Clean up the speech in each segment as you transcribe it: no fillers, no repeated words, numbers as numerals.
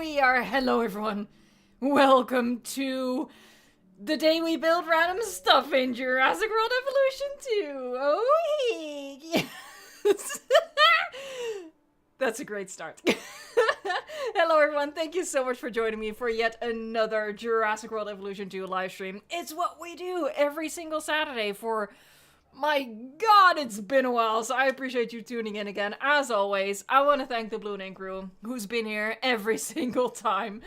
we are. Hello, everyone. Welcome to the day we build random stuff in Jurassic World Evolution 2. Oh, yes. That's a great start. Hello, everyone. Thank you so much for joining me for yet another Jurassic World Evolution 2 live stream. It's what we do every single Saturday for... My god, it's been a while, so I appreciate you tuning in again. As always, I want to thank the Blue Name crew, who's been here every single time.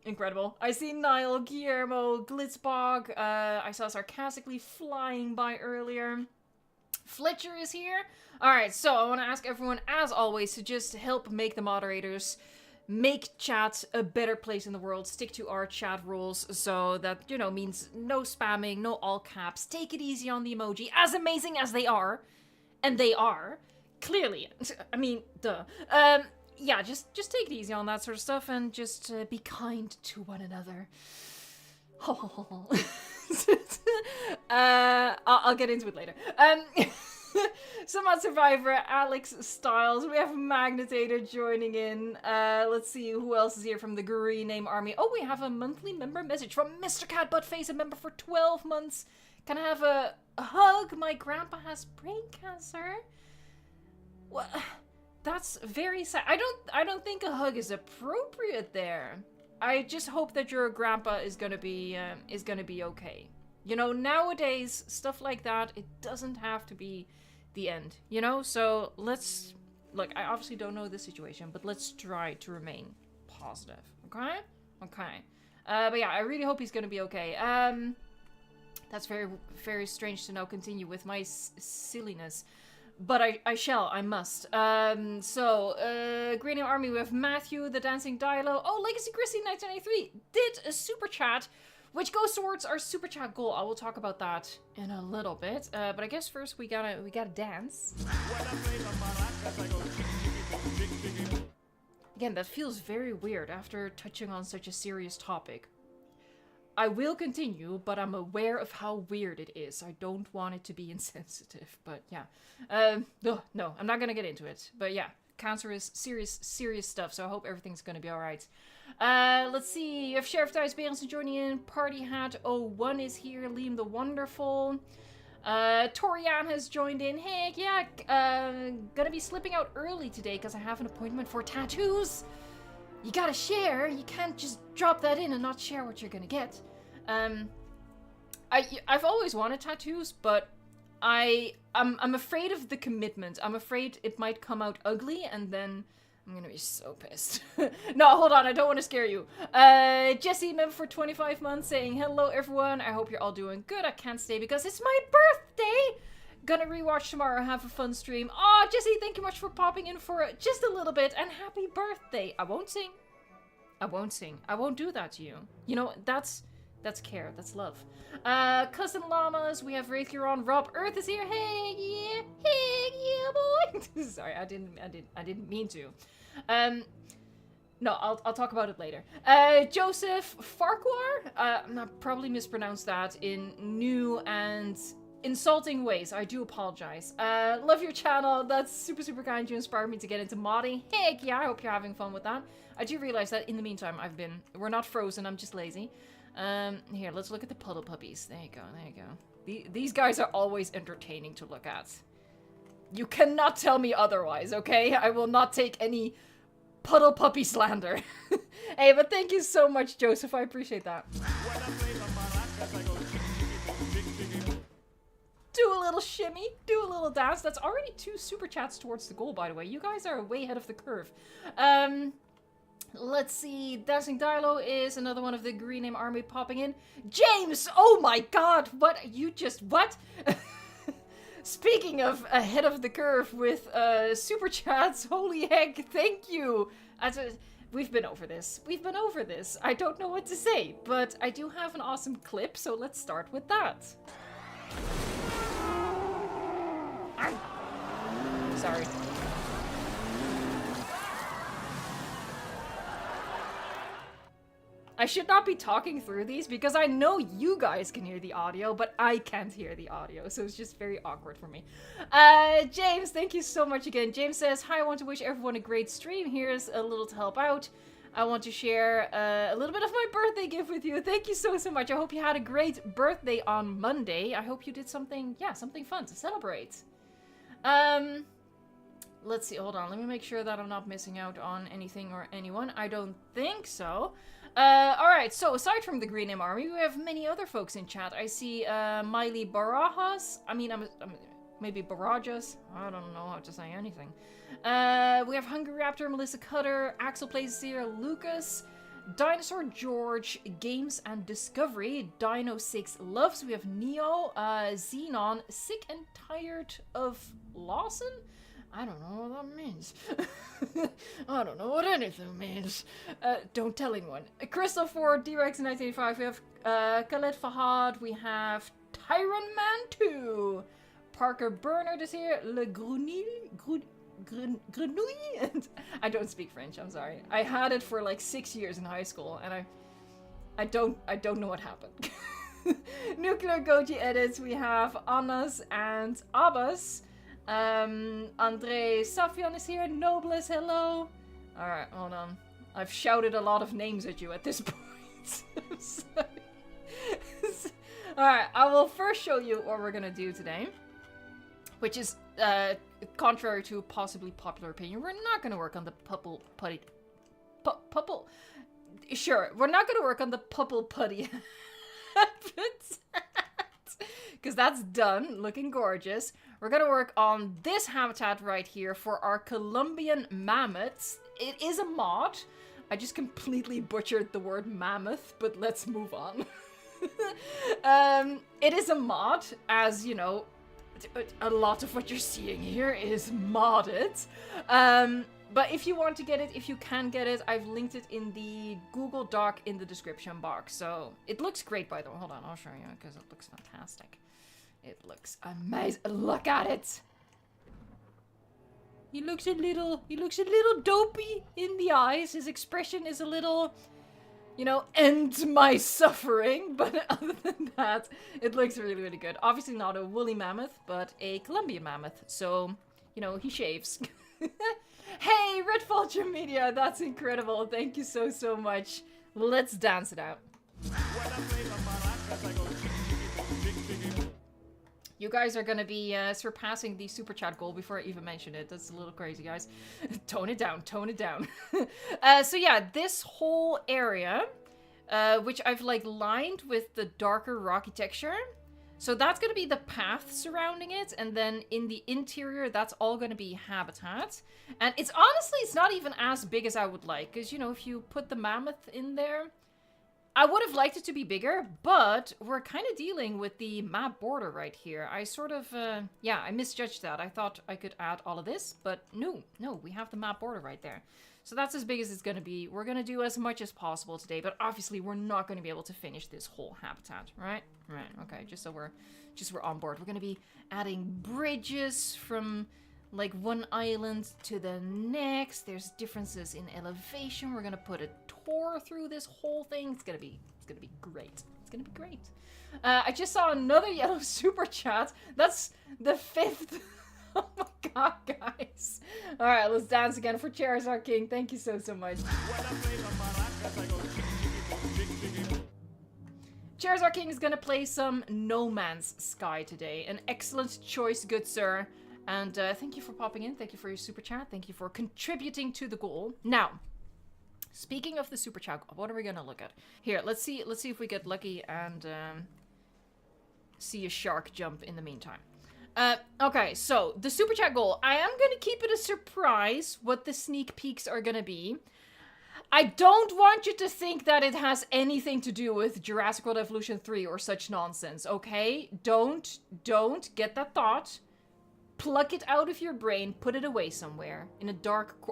Incredible. I see Niall, Guillermo, Glitzbog, I saw Sarcastically flying by earlier. Fletcher is here. Alright, so I want to ask everyone, as always, to just help make the moderators make chat a better place in the world. Stick to our chat rules, so that, you know, means no spamming, no all caps. Take it easy on the emoji, as amazing as they are. And they are. Clearly. I mean, duh. Yeah, just take it easy on that sort of stuff, and just be kind to one another. I'll get into it later. Somewhat Survivor, Alex Styles, we have Magnetator joining in. Let's see who else is here from the Green Name Army. Oh, we have a monthly member message from Mr. Cat Buttface, a member for 12 months. Can I have a hug? My grandpa has brain cancer. What? That's very sad. I don't think a hug is appropriate there. I just hope that your grandpa is gonna be okay. You know, nowadays, stuff like that, it doesn't have to be the end, you know? So let's, look, I obviously don't know the situation, but let's try to remain positive, okay? Okay. But yeah, I really hope he's gonna be okay. That's very, very strange to now continue with my silliness. But I must. Green Name Army, we have Matthew, the Dancing Dialo. Oh, Legacy Chrissy 1993 did a super chat, which goes towards our super chat goal. I will talk about that in a little bit. But I guess first we gotta dance. Again, that feels very weird after touching on such a serious topic. I will continue, but I'm aware of how weird it is. I don't want it to be insensitive, but yeah. No, I'm not gonna get into it. But yeah, cancer is serious stuff, so I hope everything's gonna be alright. Let's see, you have Sheriff Dice Berenson joining in, Party Hat 01 is here, Liam the Wonderful. Torian has joined in. Heck yeah, gonna be slipping out early today because I have an appointment for tattoos. You gotta share. You can't just drop that in and not share what you're gonna get. I've always wanted tattoos, but I'm afraid of the commitment. I'm afraid it might come out ugly, and then I'm gonna be so pissed. No, hold on. I don't want to scare you. Jesse, member for 25 months, saying hello, everyone. I hope you're all doing good. I can't stay because it's my birthday. Gonna rewatch tomorrow, have a fun stream. Oh, Jesse, thank you much for popping in for just a little bit, and happy birthday. I won't sing. I won't sing. I won't do that to you. You know, that's care. That's love. Cousin Llamas, we have Wraith Huron. Rob Earth is here. Hey, yeah, boy. Sorry, I didn't mean to. No, I'll talk about it later. Joseph Farquhar. I probably mispronounced that in new and insulting ways. I do apologize. Love your channel. That's super kind. You inspired me to get into modding. Heck yeah, I hope you're having fun with that. I do realize that in the meantime we're not frozen, I'm just lazy. Here, let's look at the puddle puppies. There you go. These guys are always entertaining to look at. You cannot tell me otherwise, okay? I will not take any puddle puppy slander. Hey, but thank you so much, Joseph. I appreciate that. Do a little shimmy, do a little dance. That's already 2 super chats towards the goal, by the way. You guys are way ahead of the curve. Let's see. Dancing Dialo is another one of the Green Name Army popping in. James! Oh my god! What? What? Speaking of ahead of the curve with super chats, holy heck, thank you! We've been over this. I don't know what to say, but I do have an awesome clip, so let's start with that. Sorry. I should not be talking through these because I know you guys can hear the audio, but I can't hear the audio, so it's just very awkward for me. James, thank you so much again. James says, hi, I want to wish everyone a great stream. Here's a little to help out. I want to share a little bit of my birthday gift with you. Thank you so much. I hope you had a great birthday on Monday. I hope you did something, yeah, something fun to celebrate. Let's see, hold on. Let me make sure that I'm not missing out on anything or anyone. I don't think so. Alright, so aside from the Green M Army, we have many other folks in chat. I see Miley Barajas. I mean, I'm maybe Barajas. I don't know how to say anything. We have Hungry Raptor, Melissa Cutter, Axel Plays here, Lucas, Dinosaur George, Games and Discovery, Dino6 Loves. We have Neo, Xenon, Sick and Tired of Lawson. I don't know what that means. I don't know what anything means. Don't tell anyone. Crystal 4, D-Rex 1985. We have Khaled Fahad. We have Tyron Man 2. Parker Bernard is here. Le Grenouille. I don't speak French, I'm sorry. I had it for like 6 years in high school, and I don't know what happened. Nuclear Goji edits. We have Annas and Abbas. Andre Safian is here. Nobles, hello. Alright, hold on. I've shouted a lot of names at you at this point. I'm sorry. Alright, I will first show you what we're gonna do today. Which is, contrary to possibly popular opinion, we're not gonna work on the Sure, we're not gonna work on the Pupple Putty habitat. Because that's done, looking gorgeous. We're gonna work on this habitat right here for our Columbian Mammoths. It is a mod. I just completely butchered the word mammoth, but let's move on. It is a mod, as you know, a lot of what you're seeing here is modded. But if you want to get it, if you can get it, I've linked it in the Google Doc in the description box. So it looks great, by the way. Hold on, I'll show you because it looks fantastic. It looks amazing. Look at it. He looks a little dopey in the eyes. His expression is a little, you know, end my suffering. But other than that, it looks really, really good. Obviously not a woolly mammoth, but a Columbian mammoth. So, you know, he shaves. Hey, Red Vulture Media, that's incredible. Thank you so much. Let's dance it out. You guys are gonna be surpassing the super chat goal before I even mention it. That's a little crazy, guys. Tone it down, tone it down. So yeah, this whole area, which I've like lined with the darker rocky texture. So that's gonna be the path surrounding it, and then in the interior, that's all gonna be habitat. And it's honestly, it's not even as big as I would like, because you know, if you put the mammoth in there, I would have liked it to be bigger, but we're kind of dealing with the map border right here. I sort of, yeah, I misjudged that. I thought I could add all of this, but no, we have the map border right there. So that's as big as it's going to be. We're going to do as much as possible today, but obviously we're not going to be able to finish this whole habitat, right? Right, okay, just so we're on board. We're going to be adding bridges from like one island to the next. There's differences in elevation. We're going to put a tour through this whole thing. It's going to be great. It's going to be great. I just saw another yellow super chat. That's the 5th. Oh my god, guys. Alright, let's dance again for Charizard King. Thank you so much. Charizard King is gonna play some No Man's Sky today. An excellent choice, good sir. And thank you for popping in. Thank you for your super chat. Thank you for contributing to the goal. Now, speaking of the super chat, what are we gonna look at? Here, let's see if we get lucky and see a shark jump in the meantime. Okay, so the super chat goal. I am gonna keep it a surprise what the sneak peeks are gonna be. I don't want you to think that it has anything to do with Jurassic World Evolution 3 or such nonsense, okay? Don't get that thought. Pluck it out of your brain, put it away somewhere in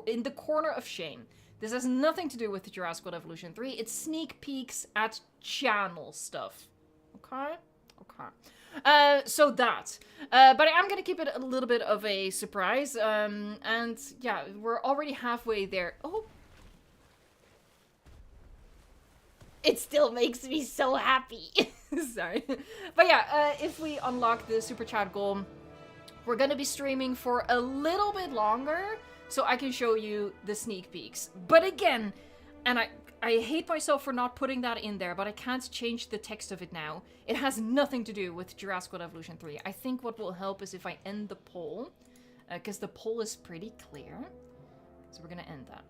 in the corner of shame. This has nothing to do with Jurassic World Evolution 3. It's sneak peeks at channel stuff. Okay? Okay. So that. But I am gonna keep it a little bit of a surprise. And yeah, we're already halfway there. Oh. It still makes me so happy. Sorry. But yeah, if we unlock the super chat goal, we're gonna be streaming for a little bit longer so I can show you the sneak peeks. But again, And I hate myself for not putting that in there, but I can't change the text of it now. It has nothing to do with Jurassic World Evolution 3. I think what will help is if I end the poll, because the poll is pretty clear. So we're gonna end that.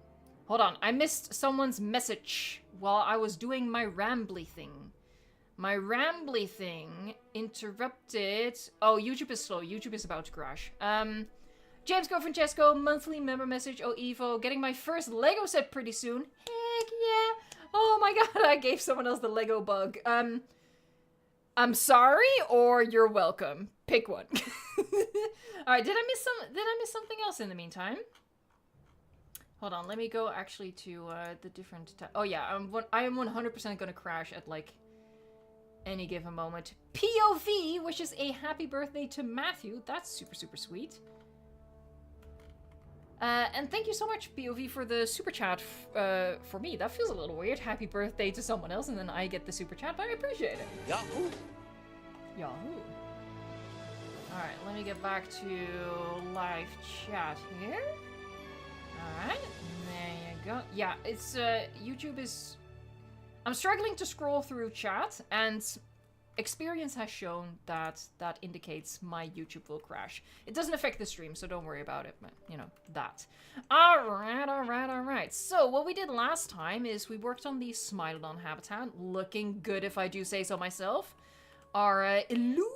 Hold on, I missed someone's message while I was doing my rambly thing. My rambly thing interrupted. Oh, YouTube is slow. YouTube is about to crash. James Go Francesco, monthly member message. Oh, Evo, getting my first Lego set pretty soon. Heck yeah. Oh my god, I gave someone else the Lego bug. I'm sorry or you're welcome. Pick one. Alright, did I miss something else in the meantime? Hold on, let me go actually to the different oh yeah, I am 100% gonna crash at like any given moment. POV wishes a happy birthday to Matthew. That's super, super sweet. And thank you so much, POV, for the super chat for me. That feels a little weird. Happy birthday to someone else, and then I get the super chat, but I appreciate it. Yahoo! Yahoo. Alright, let me get back to live chat here. Alright, there you go. Yeah, it's, YouTube is... I'm struggling to scroll through chat, and experience has shown that that indicates my YouTube will crash. It doesn't affect the stream, so don't worry about it, but, you know, that. Alright. So, what we did last time is we worked on the Smilodon habitat, looking good if I do say so myself. Our illusion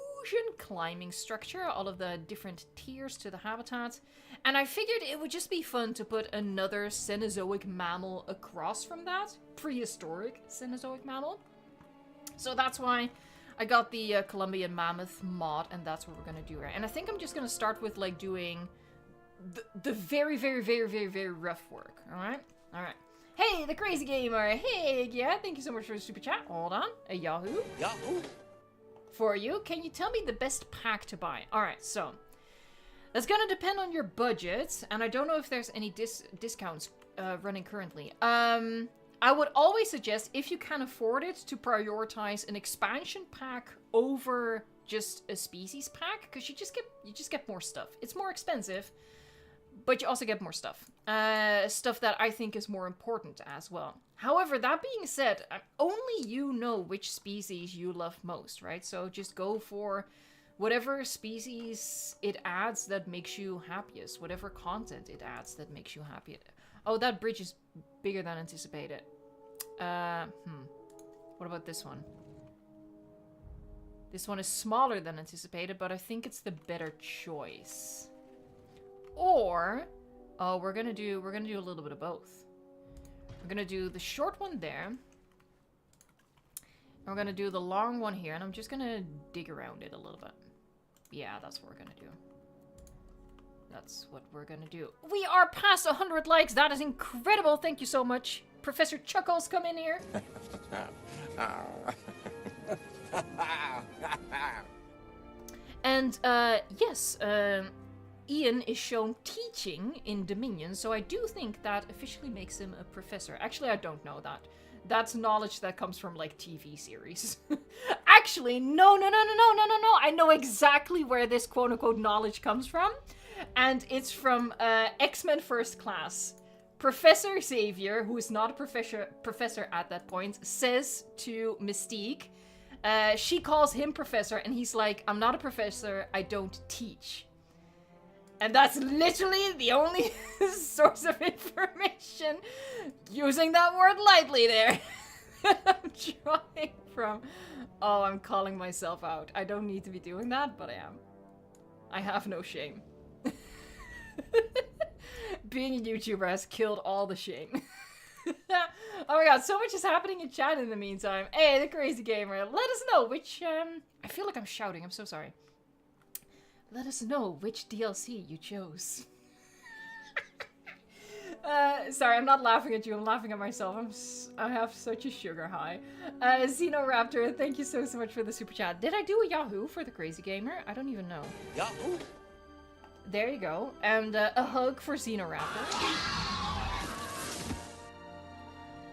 climbing structure, all of the different tiers to the habitat. And I figured it would just be fun to put another Cenozoic mammal across from that. Prehistoric Cenozoic mammal. So that's why I got the Columbian Mammoth mod, and that's what we're gonna do, right? And I think I'm just gonna start with, like, doing the very, very, very, very, very rough work, alright? Alright. Hey, the Crazy Gamer! Hey, yeah, thank you so much for the super chat. Hold on. A Yahoo. Yahoo! For you. Can you tell me the best pack to buy? Alright, so that's gonna depend on your budget, and I don't know if there's any discounts running currently. I would always suggest, if you can afford it, to prioritize an expansion pack over just a species pack, because you just get more stuff. It's more expensive, but you also get more stuff. Stuff that I think is more important as well. However, that being said, only you know which species you love most, right? So just go for whatever species it adds that makes you happiest. Whatever content it adds that makes you happy. Oh, that bridge is bigger than anticipated. What about this one? This one is smaller than anticipated, but I think it's the better choice. Or, oh, we're gonna do a little bit of both. We're gonna do the short one there. And we're gonna do the long one here, and I'm just gonna dig around it a little bit. Yeah, that's what we're gonna do. That's what we're gonna do. We are past 100 likes. That is incredible. Thank you so much. Professor Chuckles, come in here. And, yes, Ian is shown teaching in Dominion, so I do think that officially makes him a professor. Actually, I don't know that. That's knowledge that comes from, like, TV series. Actually, no. I know exactly where this quote-unquote knowledge comes from. And it's from X-Men First Class. Professor Xavier, who is not a professor at that point, says to Mystique, she calls him professor, and he's like, I'm not a professor, I don't teach. And that's literally the only source of information. Using that word lightly there. I'm drawing from... Oh, I'm calling myself out. I don't need to be doing that, but I am. I have no shame. Being a YouTuber has killed all the shame. Oh my god, so much is happening in chat in the meantime. Hey, the Crazy Gamer, let us know which, I feel like I'm shouting, I'm so sorry. Let us know which DLC you chose. Sorry, I'm not laughing at you, I'm laughing at myself. I have such a sugar high. Xenoraptor, thank you so much for the super chat. Did I do a Yahoo for the Crazy Gamer? I don't even know. Yahoo! There you go. And a hug for Xenoraptor.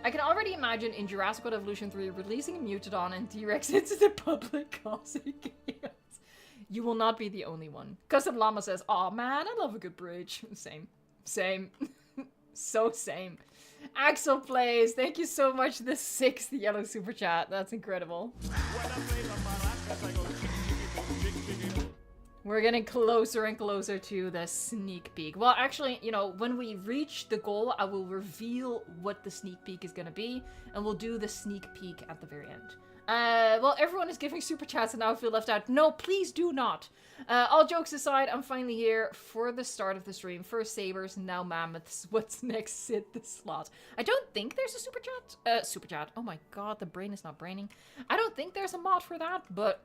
I can already imagine in Jurassic World Evolution 3 releasing a Mutodon and T-Rex into the public causing chaos. You will not be the only one. Custom Llama says, aw man, I love a good bridge. Same. So same. Axel plays. Thank you so much. The 6th yellow super chat. That's incredible. We're getting closer and closer to the sneak peek. Well, actually, you know, when we reach the goal, I will reveal what the sneak peek is gonna be, and we'll do the sneak peek at the very end. Well, everyone is giving super chats and now I feel left out. No, please do not. All jokes aside, I'm finally here for the start of the stream. First sabers, now mammoths. What's next? Sit the slot. I don't think there's a super chat. Super chat. Oh my god, the brain is not braining. I don't think there's a mod for that, but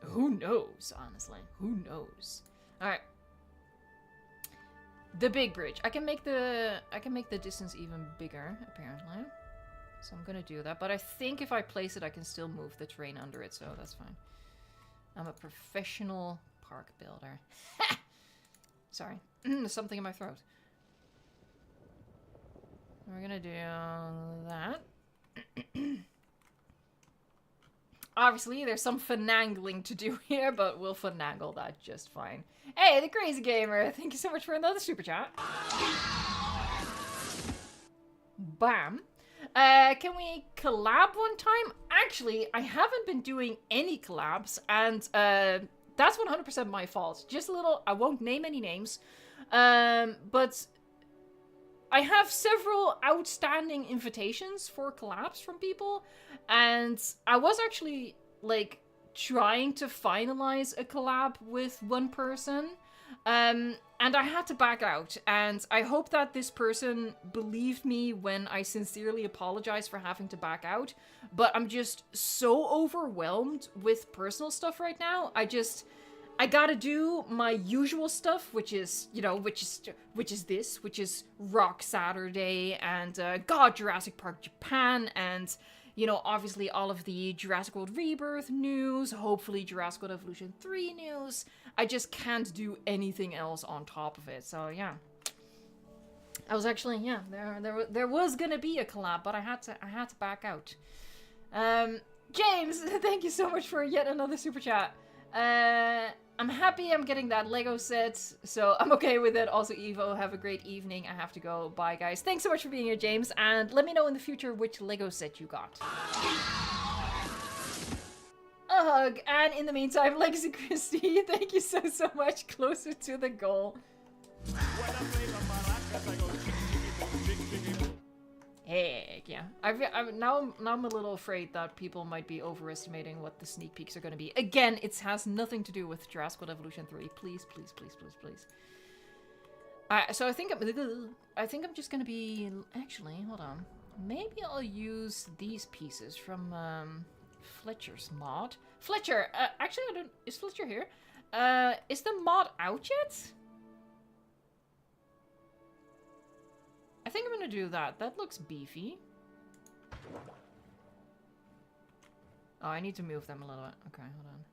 who knows, honestly? Who knows? Alright. The big bridge. I can make the distance even bigger, apparently. So I'm gonna do that. But I think if I place it, I can still move the terrain under it, so that's fine. I'm a professional park builder. Sorry. There's something in my throat. We're gonna do that. Obviously, there's some finagling to do here, but we'll finagle that just fine. Hey, the Crazy Gamer! Thank you so much for another super chat. Bam. Can we collab one time? Actually, I haven't been doing any collabs, and that's 100% my fault. Just a little, I won't name any names, but I have several outstanding invitations for collabs from people, and I was actually, like, trying to finalize a collab with one person, and I had to back out, and I hope that this person believed me when I sincerely apologized for having to back out, but I'm just so overwhelmed with personal stuff right now. I gotta do my usual stuff, which is, you know, which is Rock Saturday, and, God, Jurassic Park Japan, and, you know, obviously all of the Jurassic World Rebirth news, hopefully Jurassic World Evolution 3 news. I just can't do anything else on top of it, so yeah. I was actually, yeah, there was gonna be a collab, but I had to back out. James, thank you so much for yet another super chat. I'm happy I'm getting that Lego set, so I'm okay with it. Also, Evo, have a great evening. I have to go. Bye, guys. Thanks so much for being here, James, and let me know in the future which Lego set you got. A hug, and in the meantime, Legacy Christie, thank you so much. Closer to the goal. Heck yeah. Now I'm a little afraid that people might be overestimating what the sneak peeks are going to be. Again, it has nothing to do with Jurassic World Evolution 3. Please, please, please, please, please. So I think I'm just going to be... Actually, hold on. Maybe I'll use these pieces from Fletcher's mod. Fletcher, actually, I don't... Is Fletcher here? Is the mod out yet? I think I'm gonna do that. That looks beefy. Oh, I need to move them a little bit. Okay, hold on.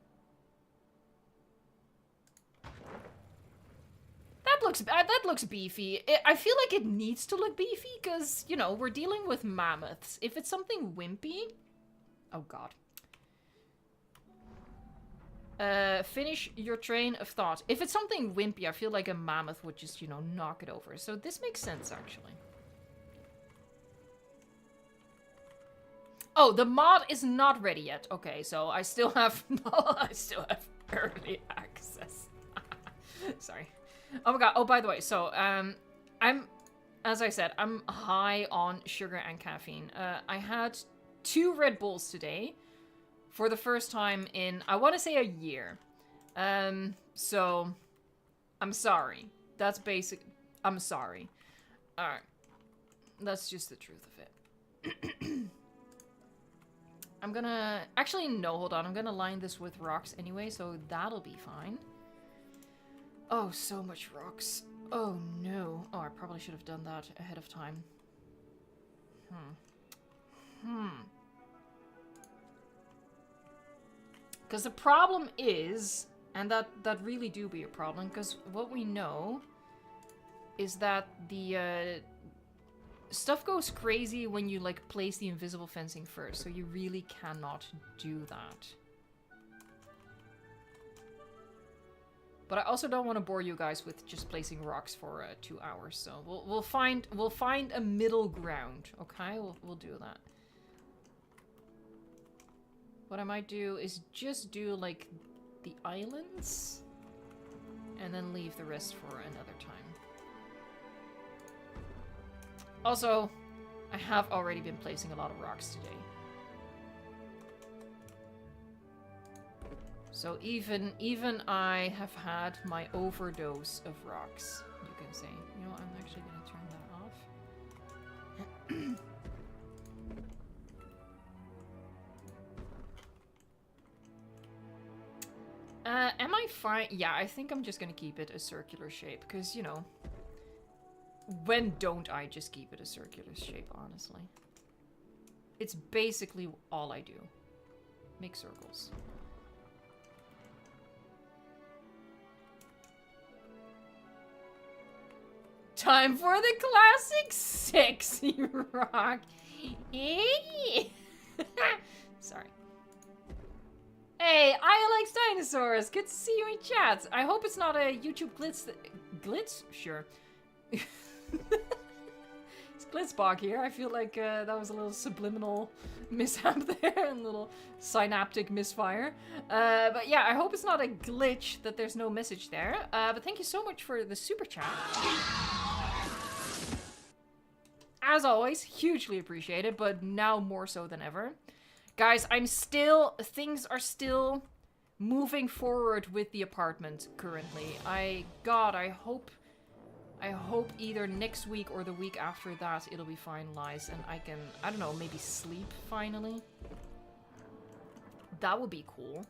That looks beefy. I feel like it needs to look beefy because, you know, we're dealing with mammoths. If it's something wimpy... Oh, God. Finish your train of thought. If it's something wimpy, I feel like a mammoth would just, you know, knock it over. So this makes sense, actually. Oh, the mod is not ready yet. Okay, so I still have early access. Sorry. Oh my god. Oh, by the way, so as I said, I'm high on sugar and caffeine. I had 2 Red Bulls today for the first time in, I want to say, a year. So I'm sorry. That's basic. I'm sorry. All right. That's just the truth of it. I'm gonna... Actually, no, hold on. I'm gonna line this with rocks anyway, so that'll be fine. Oh, so much rocks. Oh, no. Oh, I probably should have done that ahead of time. Because the problem is... And that really do be a problem, because what we know is that the... stuff goes crazy when you, like, place the invisible fencing first, so you really cannot do that. But I also don't want to bore you guys with just placing rocks for 2 hours. So we'll find a middle ground. Okay, we'll do that. What I might do is just do like the islands, and then leave the rest for another time. Also, I have already been placing a lot of rocks today. So even I have had my overdose of rocks, you can say. You know what, I'm actually going to turn that off. Am I fine? Yeah, I think I'm just going to keep it a circular shape, because, you know, when don't I just keep it a circular shape, honestly? It's basically all I do. Make circles. Time for the classic sexy rock. Sorry. Hey, I like dinosaurs. Good to see you in chat. I hope it's not a YouTube glitz. Glitz? Sure. It's Glitzbog here. I feel like that was a little subliminal mishap there, and a little synaptic misfire. But yeah, I hope it's not a glitch that there's no message there. But thank you so much for the super chat. As always, hugely appreciated, but now more so than ever. Guys, things are still moving forward with the apartment currently. I hope either next week or the week after that it'll be finalized and I can, I don't know, maybe sleep finally. That would be cool.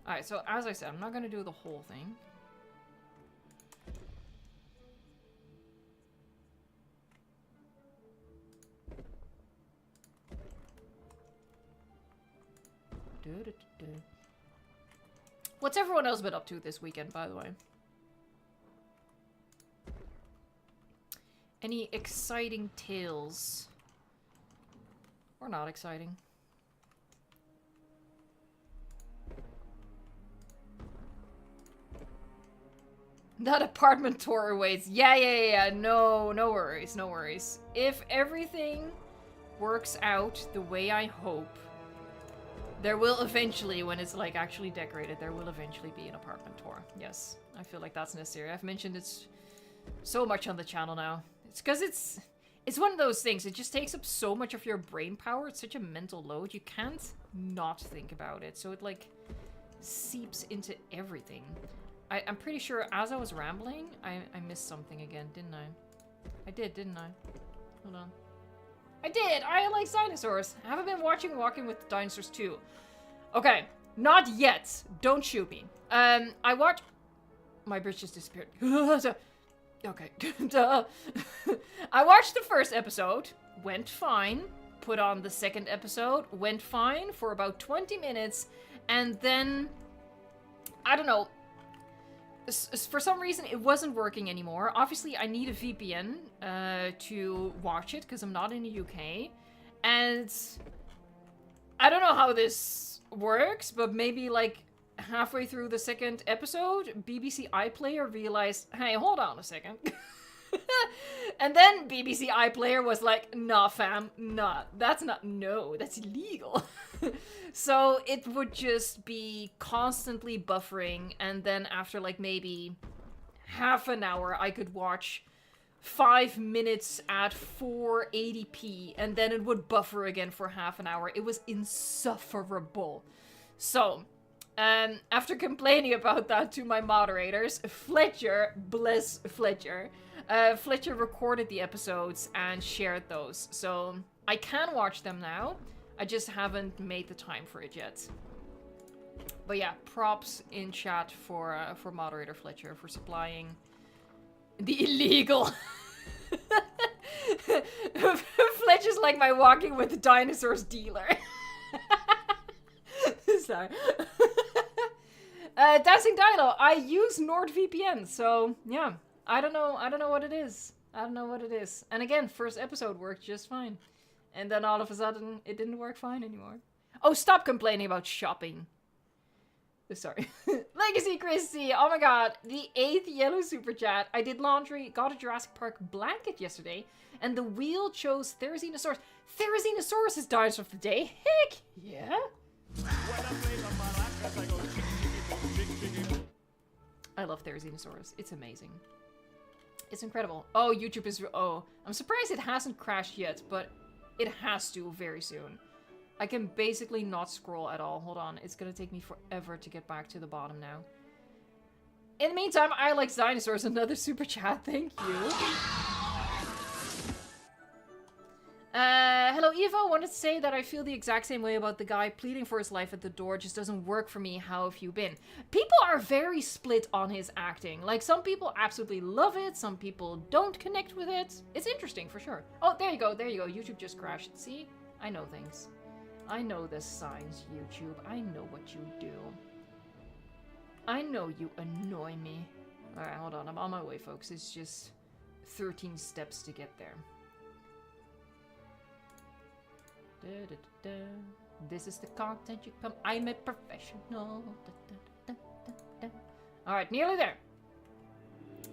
Alright, so as I said, I'm not gonna do the whole thing. What's everyone else been up to this weekend, by the way? Any exciting tales? Or not exciting? That apartment tour awaits. Yeah. No worries, no worries. If everything works out the way I hope, there will eventually, when it's like actually decorated, there will eventually be an apartment tour. Yes, I feel like that's necessary. I've mentioned it so much on the channel now. It's because it's one of those things. It just takes up so much of your brain power. It's such a mental load. You can't not think about it. So it like seeps into everything. I'm pretty sure as I was rambling, I missed something again, didn't I? I did, didn't I? Hold on. I did! I like dinosaurs. I haven't been watching Walking with Dinosaurs 2. Okay, not yet. Don't shoot me. I watched... My bridge just disappeared. Okay. I watched the first episode. Went fine. Put on the second episode. Went fine for about 20 minutes. And then... I don't know. For some reason, it wasn't working anymore. Obviously, I need a VPN to watch it, because I'm not in the UK. And I don't know how this works, but maybe, like, halfway through the second episode, BBC iPlayer realized, hey, hold on a second. And then BBC iPlayer was like, nah, fam, nah, that's illegal. So it would just be constantly buffering, and then after like maybe half an hour, I could watch 5 minutes at 480p, and then it would buffer again for half an hour. It was insufferable. So, after complaining about that to my moderators, Fletcher, bless Fletcher, Fletcher recorded the episodes and shared those. So I can watch them now. I just haven't made the time for it yet. But yeah, props in chat for moderator Fletcher for supplying the illegal. Fletcher's like my Walking with Dinosaurs dealer. Sorry. Dancing Dino, I use NordVPN, so yeah. I don't know what it is. And again, first episode worked just fine. And then all of a sudden, it didn't work fine anymore. Oh, stop complaining about shopping. Sorry. Legacy Christy, oh my god, the 8th yellow super chat. I did laundry, got a Jurassic Park blanket yesterday, and the wheel chose Therizinosaurus. Therizinosaurus is dinosaur of the day? Heck yeah. I love Therizinosaurus. It's amazing. It's incredible. Oh, YouTube is... Oh, I'm surprised it hasn't crashed yet, but it has to very soon. I can basically not scroll at all. Hold on. It's gonna take me forever to get back to the bottom now. In the meantime, I like dinosaurs. Another super chat. Thank you. Hello, Eva. Wanted to say that I feel the exact same way about the guy pleading for his life at the door. Just doesn't work for me. How have you been? People are very split on his acting. Like, some people absolutely love it. Some people don't connect with it. It's interesting, for sure. Oh, there you go. There you go. YouTube just crashed. See? I know things. I know the signs, YouTube. I know what you do. I know you annoy me. Alright, hold on. I'm on my way, folks. It's just 13 steps to get there. Da, da, da, da. This is the content you come. I'm a professional. Da, da, da, da, da. Alright, nearly there.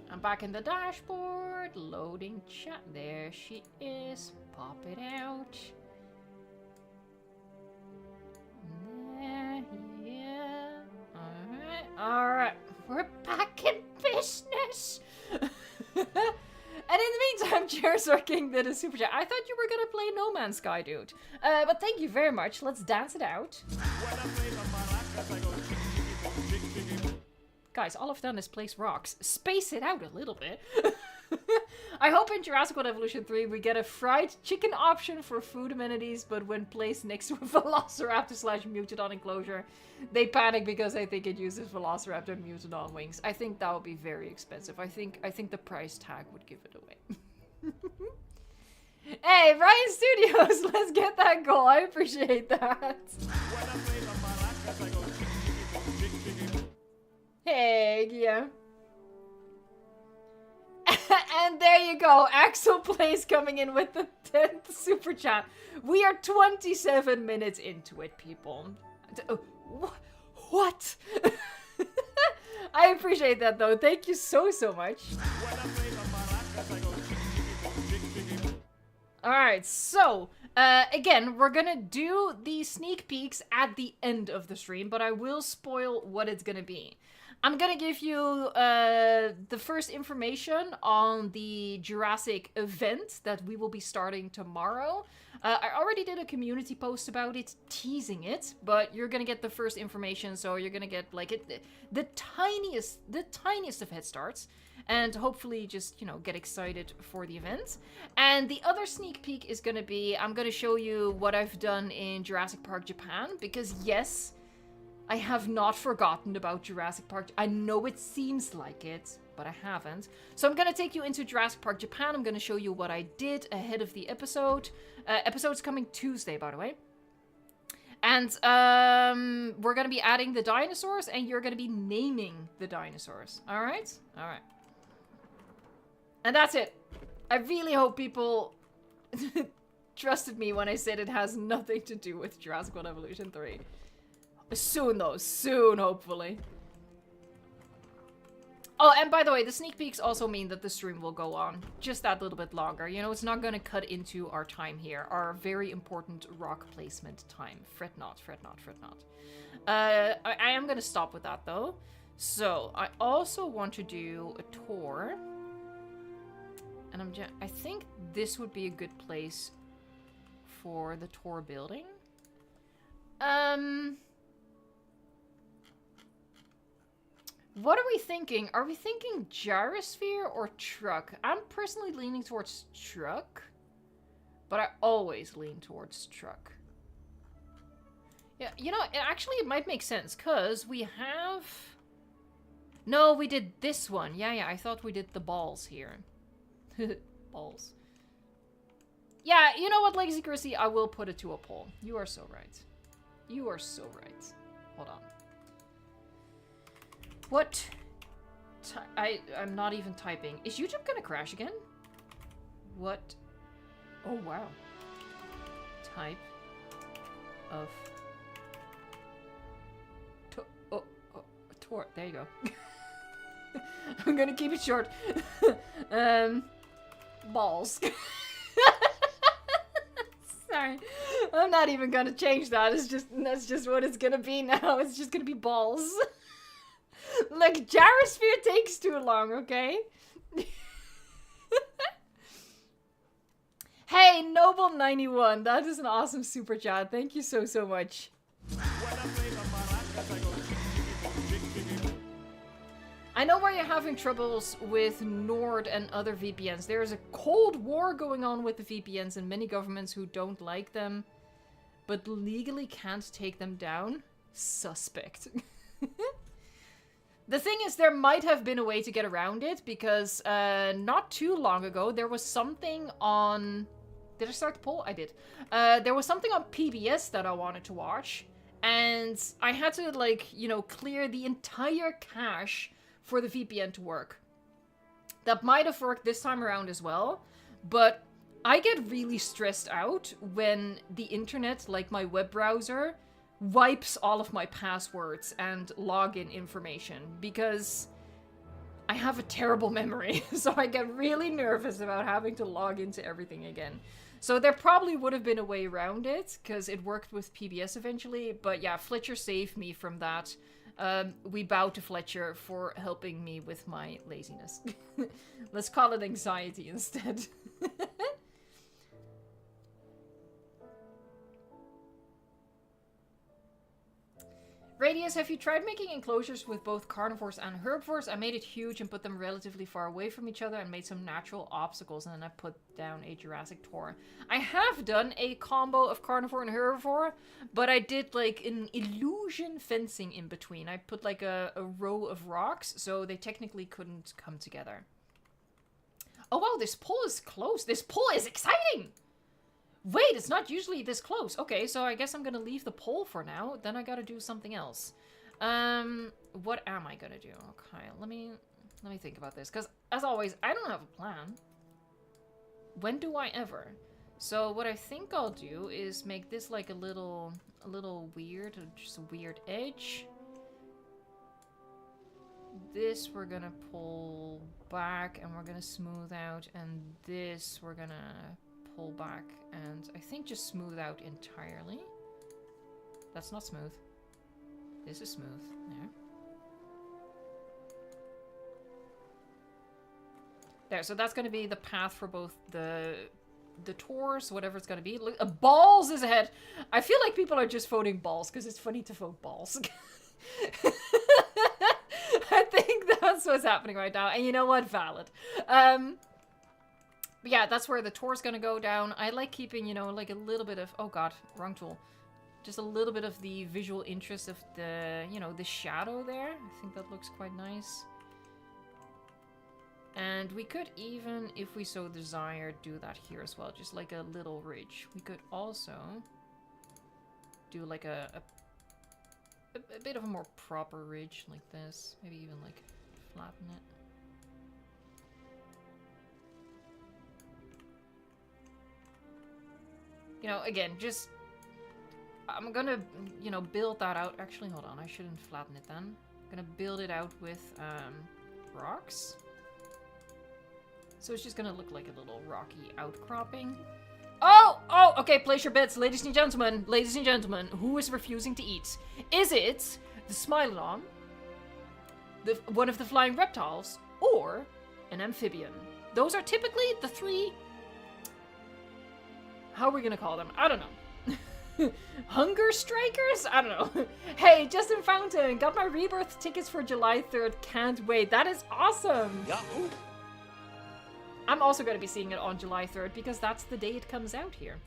I'm back in the dashboard. Loading chat. There she is. Pop it out. Yeah. Alright. We're back in business. And in the meantime, Jurassic King did a super chat. I thought you were gonna play No Man's Sky, dude. But thank you very much. Let's dance it out. Guys, all I've done is place rocks. Space it out a little bit. I hope in Jurassic World Evolution 3 we get a fried chicken option for food amenities, but when placed next to a Velociraptor / Mutodon enclosure, they panic because I think it uses Velociraptor and Mutodon wings. I think that would be very expensive. I think the price tag would give it away. Hey, Ryan Studios, let's get that goal. I appreciate that. Hey, yeah. And there you go, Axel Plays coming in with the 10th super chat. We are 27 minutes into it, people. What? I appreciate that, though. Thank you so much. Alright, so, again, we're gonna do the sneak peeks at the end of the stream, but I will spoil what it's gonna be. I'm gonna give you the first information on the Jurassic event that we will be starting tomorrow. I already did a community post about it, teasing it, but you're gonna get the first information, so you're gonna get like the tiniest of head starts, and hopefully just, you know, get excited for the event. And the other sneak peek is gonna be, I'm gonna show you what I've done in Jurassic Park Japan, because yes, I have not forgotten about Jurassic Park. I know it seems like it, but I haven't. So I'm gonna take you into Jurassic Park Japan. I'm gonna show you what I did ahead of the episode. Episode's coming Tuesday, by the way. And we're gonna be adding the dinosaurs, and you're gonna be naming the dinosaurs. Alright? Alright. And that's it. I really hope people trusted me when I said it has nothing to do with Jurassic World Evolution 3. Soon, though. Soon, hopefully. Oh, and by the way, the sneak peeks also mean that the stream will go on just that little bit longer. You know, it's not going to cut into our time here. Our very important rock placement time. Fret not, fret not, fret not. I am going to stop with that, though. So, I also want to do a tour. And I think this would be a good place for the tour building. What are we thinking? Are we thinking gyrosphere or truck? I'm personally leaning towards truck, but I always lean towards truck. Yeah, you know, it might make sense, because we have... No, we did this one. Yeah, I thought we did the balls here. Balls. Yeah, you know what, Legacy Chrissy? I will put it to a poll. You are so right. You are so right. Hold on. What? I'm not even typing. Is YouTube gonna crash again? What? Oh, wow. type of Tor. There you go. I'm gonna keep it short. Balls. Sorry. I'm not even gonna change that. That's just what it's gonna be now. It's just gonna be balls. Like, Gyrosphere takes too long, okay? Hey, Noble91, that is an awesome super chat. Thank you so, so much. I know why you're having troubles with Nord and other VPNs. There is a cold war going on with the VPNs and many governments who don't like them, but legally can't take them down. Suspect. The thing is, there might have been a way to get around it, because not too long ago, there was something on... Did I start the poll? I did. There was something on PBS that I wanted to watch, and I had to, like, you know, clear the entire cache for the VPN to work. That might have worked this time around as well, but I get really stressed out when the internet, like my web browser, wipes all of my passwords and login information, because I have a terrible memory, so I get really nervous about having to log into everything again. So there probably would have been a way around it, because it worked with PBS eventually, but yeah, Fletcher saved me from that. We bow to Fletcher for helping me with my laziness. Let's call it anxiety instead. Radius, have you tried making enclosures with both carnivores and herbivores? I made it huge and put them relatively far away from each other and made some natural obstacles, and then I put down a Jurassic Tor. I have done a combo of carnivore and herbivore, but I did like an illusion fencing in between. I put like a row of rocks, so they technically couldn't come together. Oh wow, this poll is close. This poll is exciting! Wait, it's not usually this close. Okay, so I guess I'm gonna leave the poll for now. Then I gotta do something else. What am I gonna do? Okay, let me think about this. Because, as always, I don't have a plan. When do I ever? So what I think I'll do is make this like a little weird, just a weird edge. This we're gonna pull back and we're gonna smooth out, and this we're gonna pull back and I think just smooth out entirely. That's not smooth. This is smooth. There. There, so that's going to be the path for both the tours, whatever it's going to be. Look, balls is ahead. I feel like people are just voting balls because it's funny to vote balls. I think that's what's happening right now. And you know what? Valid. But yeah, that's where the tour's gonna go down. I like keeping, you know, like a little bit of... Oh god, wrong tool. Just a little bit of the visual interest of the, you know, the shadow there. I think that looks quite nice. And we could even, if we so desire, do that here as well. Just like a little ridge. We could also do like a bit of a more proper ridge like this. Maybe even like flatten it. You know, again, just... I'm gonna, you know, build that out. Actually, hold on. I shouldn't flatten it then. I'm gonna build it out with rocks. So it's just gonna look like a little rocky outcropping. Oh! Oh! Okay, place your bets, ladies and gentlemen. Ladies and gentlemen, who is refusing to eat? Is it the Smilodon, one of the flying reptiles, or an amphibian? Those are typically the three... How are we gonna call them? I don't know. Hunger strikers? I don't know. Hey, Justin Fountain, got my rebirth tickets for July 3rd. Can't wait. That is awesome. Yahoo! I'm also going to be seeing it on July 3rd because that's the day it comes out here.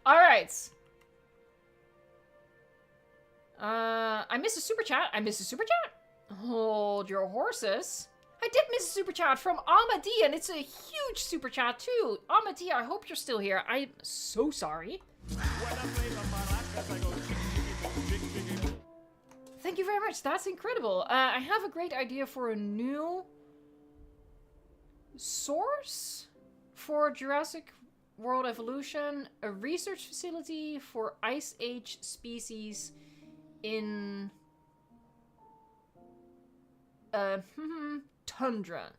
Alright. I missed a super chat. I missed a super chat? Hold your horses. I did miss a super chat from Amadi, and it's a huge super chat too. Amadi, I hope you're still here. I'm so sorry. Thank you very much. That's incredible. I have a great idea for a new source for Jurassic World Evolution, a research facility for Ice Age species in tundra.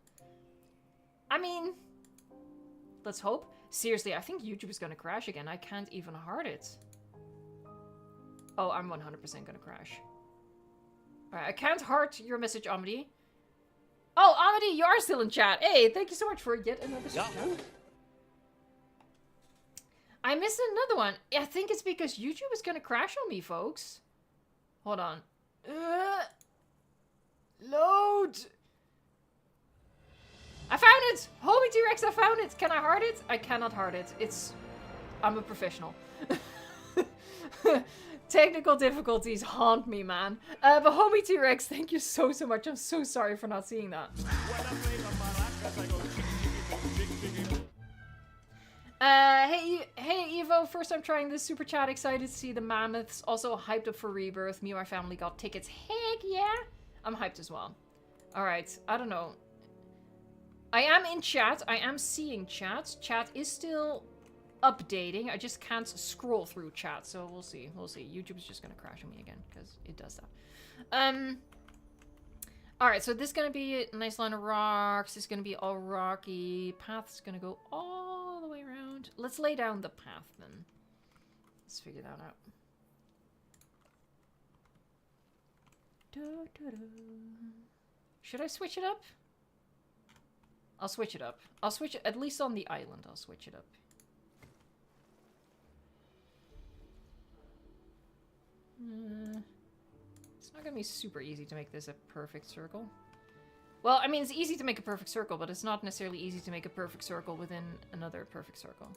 I mean, let's hope. Seriously, I think YouTube is gonna crash again. I can't even heart it. Oh, I'm 100% gonna crash. Alright, I can't heart your message, Amity. Oh, Amity, you are still in chat. Hey, thank you so much for yet another super chat. I missed another one. I think it's because YouTube is gonna crash on me, folks. Hold on. Load! I found it! Homie T-Rex, I found it! Can I heart it? I cannot heart it. I'm a professional. Technical difficulties haunt me, man. But Homie T-Rex, thank you so much. I'm so sorry for not seeing that. Hey Evo, first time trying this super chat. Excited to see the mammoths. Also hyped up for Rebirth. Me and my family got tickets. Heck yeah! I'm hyped as well. Alright, I don't know. I am in chat. I am seeing chat. Chat is still updating. I just can't scroll through chat, so we'll see. We'll see. YouTube's just gonna crash on me again, because it does that. Alright, so this is gonna be a nice line of rocks. This is gonna be all rocky. Path's gonna go all the way around. Let's lay down the path, then. Let's figure that out. Should I switch it up? I'll switch it up. I'll switch it, at least on the island, I'll switch it up. It's not gonna be super easy to make this a perfect circle. Well, I mean, it's easy to make a perfect circle, but it's not necessarily easy to make a perfect circle within another perfect circle.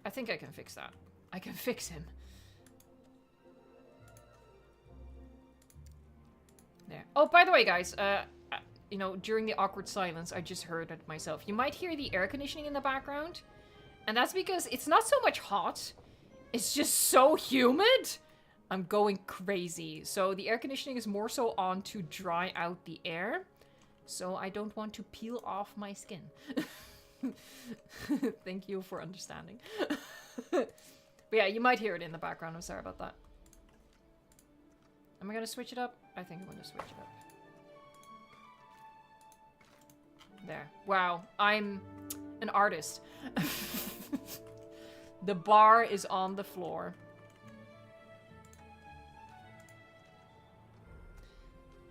I think I can fix that. I can fix him. There. Oh, by the way, guys, you know, during the awkward silence, I just heard it myself. You might hear the air conditioning in the background, and that's because it's not so much hot, it's just so humid. I'm going crazy. So the air conditioning is more so on to dry out the air, so I don't want to peel off my skin. Thank you for understanding. But yeah, you might hear it in the background. I'm sorry about that. Am I gonna switch it up? I think I'm gonna switch it up. There. Wow. I'm an artist. The bar is on the floor.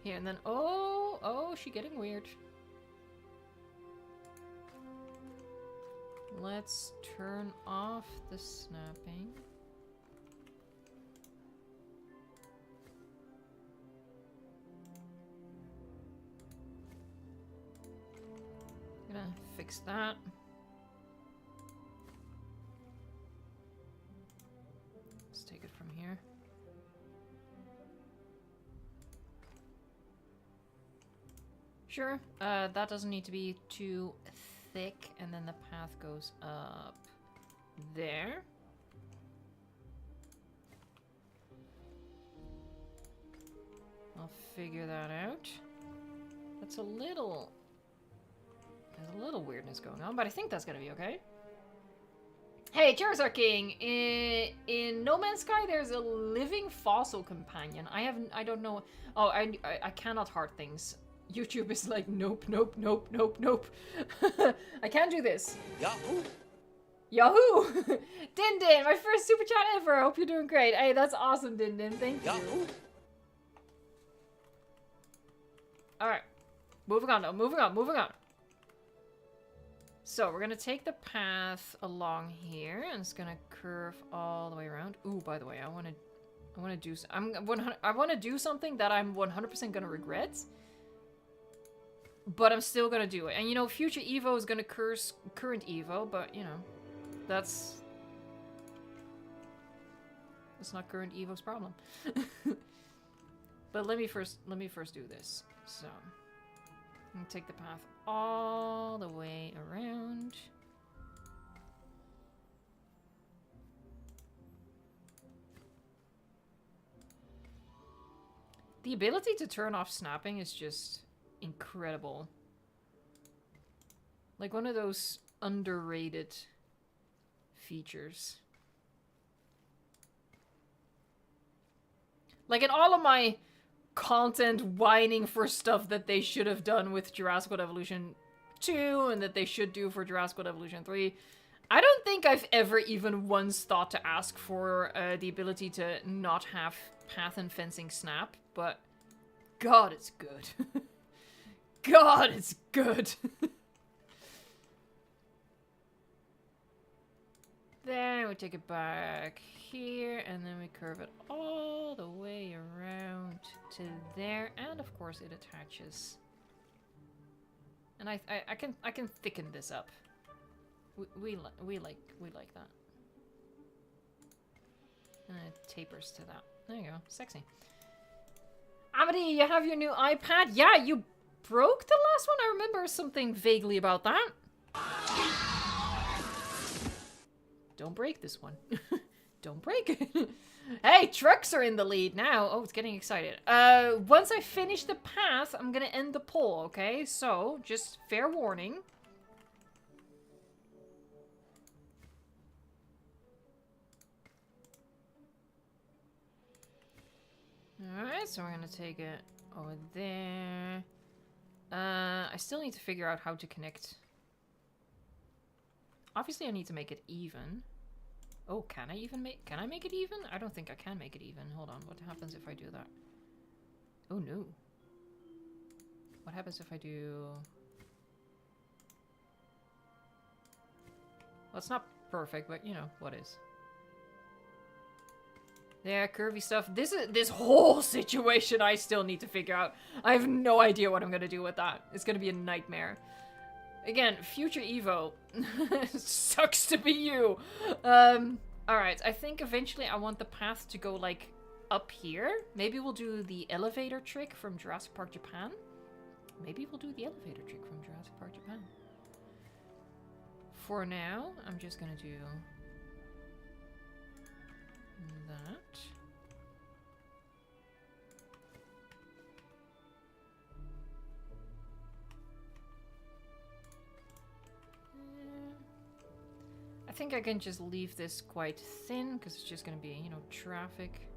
Here, and then... Oh, she's getting weird. Let's turn off the snapping. Gonna fix that. Let's take it from here. Sure, that doesn't need to be too thick, and then the path goes up there. I'll figure that out. That's a little... There's a little weirdness going on, but I think that's gonna be okay. Hey, Charizard King! In No Man's Sky, there's a living fossil companion. I don't know... Oh, I cannot heart things. YouTube is like, nope, nope, nope, nope, nope. I can't do this. Yahoo! Yahoo! Din Din, my first super chat ever. I hope you're doing great. Hey, that's awesome, Din Din. Thank you. Alright. Moving on, though. Moving on, moving on. So, we're gonna take the path along here, and it's gonna curve all the way around. Ooh, by the way, I wanna do something that I'm 100% gonna regret. But I'm still gonna do it. And you know, future Evo is gonna curse current Evo, but you know, that's not current Evo's problem. But let me first do this. So I'm gonna take the path all the way around. The ability to turn off snapping is just incredible. Like one of those underrated features. Like in all of my content whining for stuff that they should have done with Jurassic World Evolution 2 and that they should do for Jurassic World Evolution 3, I don't think I've ever even once thought to ask for the ability to not have path and fencing snap, but God, it's good. God, it's good. Then we take it back here, and then we curve it all the way around to there, and of course it attaches. And I can thicken this up. We like that. And it tapers to that. There you go, sexy. Amity, you have your new iPad? Yeah, you broke the last one. I remember something vaguely about that. Don't break this one. Don't break it. Hey, trucks are in the lead now. Oh, it's getting excited. Once I finish the path, I'm gonna end the poll, okay? So, just fair warning. Alright, so we're gonna take it over there. I still need to figure out how to connect. Obviously, I need to make it even. Oh, can I make it even? I don't think I can make it even. Hold on, what happens if I do that? Oh no. What happens if I do... Well, it's not perfect, but you know, what is. Yeah, curvy stuff. This whole situation I still need to figure out. I have no idea what I'm gonna do with that. It's gonna be a nightmare. Again, future Evo. Sucks to be you. Alright, I think eventually I want the path to go, like, up here. Maybe we'll do the elevator trick from Jurassic Park Japan. Maybe we'll do the elevator trick from Jurassic Park Japan. For now, I'm just gonna do that. I think I can just leave this quite thin because it's just gonna be, you know, traffic.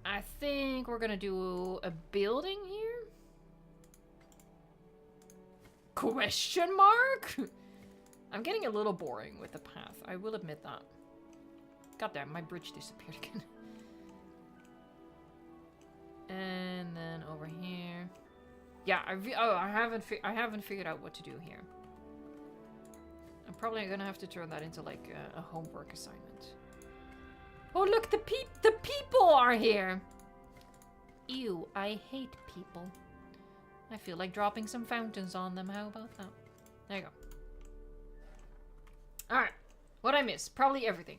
I think we're gonna do a building here. Question mark? I'm getting a little boring with the path. I will admit that. Goddamn, my bridge disappeared again. And then over here. Yeah, I haven't figured out what to do here. I'm probably gonna have to turn that into like a homework assignment. Oh look, the people are here. Ew, I hate people. I feel like dropping some fountains on them. How about that? There you go. Alright. What'd I miss? Probably everything.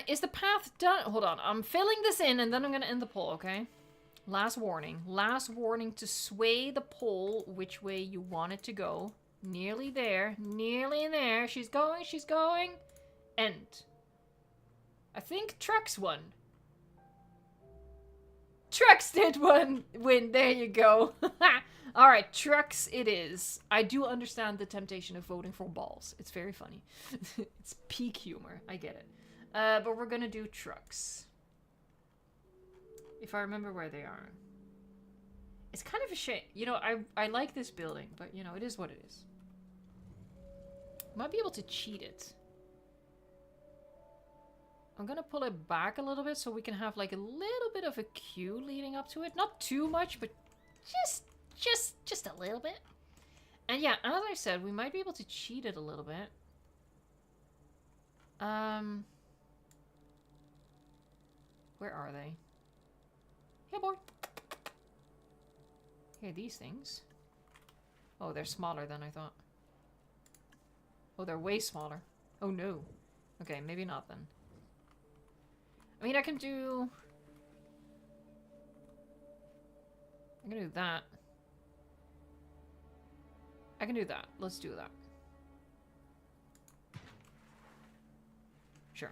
Is the path done? Hold on. I'm filling this in and then I'm gonna end the poll, okay? Last warning. Last warning to sway the poll which way you want it to go. Nearly there. Nearly there. She's going. She's going. End. I think Trucks won. Trucks did win. There you go. Alright, Trucks it is. I do understand the temptation of voting for balls. It's very funny. It's peak humor. I get it. But we're gonna do Trucks. If I remember where they are. It's kind of a shame. You know, I like this building, but you know, it is what it is. Might be able to cheat it. I'm gonna pull it back a little bit so we can have like a little bit of a queue leading up to it. Not too much, but just a little bit. And yeah, as I said, we might be able to cheat it a little bit. Where are they? Here, boy. Here, these things. Oh, they're smaller than I thought. Oh, they're way smaller. Oh, no. Okay, maybe not then. I mean, I can do... I can do that. I can do that. Let's do that. Sure.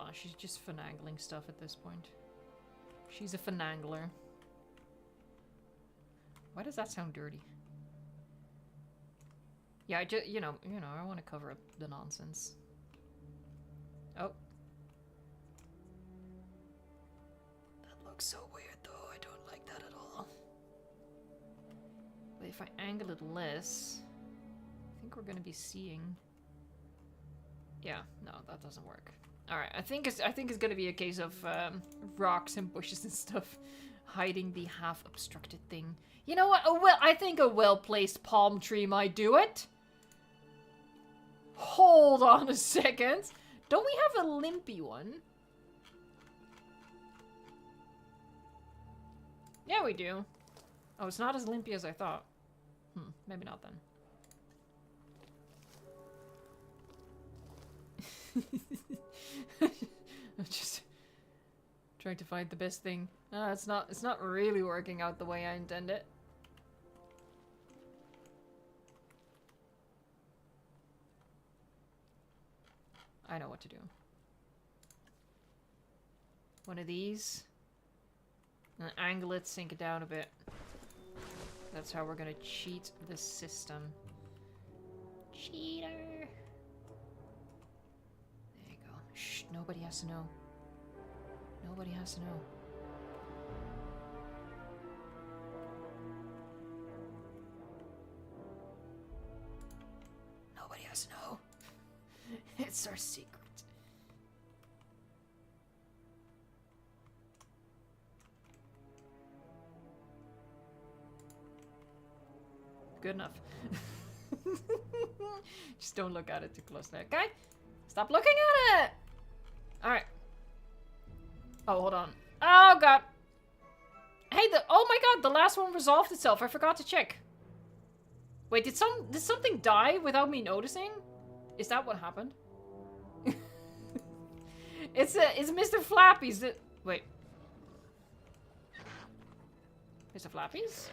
Nah, she's just finagling stuff at this point. She's a finangler. Why does that sound dirty? Yeah, I just, you know, I want to cover up the nonsense. Oh. That looks so weird, though. I don't like that at all. But if I angle it less, I think we're going to be seeing... Yeah, no, that doesn't work. Alright, I think it's going to be a case of rocks and bushes and stuff hiding the half-obstructed thing. You know what? I think a well-placed palm tree might do it. Hold on a second. Don't we have a limpy one? Yeah, we do. Oh, it's not as limpy as I thought. Maybe not then. I'm just trying to find the best thing. It's not really working out the way I intend it. I know what to do. One of these. And angle it, sink it down a bit. That's how we're gonna cheat the system. Cheater! There you go. Shh, nobody has to know. Nobody has to know. Nobody has to know. It's our secret. Good enough. Just don't look at it too closely, okay? Stop looking at it! Alright. Oh, hold on. Oh, God. Hey, oh my God, the last one resolved itself. I forgot to check. Wait, did something die without me noticing? Is that what happened? It's Mr. Flappy's. Wait. Mr. Flappy's?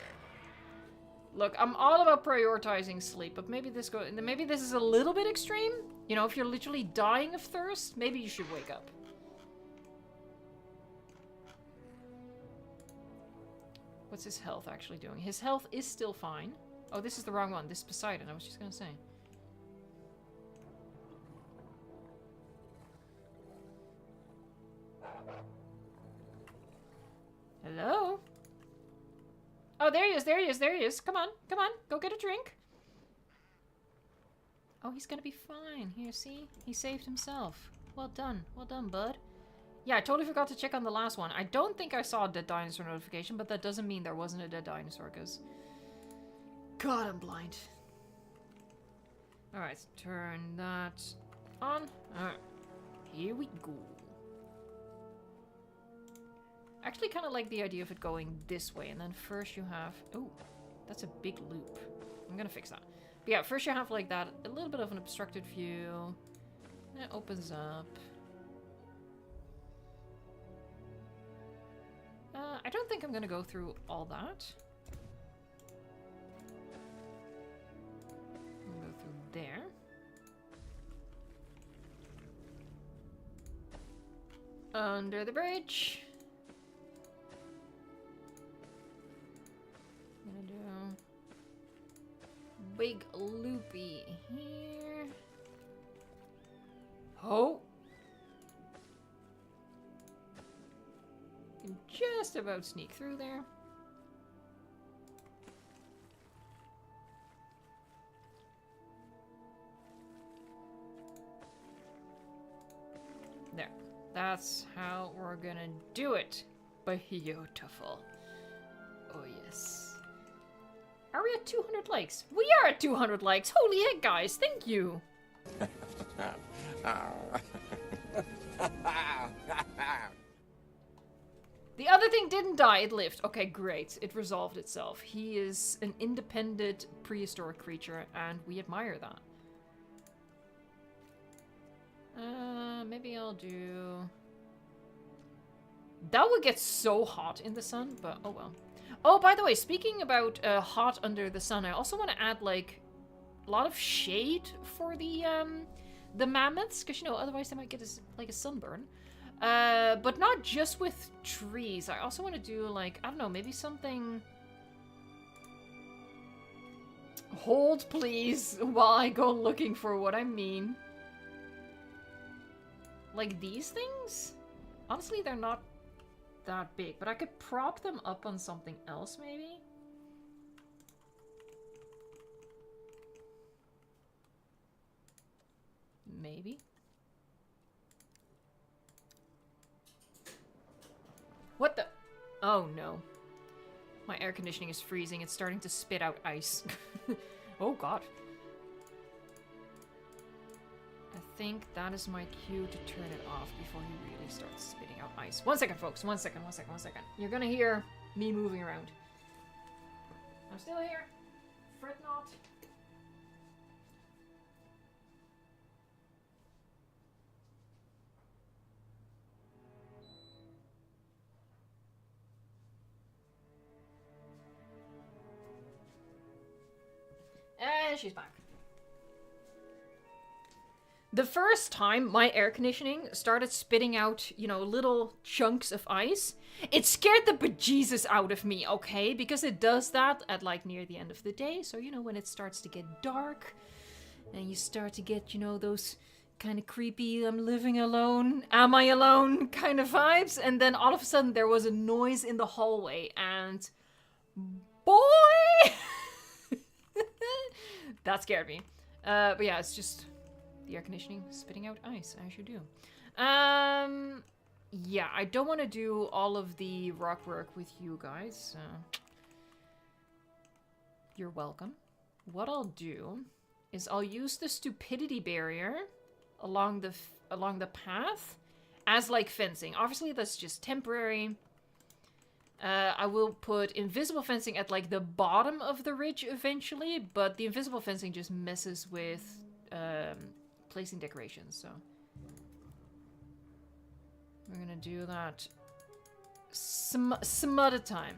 Look, I'm all about prioritizing sleep, but maybe this is a little bit extreme. You know, if you're literally dying of thirst, maybe you should wake up. What's his health actually doing? His health is still fine. Oh, this is the wrong one. This is Poseidon, I was just gonna say. Hello? Oh, there he is, there he is, there he is. Come on, go get a drink. Oh, he's gonna be fine. Here, see? He saved himself. Well done, bud. Yeah, I totally forgot to check on the last one. I don't think I saw a dead dinosaur notification, but that doesn't mean there wasn't a dead dinosaur, because... God, I'm blind. Alright, so turn that on. Alright, here we go. I actually kind of like the idea of it going this way, and then first you have... Oh, that's a big loop. I'm gonna fix that. But yeah, first you have like that, a little bit of an obstructed view. And it opens up. I don't think I'm gonna go through all that. I'm gonna go through there. Under the bridge. I'm gonna do big loopy here. Oh! Can just about sneak through there. There. That's how we're gonna do it. Beautiful. Oh yes. Are we at 200 likes? We are at 200 likes! Holy heck, guys! Thank you! The other thing didn't die, it lived. Okay, great. It resolved itself. He is an independent prehistoric creature, and we admire that. Maybe I'll do... That would get so hot in the sun, but oh well. Oh, by the way, speaking about hot under the sun, I also want to add, like, a lot of shade for the mammoths, because, you know, otherwise they might get like a sunburn. But not just with trees. I also want to do, like, I don't know, maybe something... Hold, please, while I go looking for what I mean. Like these things? Honestly, they're not that big, but I could prop them up on something else, maybe? Maybe? What the? Oh no. My air conditioning is freezing. It's starting to spit out ice. Oh god. I think that is my cue to turn it off before he really starts spitting out ice. 1 second, folks. 1 second, 1 second, 1 second. You're gonna hear me moving around. I'm still here. Fret not. And she's back. The first time my air conditioning started spitting out, you know, little chunks of ice, it scared the bejesus out of me, okay? Because it does that at, like, near the end of the day. So, you know, when it starts to get dark and you start to get, you know, those kind of creepy, I'm living alone, am I alone kind of vibes. And then all of a sudden there was a noise in the hallway and boy! That scared me. But yeah, it's just the air conditioning spitting out ice, as you do. Yeah, I don't want to do all of the rock work with you guys. You're welcome. What I'll do is I'll use the stupidity barrier along the path as like fencing. Obviously, that's just temporary. I will put invisible fencing at like the bottom of the ridge eventually, but the invisible fencing just messes with placing decorations, so we're gonna do that some other time.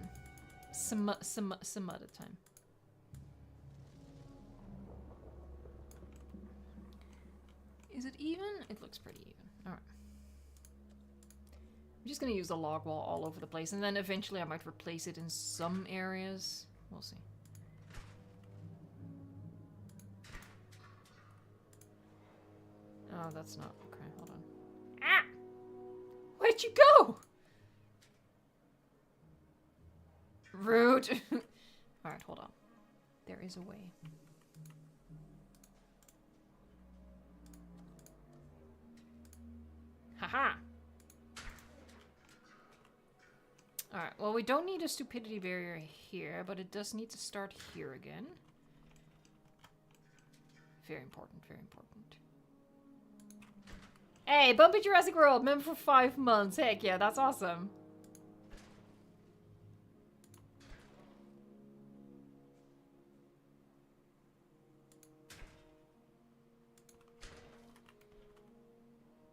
Some other time. Is it even? It looks pretty even. Alright. I'm just gonna use the log wall all over the place, and then eventually I might replace it in some areas. We'll see. Oh, that's not... Okay, hold on. Ah! Where'd you go? Rude. Alright, hold on. There is a way. Haha! Alright, well, we don't need a stupidity barrier here, but it does need to start here again. Very important, very important. Hey, Bumpy Jurassic World, member for 5 months. Heck yeah, that's awesome.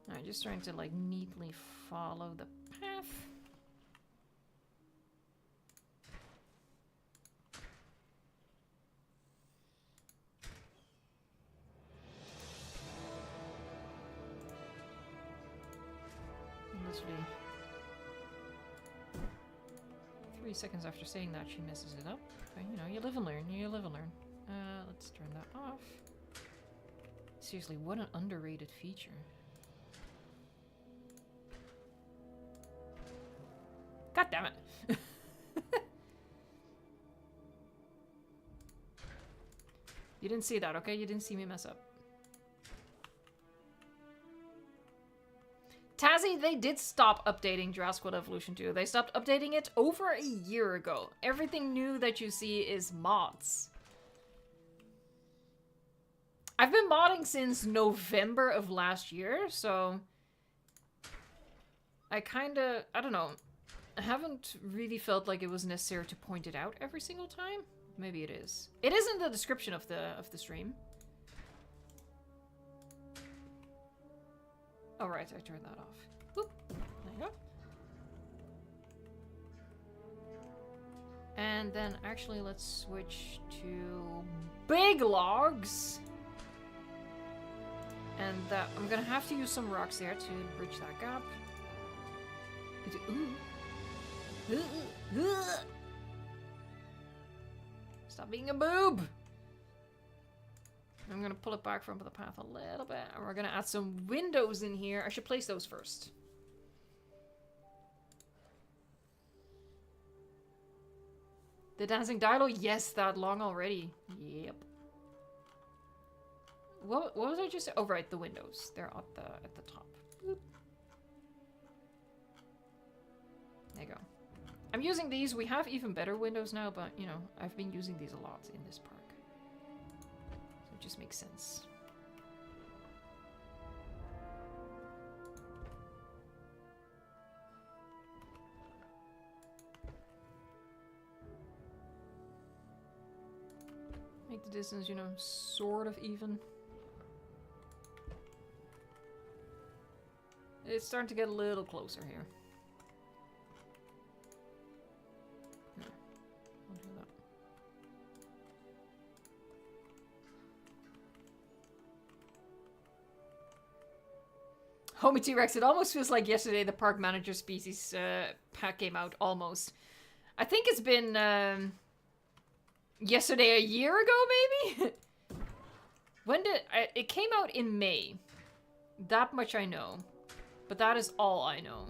Alright, just trying to, like, neatly follow the path. Literally 3 seconds after saying that, she messes it up. But, you know, you live and learn, you live and learn. Let's turn that off. Seriously, what an underrated feature. God damn it. You didn't see that, okay? You didn't see me mess up. Tazzy, they did stop updating Jurassic World Evolution 2. They stopped updating it over a year ago. Everything new that you see is mods. I've been modding since November of last year, so... I don't know. I haven't really felt like it was necessary to point it out every single time. Maybe it is. It is in the description of the stream. Oh, right, I turned that off. Whoop. There you go. And then, actually, let's switch to big logs. And I'm gonna have to use some rocks there to bridge that gap. Stop being a boob! I'm gonna pull it back from the path a little bit, and we're gonna add some windows in here. I should place those first. The dancing dilo? Yes, that long already. Yep. What was I just... Oh, right, the windows. They're at the top. Boop. There you go. I'm using these. We have even better windows now, but, you know, I've been using these a lot in this park. So it just makes sense. Make the distance, you know, sort of even. It's starting to get a little closer here. No, I'll do that. Homie T-Rex, it almost feels like yesterday the park manager species pack came out, almost. I think it's been yesterday a year ago, maybe? When did... it came out in May. That much I know. But that is all I know.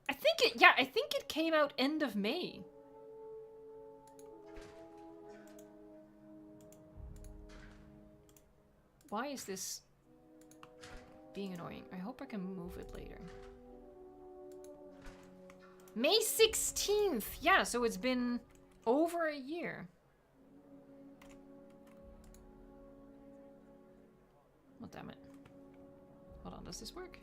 I think it... Yeah, I think it came out end of May. Why is this being annoying? I hope I can move it later. May 16th! Yeah, so it's been over a year. Oh, damn it. Hold on, does this work?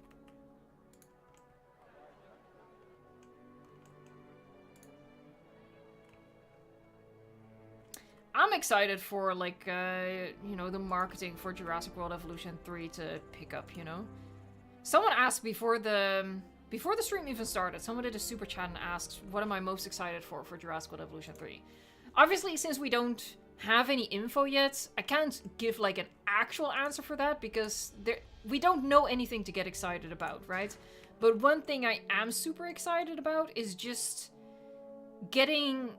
I'm excited for, like, you know, the marketing for Jurassic World Evolution 3 to pick up, you know? Someone asked before the stream even started, someone did a super chat and asked, what am I most excited for Jurassic World Evolution 3? Obviously, since we don't have any info yet, I can't give, like, an actual answer for that, because we don't know anything to get excited about, right? But one thing I am super excited about is just getting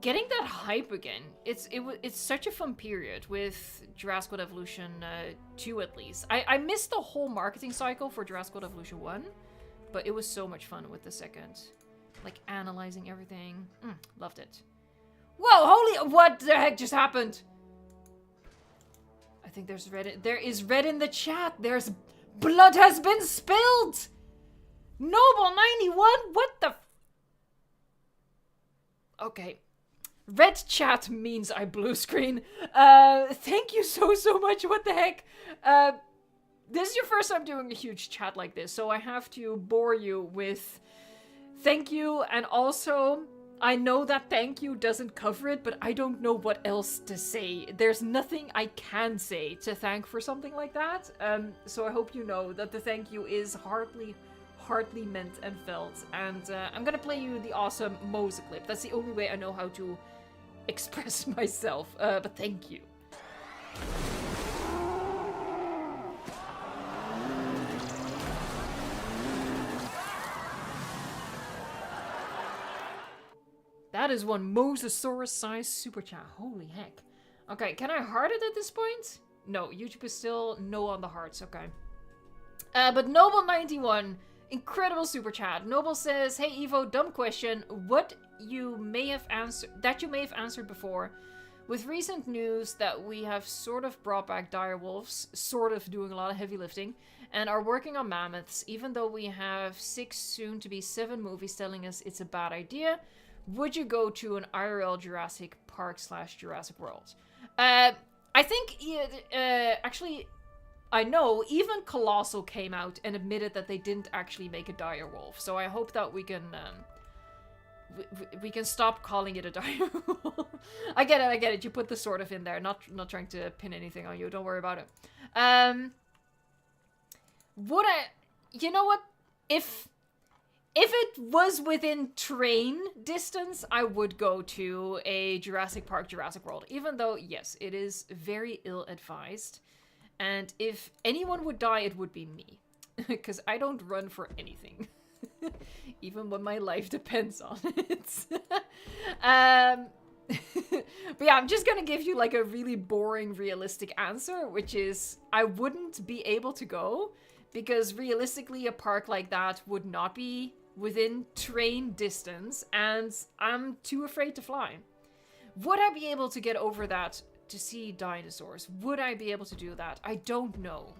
that hype again. It's such a fun period with Jurassic World Evolution 2 at least. I missed the whole marketing cycle for Jurassic World Evolution 1, but it was so much fun with the second. Like, analyzing everything. Loved it. Whoa, holy... What the heck just happened? I think there's red... There is red in the chat. There's... Blood has been spilled! Noble91? What the... Okay. Red chat means I blue screen. Thank you so much. What the heck? This is your first time doing a huge chat like this, so I have to bore you with thank you, and also I know that thank you doesn't cover it, but I don't know what else to say. There's nothing I can say to thank for something like that, so I hope you know that the thank you is heartily meant and felt, and I'm gonna play you the awesome Mose clip. That's the only way I know how to express myself, but thank you. That is one Mosasaurus-sized super chat. Holy heck. Okay, can I heart it at this point? No, YouTube is still no on the hearts. Okay. But Noble91, incredible super chat. Noble says, "Hey Evo, dumb question. What you may have answered before. With recent news that we have sort of brought back direwolves, sort of doing a lot of heavy lifting, and are working on mammoths, even though we have 6, soon to be 7 movies telling us it's a bad idea. Would you go to an IRL Jurassic Park / Jurassic World?" I think, actually, I know even Colossal came out and admitted that they didn't actually make a dire wolf. So I hope that we can stop calling it a dire wolf. I get it. You put the sort of in there. Not trying to pin anything on you. Don't worry about it. Would I... You know what? If it was within train distance, I would go to a Jurassic Park, Jurassic World. Even though, yes, it is very ill-advised. And if anyone would die, it would be me. Because I don't run for anything. even when my life depends on it. But yeah, I'm just gonna give you like a really boring, realistic answer, which is I wouldn't be able to go because realistically a park like that would not be within train distance and I'm too afraid to fly. Would I be able to get over that to see dinosaurs? Would I be able to do that? I don't know.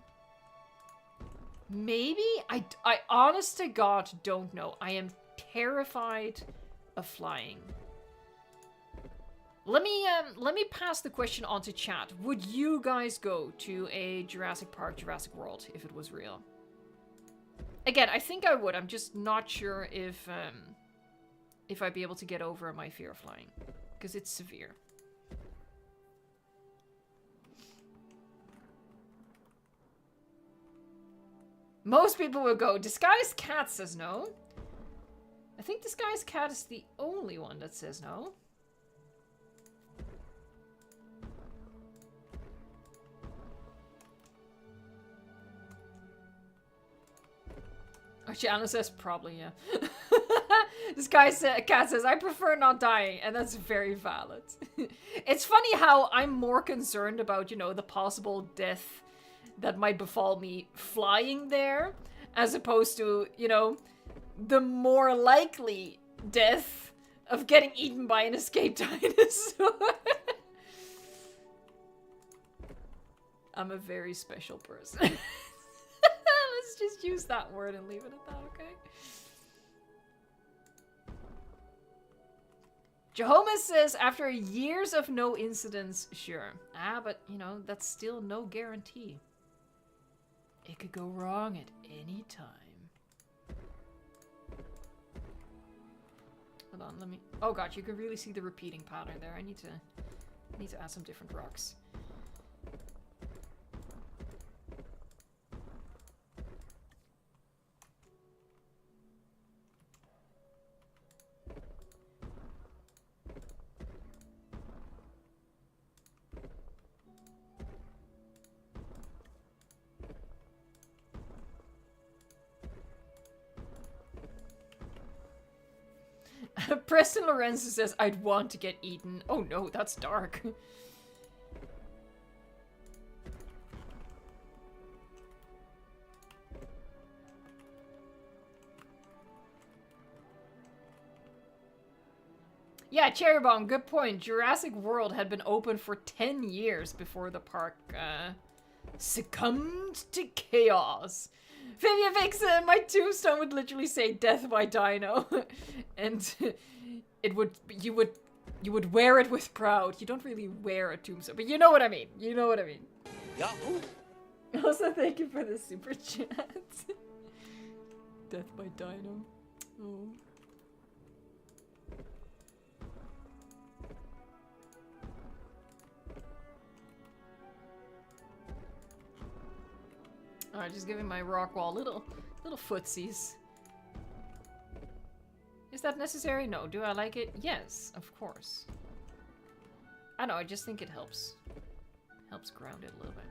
Maybe? I honest to God don't know. I am terrified of flying. Let me pass the question on to chat. Would you guys go to a Jurassic Park, Jurassic World if it was real? Again, I think I would. I'm just not sure if I'd be able to get over my fear of flying, because it's severe. Most people will go. Disguised Cat says no. I think Disguised Cat is the only one that says no. Archiana says probably, yeah. Disguised Cat says, I prefer not dying, and that's very valid. It's funny how I'm more concerned about, you know, the possible death that might befall me flying there, as opposed to, you know, the more likely death of getting eaten by an escaped dinosaur. I'm a very special person. Let's just use that word and leave it at that, okay? Jehoma says, after years of no incidents, sure. Ah, but, you know, that's still no guarantee. It could go wrong at any time. Hold on, let me... Oh god, you can really see the repeating pattern there. I need to add some different rocks. Preston Lorenzo says, I'd want to get eaten. Oh no, that's dark. Yeah, Cherry Bomb, good point. Jurassic World had been open for 10 years before the park succumbed to chaos. Vivian Vixen, my tombstone would literally say "Death by Dino," and you would wear it with pride. You don't really wear a tombstone, but you know what I mean. You know what I mean. Yahoo! Also, thank you for the super chat. Death by Dino. Oh. Alright, just giving my rock wall little footsies. Is that necessary? No. Do I like it? Yes, of course. I know, I just think it helps. Helps ground it a little bit.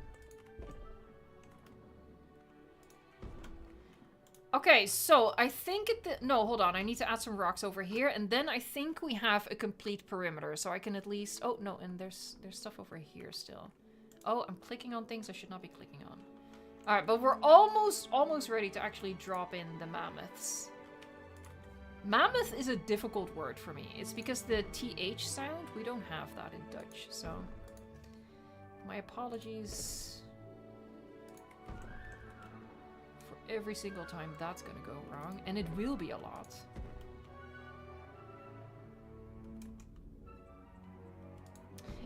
Okay, so I think no, hold on. I need to add some rocks over here, and then I think we have a complete perimeter, so I can at least... Oh, no, and there's stuff over here still. Oh, I'm clicking on things I should not be clicking on. Alright, but we're almost ready to actually drop in the mammoths. Mammoth is a difficult word for me. It's because the TH sound, we don't have that in Dutch, so... My apologies for every single time that's gonna go wrong, and it will be a lot.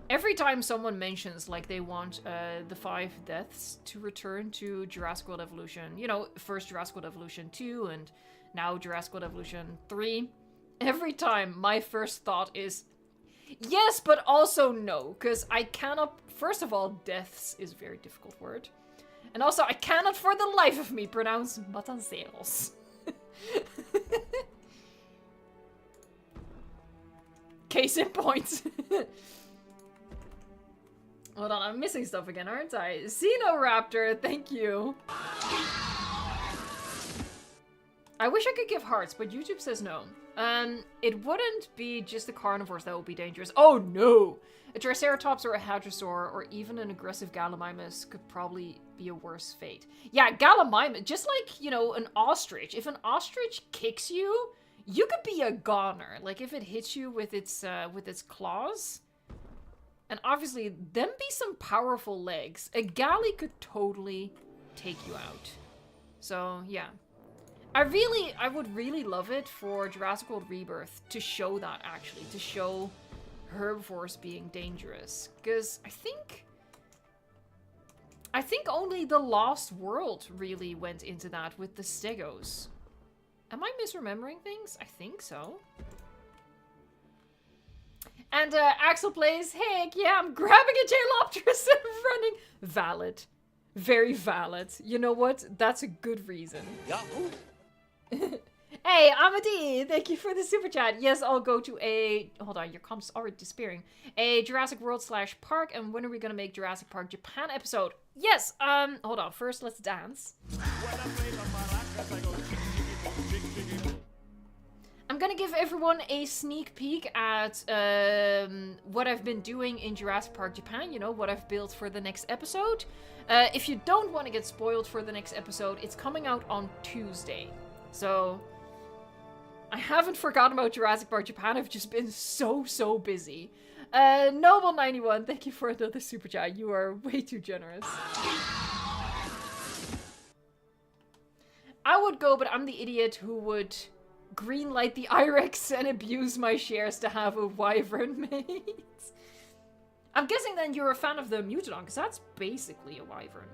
Every time someone mentions, like, they want the 5 deaths to return to Jurassic World Evolution, you know, first Jurassic World Evolution 2 and now Jurassic World Evolution 3, every time my first thought is, yes, but also no, because I cannot, first of all, deaths is a very difficult word, and also I cannot for the life of me pronounce matanceiros. Case in point. Hold on, I'm missing stuff again, aren't I? Xenoraptor, thank you. I wish I could give hearts, but YouTube says no. It wouldn't be just the carnivores that would be dangerous. Oh no! A Triceratops or a Hadrosaur or even an aggressive Gallimimus could probably be a worse fate. Yeah, Gallimimus, just like, you know, an ostrich. If an ostrich kicks you, you could be a goner. Like, if it hits you with its claws. And obviously, them be some powerful legs. A galley could totally take you out. So, yeah. I would really love it for Jurassic World Rebirth to show that, actually. To show herbivores being dangerous. Because I think only the Lost World really went into that with the Stegos. Am I misremembering things? I think so. And Axel plays, heck yeah, I'm grabbing a Jailopterus and running. Valid. Very valid. You know what? That's a good reason. Yahoo! Hey, Amadi, thank you for the super chat. Yes, I'll go to a... Hold on, your comps are disappearing. A Jurassic World / Park, and when are we gonna make Jurassic Park Japan episode? Yes, hold on, first let's dance. I'm gonna give everyone a sneak peek at what I've been doing in Jurassic Park Japan, you know, what I've built for the next episode. If you don't want to get spoiled for the next episode, it's coming out on Tuesday. So, I haven't forgotten about Jurassic Park Japan, I've just been so busy. Noble91, thank you for another super chat, you are way too generous. I would go, but I'm the idiot who would greenlight the Irex and abuse my shares to have a wyvern mate. I'm guessing then you're a fan of the Mutodon, because that's basically a wyvern.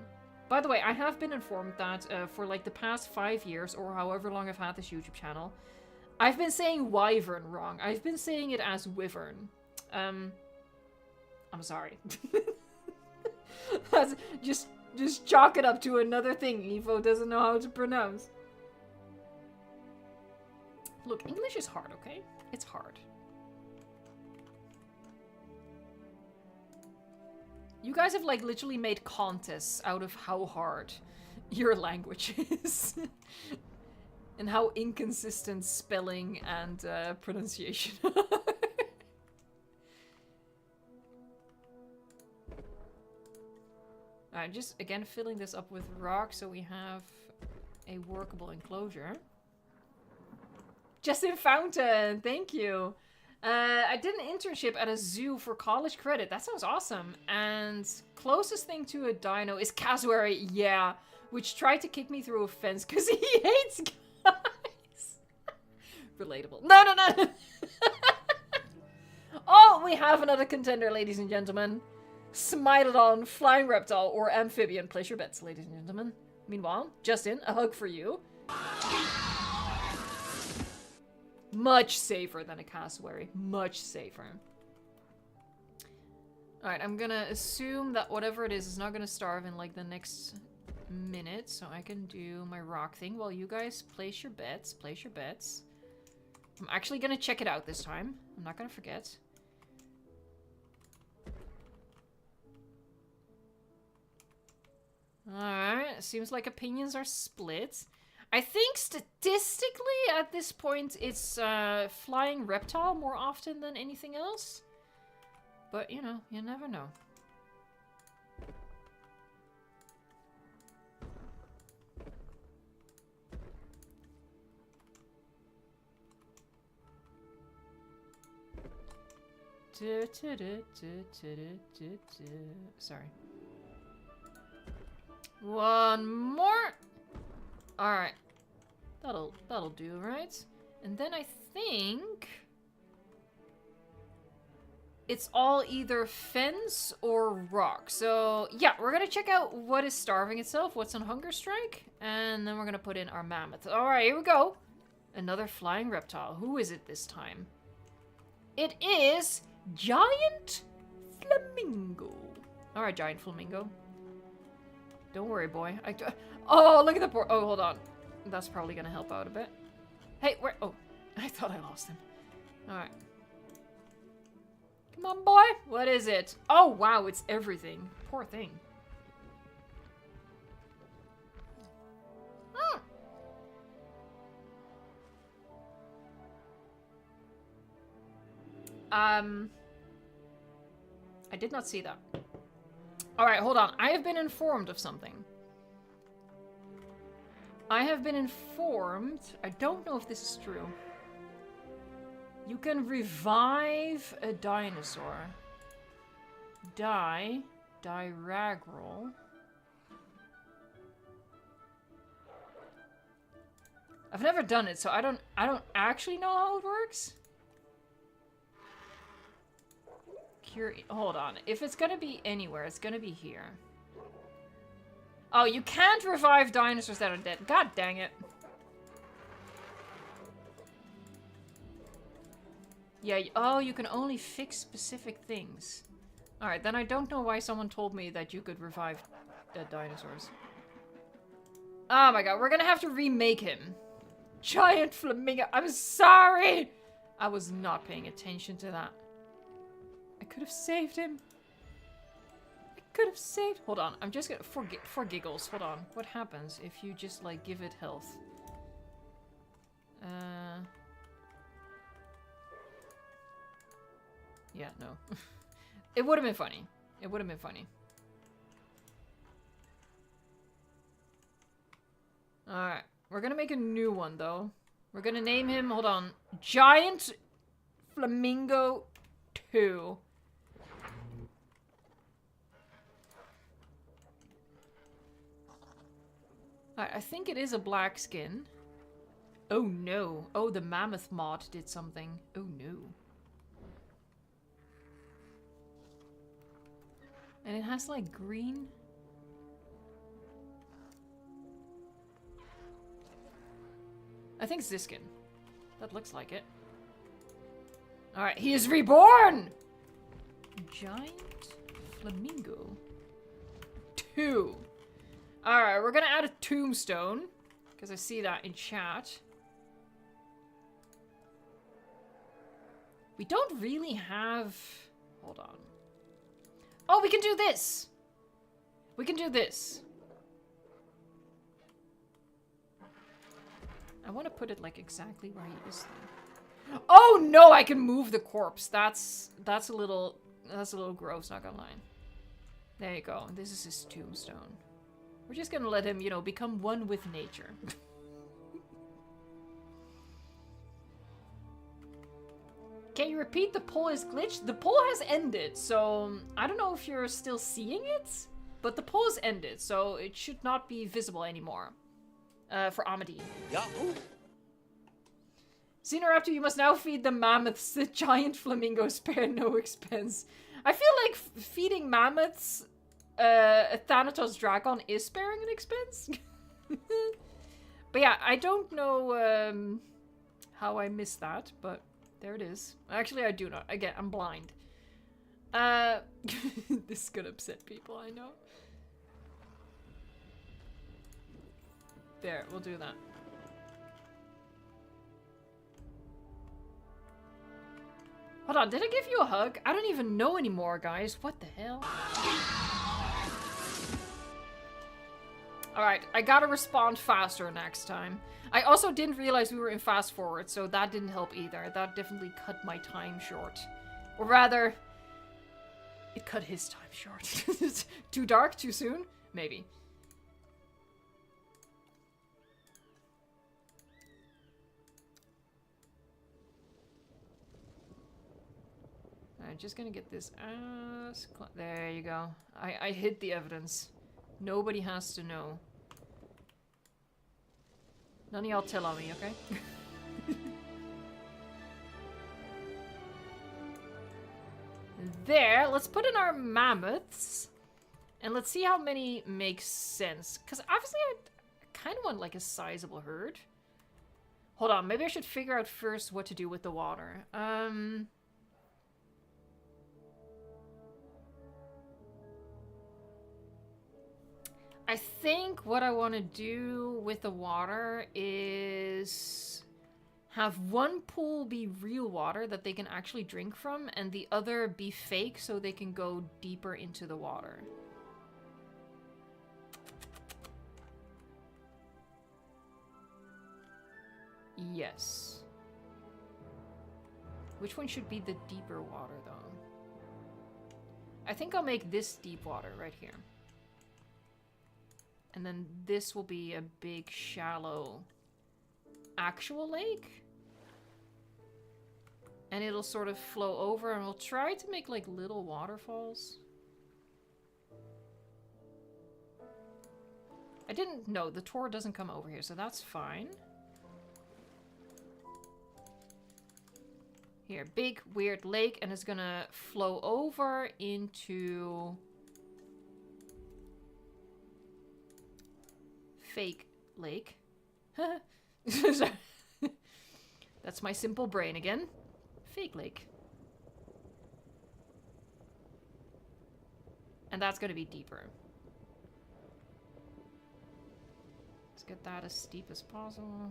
By the way, I have been informed that for like the past 5 years, or however long I've had this YouTube channel, I've been saying wyvern wrong. I've been saying it as wyvern. I'm sorry. That's just chalk it up to another thing Evo doesn't know how to pronounce. Look, English is hard, okay? It's hard. You guys have, like, literally made contests out of how hard your language is. And how inconsistent spelling and pronunciation are. Alright, just, again, filling this up with rock so we have a workable enclosure. Justin Fountain, thank you. I did an internship at a zoo for college credit. That sounds awesome. And closest thing to a dino is Cassowary, yeah. Which tried to kick me through a fence because he hates guys. Relatable. No. Oh, we have another contender, ladies and gentlemen. Smilodon, flying reptile, or amphibian. Place your bets, ladies and gentlemen. Meanwhile, Justin, a hug for you. Much safer than a cassowary. Much safer. Alright, I'm gonna assume that whatever it is not gonna starve in like the next minute. So I can do my rock thing while you guys place your bets. Place your bets. I'm actually gonna check it out this time. I'm not gonna forget. Alright, seems like opinions are split. I think statistically at this point it's flying reptile more often than anything else. But, you know, you never know. Sorry. One more. Alright. That'll do, right? And then I think it's all either fence or rock. So, yeah, we're gonna check out what is starving itself, what's on hunger strike, and then we're gonna put in our mammoth. Alright, here we go. Another flying reptile. Who is it this time? It is Giant Flamingo. Alright, Giant Flamingo. Don't worry, boy. Oh, look at the poor... Oh, hold on. That's probably gonna help out a bit. Hey, where... Oh, I thought I lost him. Alright. Come on, boy. What is it? Oh, wow, it's everything. Poor thing. I did not see that. Alright, hold on. I have been informed of something. I have been informed... I don't know if this is true. You can revive a dinosaur. Diragral. I've never done it, so I don't actually know how it works. Hold on. If it's gonna be anywhere, it's gonna be here. Oh, you can't revive dinosaurs that are dead. God dang it. Yeah, oh, you can only fix specific things. Alright, then I don't know why someone told me that you could revive dead dinosaurs. Oh my god, we're gonna have to remake him. Giant flamingo. I'm sorry! I was not paying attention to that. I could have saved him. I could have saved... Hold on, I'm just gonna... For giggles, hold on. What happens if you just, like, give it health? Yeah, no. It would have been funny. It would have been funny. Alright. We're gonna make a new one, though. We're gonna name him... Hold on. Giant Flamingo 2. I think it is a black skin. Oh no. Oh, the mammoth mod did something. Oh no. And it has like green. I think it's this skin. That looks like it. Alright, he is reborn! Giant Flamingo 2. Alright, we're gonna add a tombstone. Because I see that in chat. We don't really have... Hold on. Oh, we can do this! We can do this. I want to put it like exactly where he is there. Oh no, I can move the corpse. That's a little gross, not gonna lie. There you go. This is his tombstone. We're just gonna let him, you know, become one with nature. Can you repeat the poll is glitched? The poll has ended, so I don't know if you're still seeing it, but the poll has ended, so it should not be visible anymore. For Amadi. Yahoo! Xenoraptor, you must now feed the mammoths. The giant flamingos spare no expense. I feel like feeding mammoths a Thanatos Dragon is sparing an expense. But yeah, I don't know how I missed that, but there it is. Actually, I do not. Again, I'm blind. This is gonna upset people, I know. There, we'll do that. Hold on, did I give you a hug? I don't even know anymore, guys. What the hell? Alright, I gotta respond faster next time. I also didn't realize we were in fast forward, so that didn't help either. That definitely cut my time short. Or rather, it cut his time short. Too dark? Too soon? Maybe. I'm just gonna get this ass... There you go. I hid the evidence. Nobody has to know. None of y'all tell on me, okay? There, let's put in our mammoths. And let's see how many makes sense. Because obviously I kind of want like a sizable herd. Hold on, maybe I should figure out first what to do with the water. I think what I want to do with the water is have one pool be real water that they can actually drink from, and the other be fake so they can go deeper into the water. Yes. Which one should be the deeper water, though? I think I'll make this deep water right here. And then this will be a big, shallow, actual lake. And it'll sort of flow over, and we'll try to make, like, little waterfalls. I didn't know, the tour doesn't come over here, so that's fine. Here, big, weird lake, and it's gonna flow over into... fake lake. That's my simple brain again. Fake lake. And that's gonna be deeper. Let's get that as steep as possible.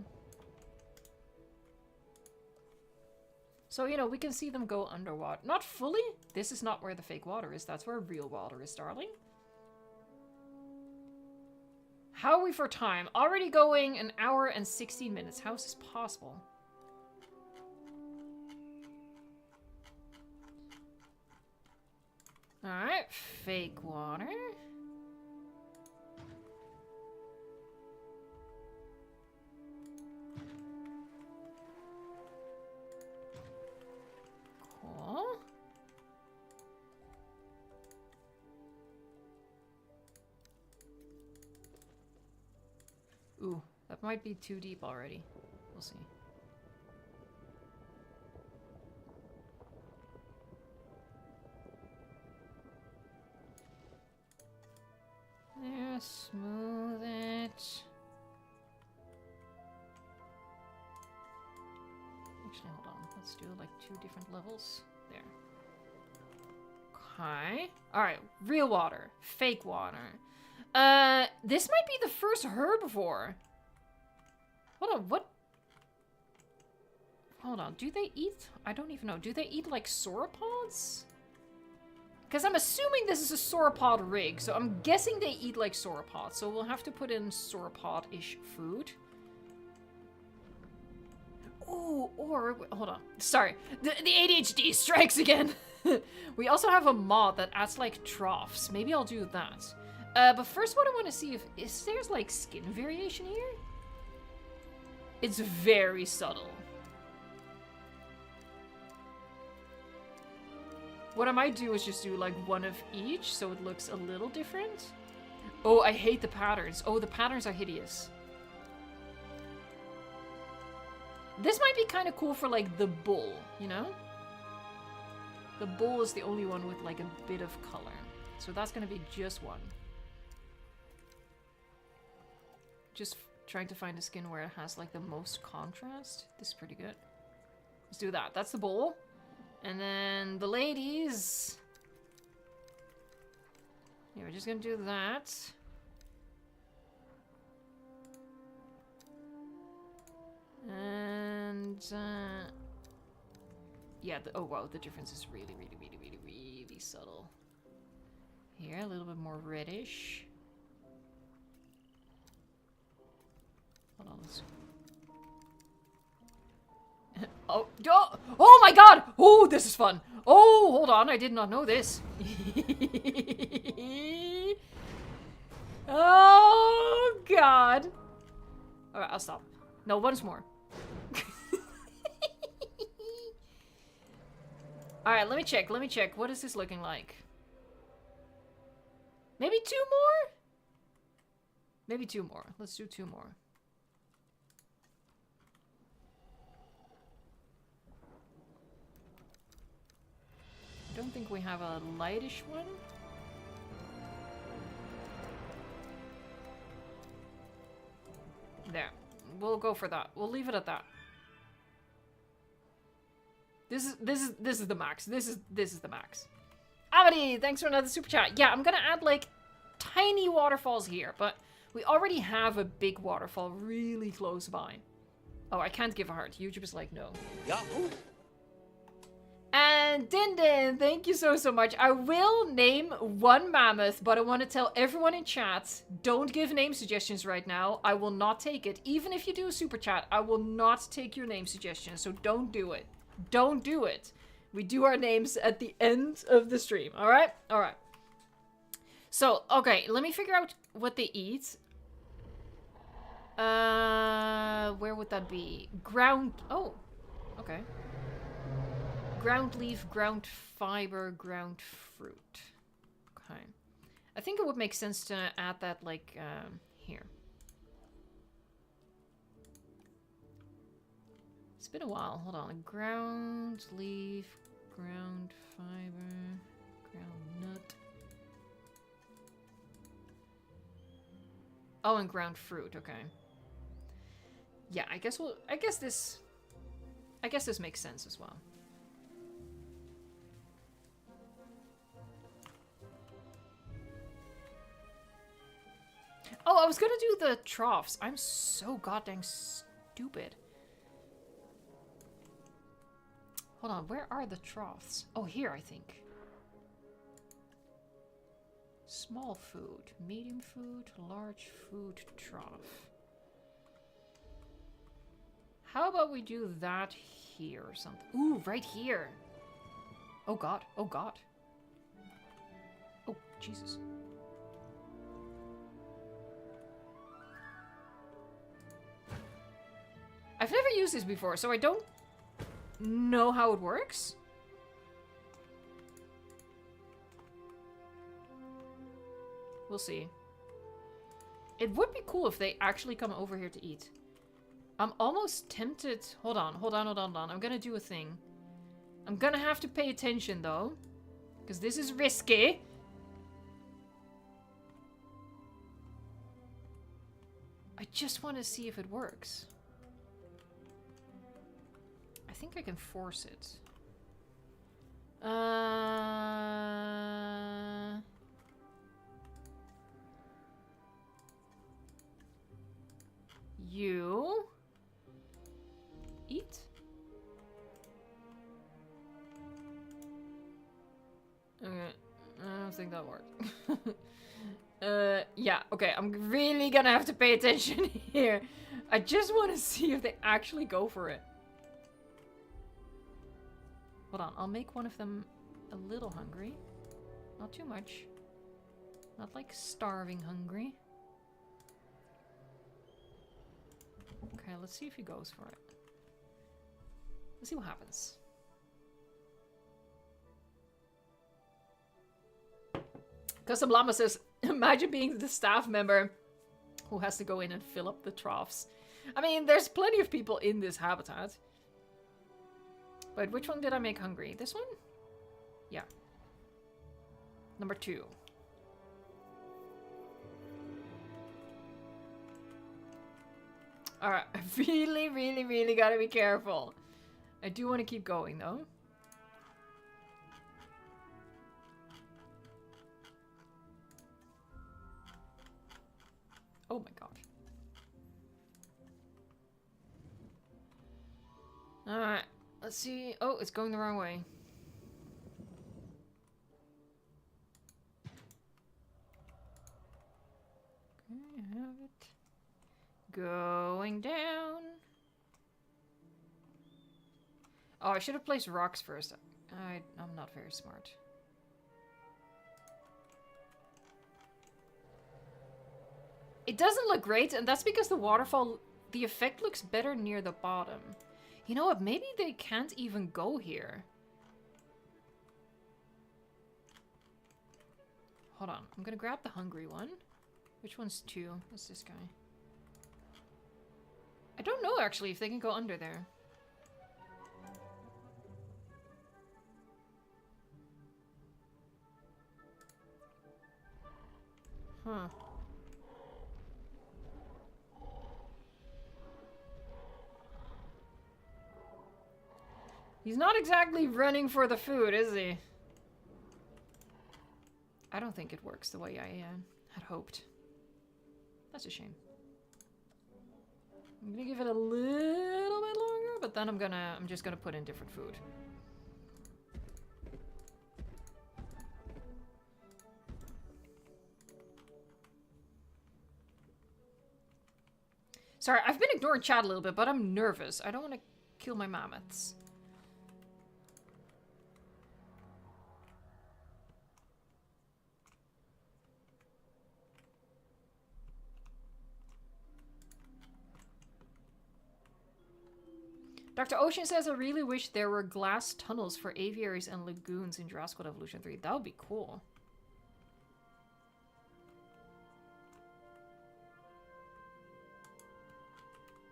So, you know, we can see them go underwater. Not fully. This is not where the fake water is. That's where real water is, darling. How are we for time? Already going an hour and 16 minutes. How is this possible? Alright, fake water. Cool. Ooh, that might be too deep already. We'll see. There, smooth it. Actually, hold on. Let's do like 2 different levels. There. Okay. Alright, real water. Fake water. This might be the first herbivore. Hold on, what? Hold on, do they eat? I don't even know. Do they eat like sauropods? Because I'm assuming this is a sauropod rig, so I'm guessing they eat like sauropods. So we'll have to put in sauropod-ish food. Ooh, or... hold on. Sorry. The ADHD strikes again. We also have a mod that adds like troughs. Maybe I'll do that. But first what I want to see is there's like skin variation here? It's very subtle. What I might do is just do like one of each so it looks a little different. Oh, I hate the patterns. Oh, the patterns are hideous. This might be kind of cool for like the bull, you know? The bull is the only one with like a bit of color. So that's gonna be just one. Just trying to find a skin where it has like the most contrast. This is pretty good. Let's do that. That's the bull. And then the ladies. Yeah, we're just gonna do that. And yeah, oh wow, the difference is really subtle. Here, a little bit more reddish. Hold on, let's... oh my god! Oh, this is fun! Oh, hold on, I did not know this. Oh god. Alright, I'll stop. No, once more. Alright, let me check. What is this looking like? Maybe 2 more? Maybe 2 more. Let's do 2 more. I don't think we have a lightish one. There. We'll go for that. We'll leave it at that. This is the max. This is the max. Amity, thanks for another super chat. Yeah, I'm gonna add like tiny waterfalls here, but we already have a big waterfall really close by. Oh, I can't give a heart. YouTube is like, no. Yahoo! And Din, thank you so much. I will name 1 mammoth, but I want to tell everyone in chat, don't give name suggestions right now. I will not take it. Even if you do a super chat, I will not take your name suggestion, so don't do it. Don't do it. We do our names at the end of the stream. All right? All right. So, okay, let me figure out what they eat. Where would that be? Ground... Oh, okay. Ground leaf, ground fiber, ground fruit. Okay. I think it would make sense to add that, like, here. It's been a while. Hold on. Ground leaf, ground fiber, ground nut. Oh, and ground fruit. Okay. Yeah, I guess this makes sense as well. Oh, I was gonna do the troughs. I'm so goddamn stupid. Hold on, where are the troughs? Oh, here, I think. Small food, medium food, large food trough. How about we do that here or something? Ooh, right here. Oh god, oh god. Oh, Jesus. I've never used this before, so I don't know how it works. We'll see. It would be cool if they actually come over here to eat. I'm almost tempted. Hold on. I'm gonna do a thing. I'm gonna have to pay attention though, because this is risky. I just want to see if it works. I think I can force it. You eat? Okay, I don't think that worked. Yeah, okay, I'm really gonna have to pay attention here. I just want to see if they actually go for it. Hold on, I'll make one of them a little hungry. Not too much. Not like starving hungry. Okay, let's see if he goes for it. Let's see what happens. Custom Llama says, imagine being the staff member who has to go in and fill up the troughs. I mean, there's plenty of people in this habitat. But which one did I make hungry? This one? Yeah. Number 2. Alright, I really gotta be careful. I do want to keep going though. Oh my god. Alright, let's see. Oh, it's going the wrong way. Okay, I have it. Going down. Oh, I should have placed rocks first. I'm not very smart. It doesn't look great, and that's because the waterfall, the effect looks better near the bottom. You know what? Maybe they can't even go here. Hold on. I'm gonna grab the hungry one. Which one's 2? What's this guy? I don't know, actually, if they can go under there. Huh. He's not exactly running for the food, is he? I don't think it works the way I had hoped. That's a shame. I'm gonna give it a little bit longer, but then I'm just gonna put in different food. Sorry, I've been ignoring chat a little bit, but I'm nervous. I don't want to kill my mammoths. Dr. Ocean says, I really wish there were glass tunnels for aviaries and lagoons in Jurassic World Evolution 3. That would be cool.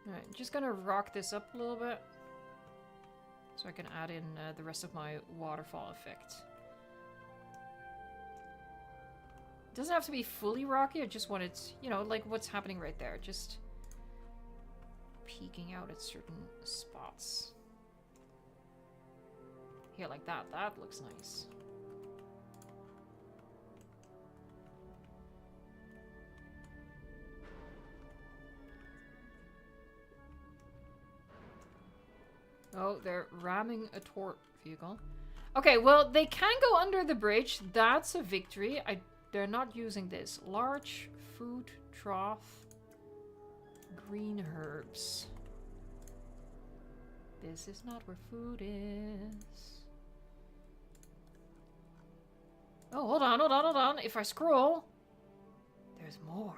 Alright, just gonna rock this up a little bit. So I can add in the rest of my waterfall effect. It doesn't have to be fully rocky, I just want it, you know, like what's happening right there. Just peeking out at certain spots. Here, like that. That looks nice. Oh, they're ramming a tort vehicle. Okay, well, they can go under the bridge. That's a victory. They're not using this. Large food trough. Green herbs. This is not where food is. Oh, hold on, hold on, hold on. If I scroll, there's more.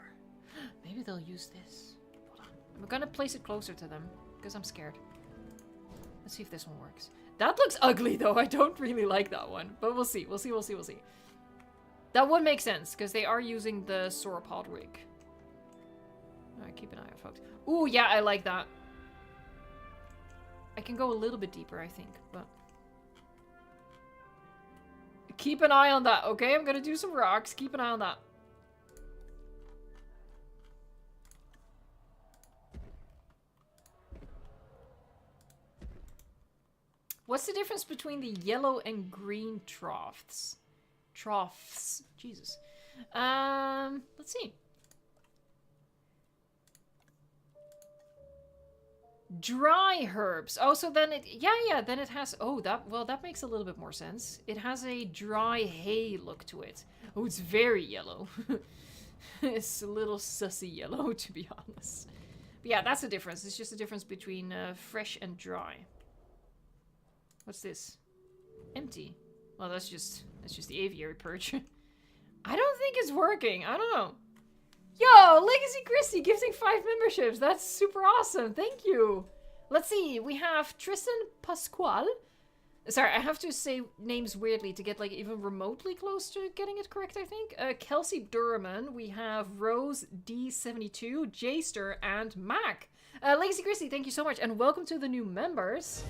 Maybe they'll use this. Hold on. I'm gonna place it closer to them because I'm scared. Let's see if this one works. That looks ugly though. I don't really like that one. But we'll see. We'll see. We'll see. We'll see. That would make sense because they are using the sauropod rig. Alright, keep an eye out, folks. Ooh, yeah, I like that. I can go a little bit deeper, I think, but... Keep an eye on that, okay? I'm gonna do some rocks. Keep an eye on that. What's the difference between the yellow and green troughs? Troughs. Jesus. Let's see. Dry herbs. Oh, so then it... Yeah, then it has... Oh, that makes a little bit more sense. It has a dry hay look to it. Oh, it's very yellow. It's a little sussy yellow, to be honest. But yeah, that's the difference. It's just a difference between fresh and dry. What's this? Empty. Well, that's just the aviary perch. I don't think it's working. I don't know. Yo, Legacy Christy gifting 5 memberships. That's super awesome. Thank you. Let's see. We have Tristan Pascual. Sorry, I have to say names weirdly to get like even remotely close to getting it correct, I think. Kelsey Durman. We have Rose D72, Jster, and Mac. Legacy Christy, thank you so much. And welcome to the new members.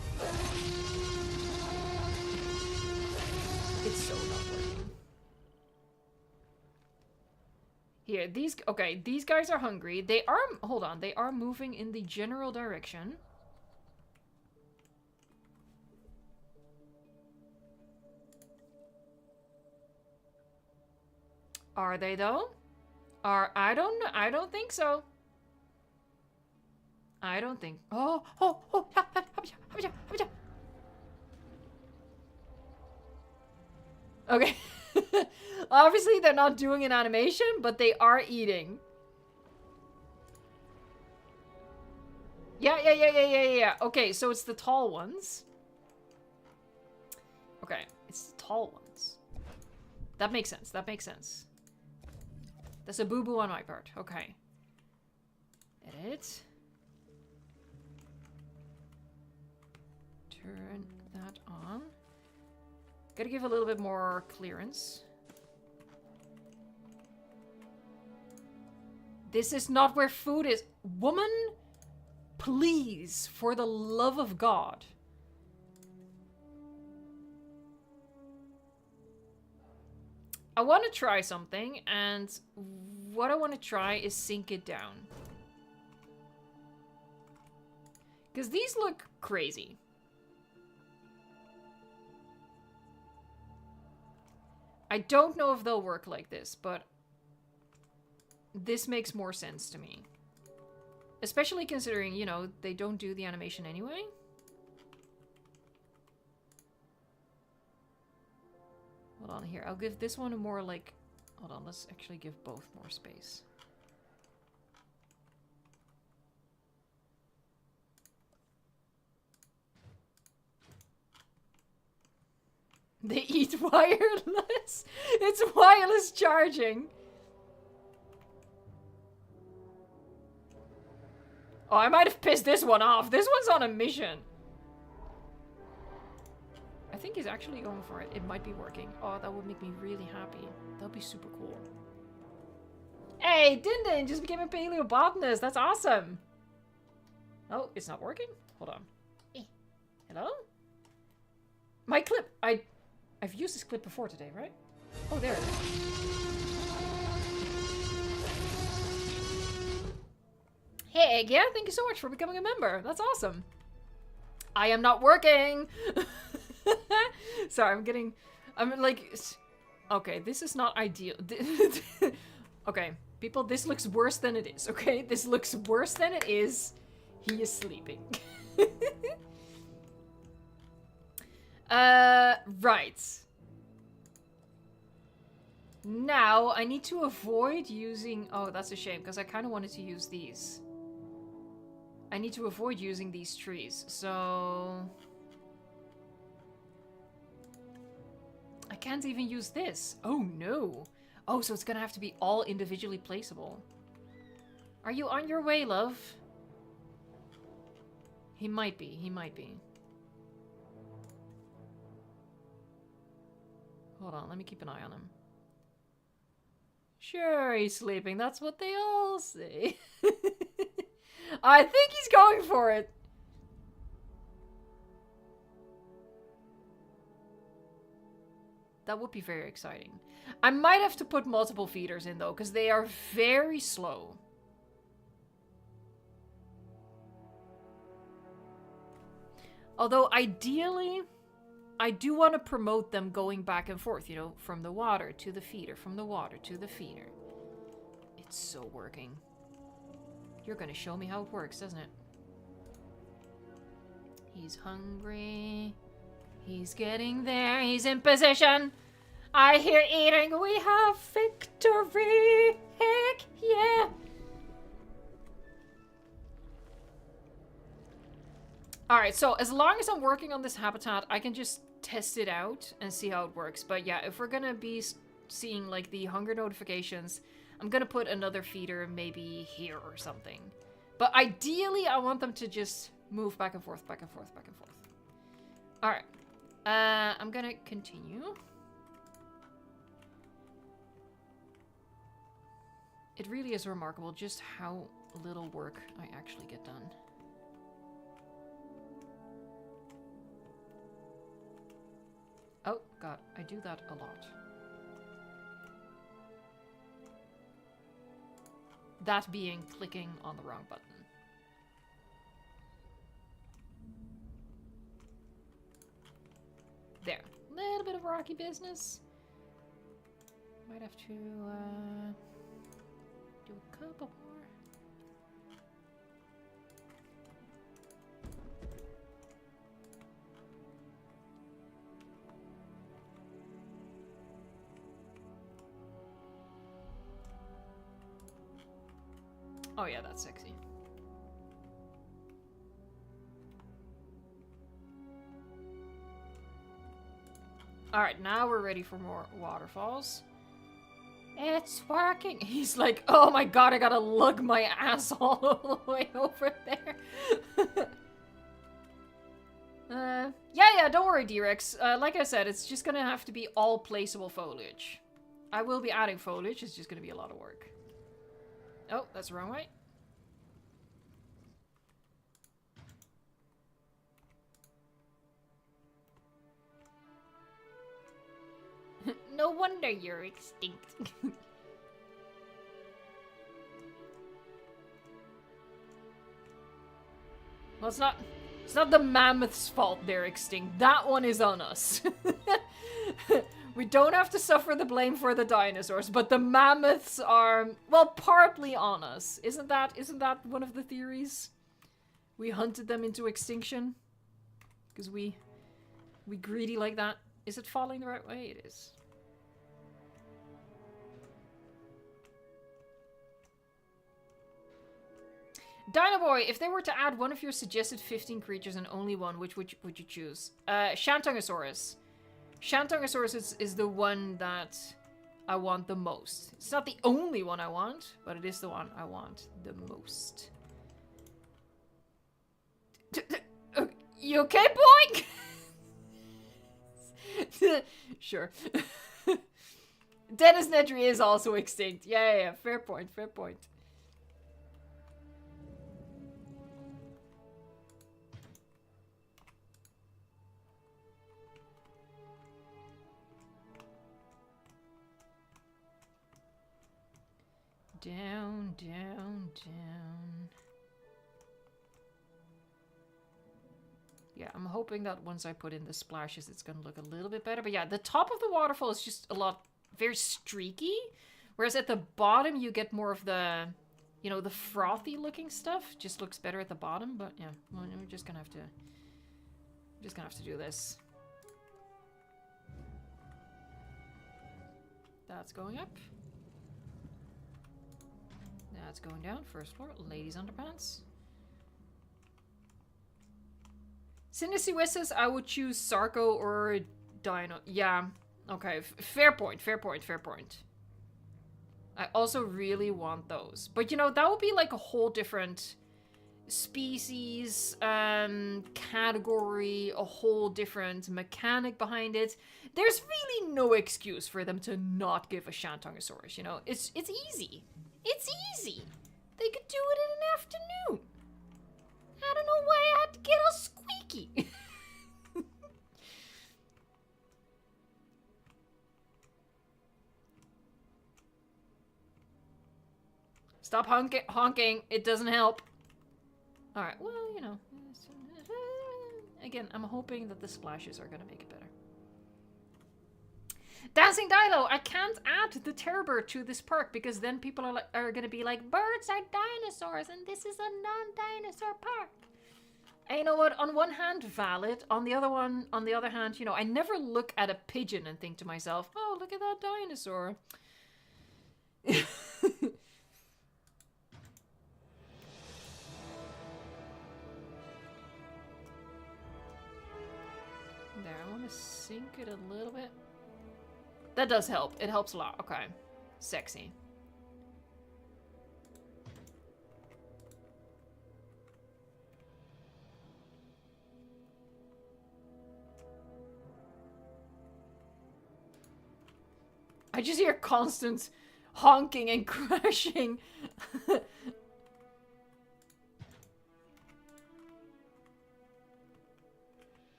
It's so not working. Here, these guys are hungry. They are, hold on, they are moving in the general direction. Are they though? I don't think so. I don't think. Okay. Obviously, they're not doing an animation, but they are eating. Yeah. Okay, so it's the tall ones. Okay, it's the tall ones. That makes sense. That makes sense. That's a boo-boo on my part. Okay. Edit. Turn that on. Gotta give a little bit more clearance. This is not where food is. Woman, please, for the love of God. I want to try something, and what I want to try is sink it down. Because these look crazy. I don't know if they'll work like this, but this makes more sense to me. Especially considering, you know, they don't do the animation anyway. Hold on here. I'll give this one a more like... Hold on, let's actually give both more space. They eat wireless. It's wireless charging. Oh, I might have pissed this one off. This one's on a mission. I think he's actually going for it. It might be working. Oh, that would make me really happy. That would be super cool. Hey, Din just became a paleobotanist. That's awesome. Oh, it's not working? Hold on. Hello? My clip. I've used this clip before today, right? Oh, there it is. Hey, Egg, yeah, thank you so much for becoming a member. That's awesome. I am not working. Sorry, I'm like, okay, this is not ideal. Okay, people, this looks worse than it is, okay? This looks worse than it is. He is sleeping. Right. Now, I need to avoid using... Oh, that's a shame, because I kind of wanted to use these. I need to avoid using these trees, so... I can't even use this. Oh, no. Oh, so it's gonna have to be all individually placeable. Are you on your way, love? He might be. He might be. Hold on, let me keep an eye on him. Sure, he's sleeping. That's what they all say. I think he's going for it. That would be very exciting. I might have to put multiple feeders in, though, because they are very slow. Although, ideally, I do want to promote them going back and forth, you know, from the water to the feeder, from the water to the feeder. It's so working. You're going to show me how it works, doesn't it? He's hungry. He's getting there. He's in position. I hear eating. We have victory. Heck yeah. Alright, so as long as I'm working on this habitat, I can just test it out and see how it works. But yeah, if we're gonna be seeing like the hunger notifications, I'm gonna put another feeder maybe here or something. But ideally, I want them to just move back and forth, back and forth, back and forth. Alright. I'm gonna continue. It really is remarkable just how little work I actually get done. Oh, God, I do that a lot. That being clicking on the wrong button. There. Little bit of rocky business. Might have to, do a couple more. Oh yeah, that's sexy. Alright, now we're ready for more waterfalls. It's working! He's like, oh my god, I gotta lug my ass all the way over there. Yeah, don't worry, D-Rex. Like I said, it's just gonna have to be all placeable foliage. I will be adding foliage, it's just gonna be a lot of work. Oh, that's the wrong way. No wonder you're extinct. Well, it's not the mammoth's fault they're extinct. That one is on us. We don't have to suffer the blame for the dinosaurs, but the mammoths are, well, partly on us. Isn't that one of the theories? We hunted them into extinction because we greedy like that. Is it falling the right way? It is. Dino Boy, if they were to add one of your suggested 15 creatures and only one, which would you choose? Shantungosaurus. Shantungosaurus is the one that I want the most. It's not the only one I want, but it is the one I want the most. You okay, boy? Sure. Dennis Nedry is also extinct. Yeah. Fair point, fair point. Down, down, down. Yeah, I'm hoping that once I put in the splashes, it's going to look a little bit better. But yeah, the top of the waterfall is just a lot, very streaky. Whereas at the bottom, you get more of the, you know, the frothy looking stuff. Just looks better at the bottom. But yeah, well, we're just going to have to do this. That's going up. That's going down. First floor, ladies' underpants. Cindy West, I would choose Sarco or Dino. Yeah. Okay. Fair point. Fair point. Fair point. I also really want those. But, you know, that would be like a whole different species, category, a whole different mechanic behind it. There's really no excuse for them to not give a Shantongosaurus, you know? It's easy. It's easy. They could do it in an afternoon. I don't know why I had to get all squeaky. Stop honking. It doesn't help. Alright, well, you know. Again, I'm hoping that the splashes are going to make it better. Dancing Dilo! I can't add the Terrorbird to this park because then people are going to be like, birds are dinosaurs and this is a non-dinosaur park. And you know what? On one hand, valid. On the other hand, you know, I never look at a pigeon and think to myself, oh, look at that dinosaur. There, I want to sink it a little bit. That does help. It helps a lot. Okay. Sexy. I just hear constant honking and crashing.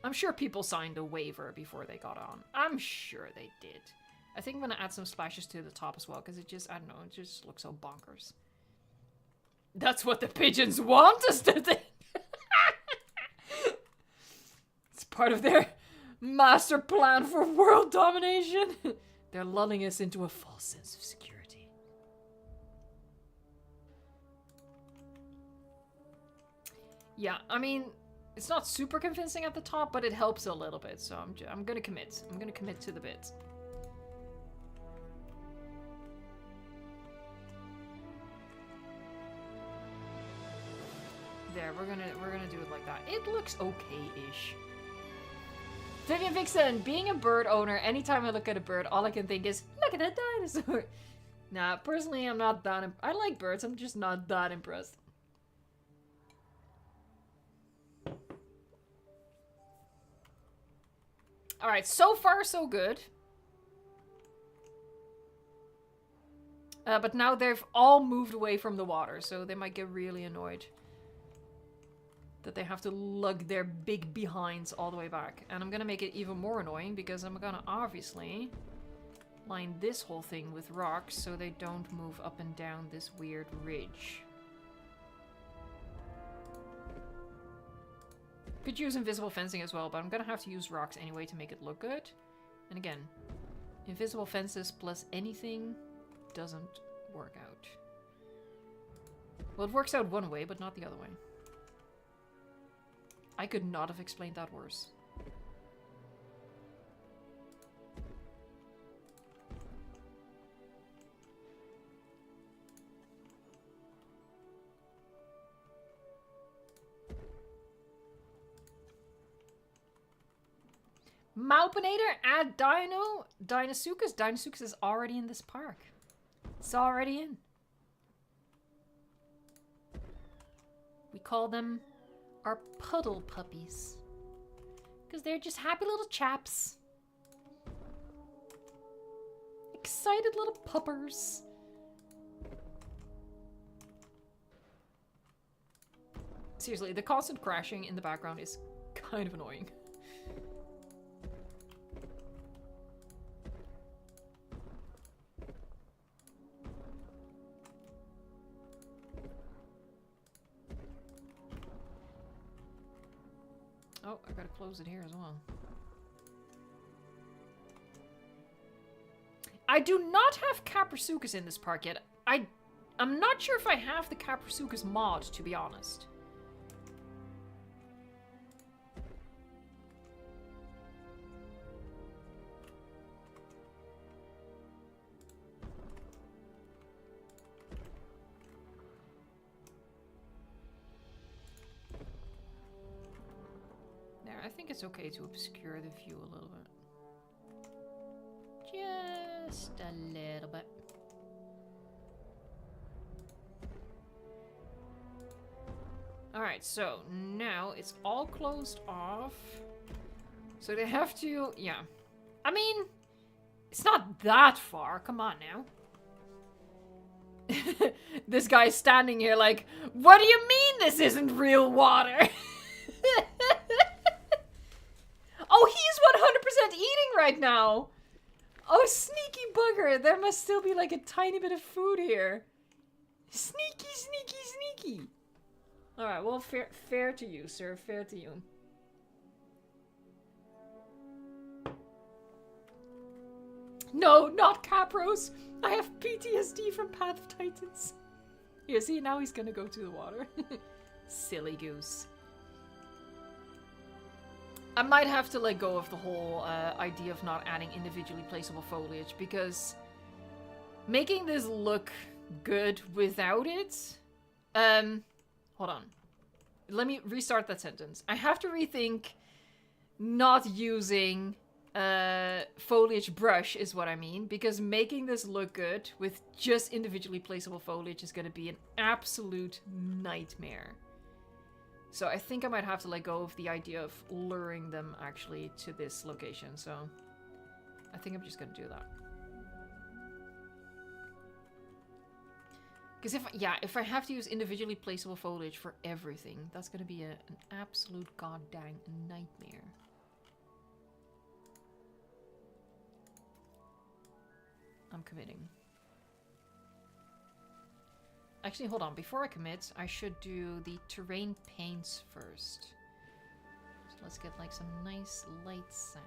I'm sure people signed a waiver before they got on. I'm sure they did. I think I'm going to add some splashes to the top as well, because it just, I don't know, it just looks so bonkers. That's what the pigeons want us to think. It's part of their master plan for world domination. They're lulling us into a false sense of security. Yeah, I mean, it's not super convincing at the top, but it helps a little bit. So I'm gonna commit. I'm gonna commit to the bit. There, we're gonna do it like that. It looks okay-ish. Vivian Vixen, being a bird owner, anytime I look at a bird, all I can think is, look at that dinosaur. Nah, personally, I'm not that. I like birds. I'm just not that impressed. Alright, so far so good. But now they've all moved away from the water, so they might get really annoyed that they have to lug their big behinds all the way back. And I'm gonna make it even more annoying because I'm gonna obviously line this whole thing with rocks so they don't move up and down this weird ridge. Could use invisible fencing as well, but I'm gonna have to use rocks anyway to make it look good. And again, invisible fences plus anything doesn't work out. Well, it works out one way, but not the other way. I could not have explained that worse. Malpinator, add Dino. Dinosuchus. Dinosuchus is already in this park. It's already in. We call them our puddle puppies. Because they're just happy little chaps. Excited little puppers. Seriously, the constant crashing in the background is kind of annoying. Oh, I gotta close it here as well. I do not have Kaprasuchus in this park yet. I'm not sure if I have the Kaprasuchus mod, to be honest. There, I think it's okay to obscure the view a little bit. Just a little bit. Alright, so now it's all closed off. So they have to, yeah. I mean, it's not that far. Come on now. This guy's standing here like, what do you mean this isn't real water? Oh, he's 100% eating right now. Oh, sneaky bugger. There must still be like a tiny bit of food here. Sneaky, sneaky, sneaky. Alright, well, fair to you, sir. Fair to you. No, not Capros. I have PTSD from Path of Titans. Yeah, see, now he's gonna go to the water. Silly goose. I might have to let go of the whole idea of not adding individually placeable foliage, because making this look good without it... hold on. Let me restart that sentence. I have to rethink not using foliage brush is what I mean, because making this look good with just individually placeable foliage is going to be an absolute nightmare. So I think I might have to let go of the idea of luring them actually to this location. So I think I'm just going to do that. Because if I have to use individually placeable foliage for everything, that's going to be an absolute goddamn nightmare. I'm committing. Actually, hold on. Before I commit, I should do the terrain paints first. So let's get like some nice light sand.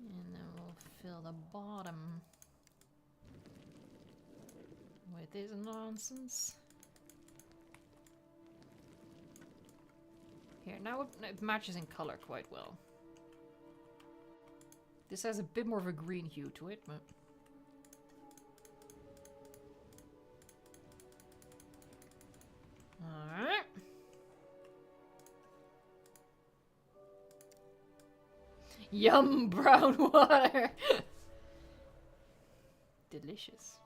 And then we'll fill the bottom with this nonsense. Here, now it matches in color quite well. This has a bit more of a green hue to it, but... Alright. Yum, brown water! Delicious.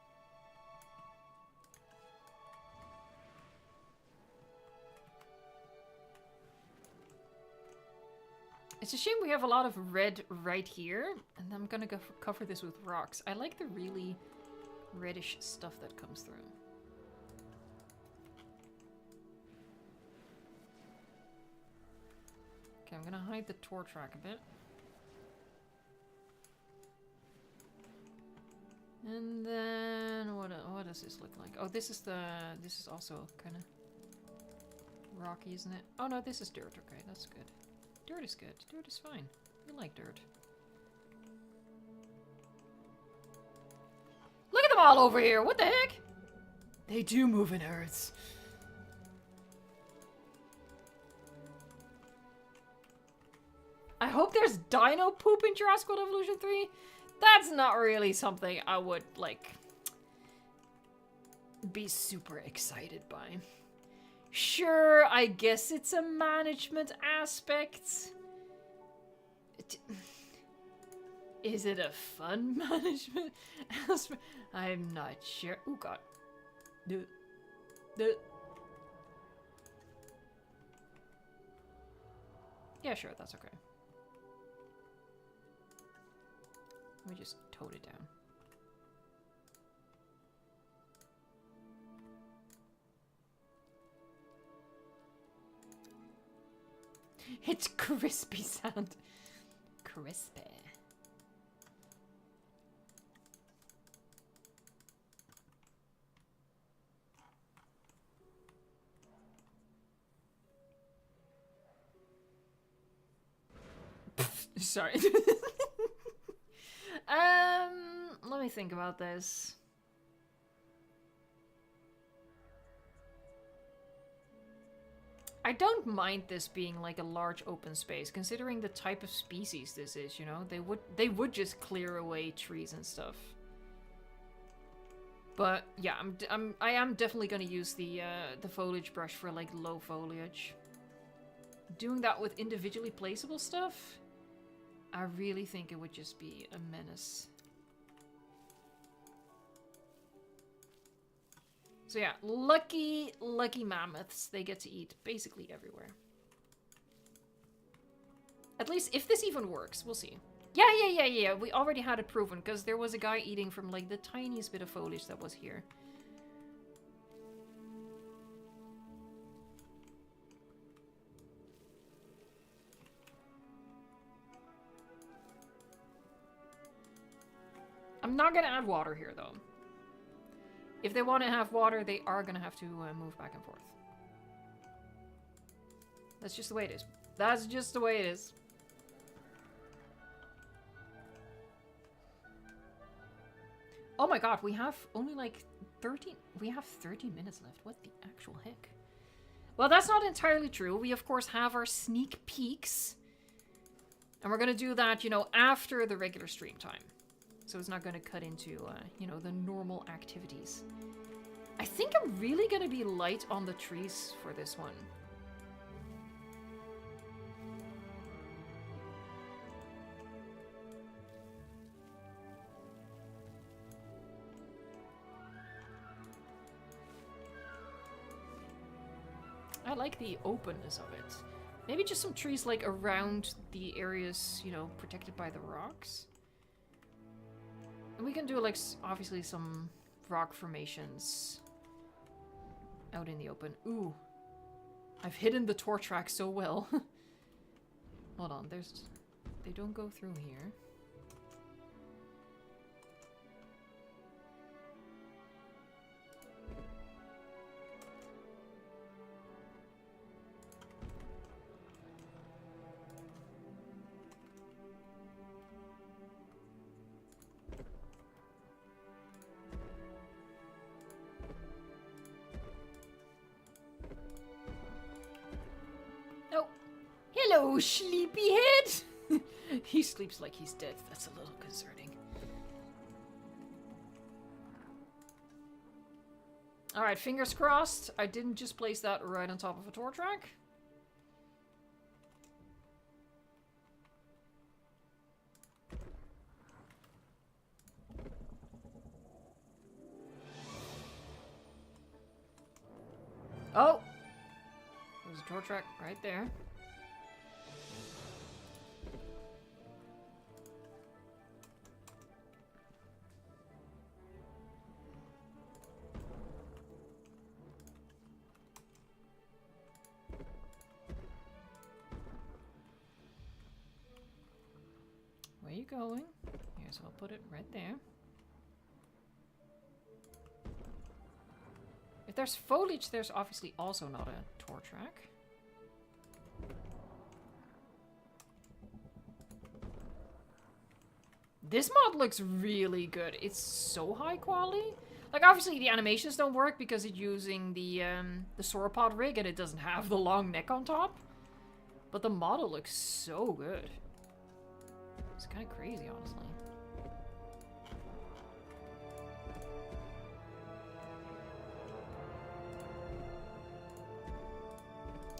It's a shame we have a lot of red right here, and I'm gonna go cover this with rocks. I like the really reddish stuff that comes through. Okay, I'm gonna hide the tour track a bit. And then what does this look like? Oh, this is also kind of rocky, isn't it? Oh no, this is dirt. Okay, that's good. Dirt is good. Dirt is fine. We like dirt. Look at them all over here. What the heck? They do move in herds. I hope there's dino poop in Jurassic World Evolution 3. That's not really something I would, like, be super excited by. Sure, I guess it's a management aspect. Is it a fun management aspect? I'm not sure. Oh god. Yeah, sure, that's okay. Let me just tone it down. It's crispy sound. Crispy. Sorry. Let me think about this. I don't mind this being like a large open space, considering the type of species this is, you know? They would just clear away trees and stuff. But yeah, I am definitely gonna use the foliage brush for like low foliage. Doing that with individually placeable stuff, I really think it would just be a menace. So yeah, lucky mammoths. They get to eat basically everywhere. At least if this even works, we'll see. Yeah. We already had it proven because there was a guy eating from like the tiniest bit of foliage that was here. I'm not gonna add water here though. If they want to have water, they are gonna have to move back and forth. That's just the way it is. That's just the way it is. Oh my god, we have only like 13... We have 30 minutes left. What the actual heck? Well, that's not entirely true. We, of course, have our sneak peeks. And we're gonna do that, you know, after the regular stream time. So it's not gonna cut into, you know, the normal activities. I think I'm really gonna be light on the trees for this one. I like the openness of it. Maybe just some trees like around the areas, you know, protected by the rocks. And we can do like obviously some rock formations out in the open. Ooh. I've hidden the tour track so well. Hold on, they don't go through here. Hello, sleepyhead! He sleeps like he's dead. That's a little concerning. Alright, fingers crossed. I didn't just place that right on top of a tour track. Oh! There's a tour track right there. Where you going? Here, so I'll put it right there. If there's foliage, there's obviously also not a tour track. This mod looks really good. It's so high quality. Like, obviously the animations don't work because it's using the sauropod rig and it doesn't have the long neck on top. But the model looks so good. It's kind of crazy, honestly.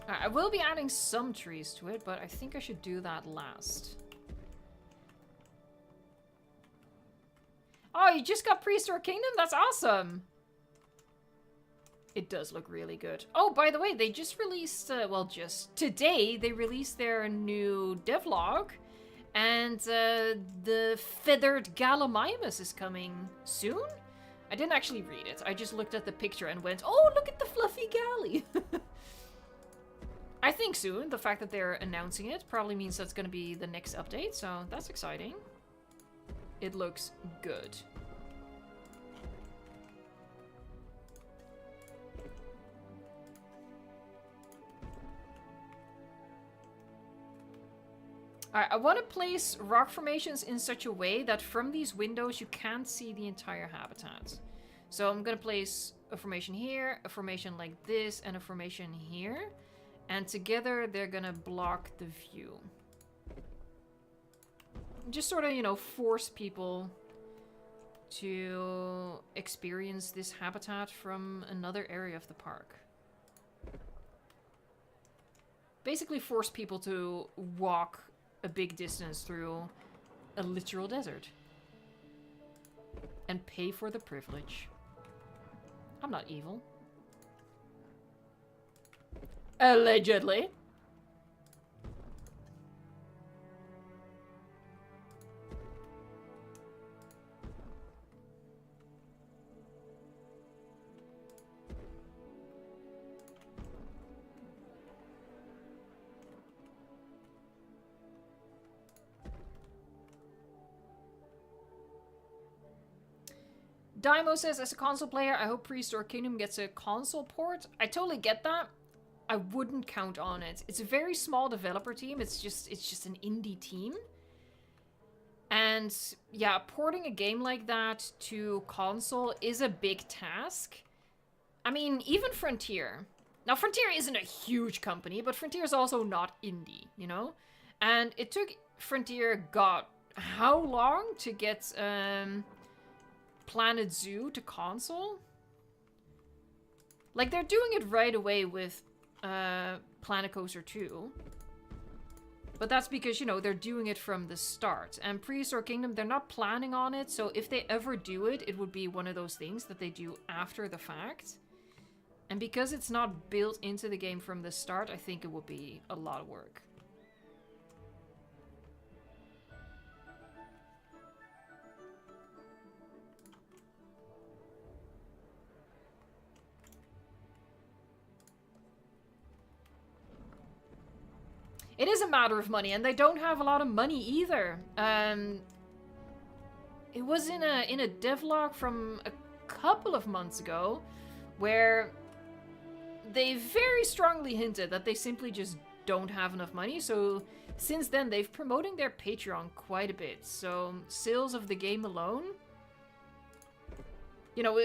I will be adding some trees to it, but I think I should do that last. Oh, you just got Prehistoric Kingdom? That's awesome! It does look really good. Oh, by the way, they just released, well, just today, they released their new devlog. And the feathered Gallimimus is coming soon? I didn't actually read it. I just looked at the picture and went, oh, look at the fluffy galley! I think soon. The fact that they're announcing it probably means that's going to be the next update, so that's exciting. It looks good. Alright, I want to place rock formations in such a way that from these windows you can't see the entire habitat. So I'm going to place a formation here, a formation like this, and a formation here. And together they're going to block the view. Just sort of, you know, force people to experience this habitat from another area of the park. Basically force people to walk a big distance through a literal desert. And pay for the privilege. I'm not evil. Allegedly. Daimo says, as a console player, I hope Prehistoric Kingdom gets a console port. I totally get that. I wouldn't count on it. It's a very small developer team. It's just an indie team. And yeah, porting a game like that to console is a big task. I mean, even Frontier. Now, Frontier isn't a huge company, but Frontier is also not indie, you know? And it took Frontier, God, how long to get Planet Zoo to console? Like, they're doing it right away with Planet Coaster 2. But that's because, you know, they're doing it from the start. And Prehistoric Kingdom, they're not planning on it, so if they ever do it, it would be one of those things that they do after the fact. And because it's not built into the game from the start, I think it would be a lot of work. It is a matter of money, and they don't have a lot of money either. It was in a devlog from a couple of months ago, where they very strongly hinted that they simply just don't have enough money. So since then, they've promoting their Patreon quite a bit. So sales of the game alone, you know,